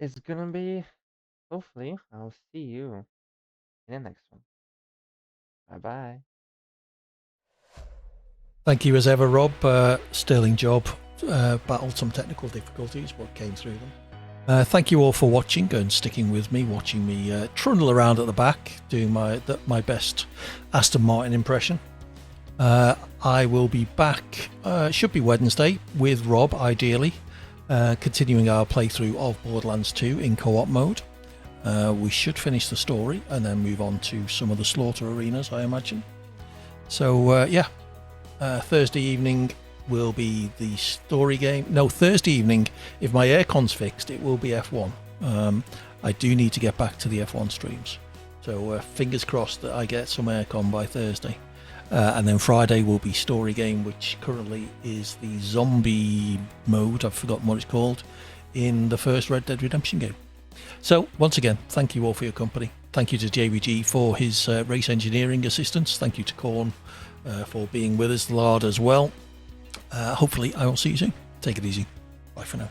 It's gonna be, hopefully, I'll see you in the next one. Bye bye. Thank you as ever, Rob. Sterling job. Battled some technical difficulties, but came through them. Thank you all for watching and sticking with me, watching me trundle around at the back, doing my best Aston Martin impression. I will be back, should be Wednesday, with Rob, ideally, continuing our playthrough of Borderlands 2 in co-op mode. We should finish the story and then move on to some of the slaughter arenas, I imagine. So, yeah. Thursday evening will be the story game. No, Thursday evening, if my aircon's fixed, it will be F1. I do need to get back to the F1 streams. So fingers crossed that I get some aircon by Thursday. And then Friday will be story game, which currently is the zombie mode, I've forgotten what it's called, in the first Red Dead Redemption game. So, once again, thank you all for your company. Thank you to JVG for his race engineering assistance. Thank you to Korn for being with us, Lard as well. Hopefully I will see you soon. Take it easy. Bye for now.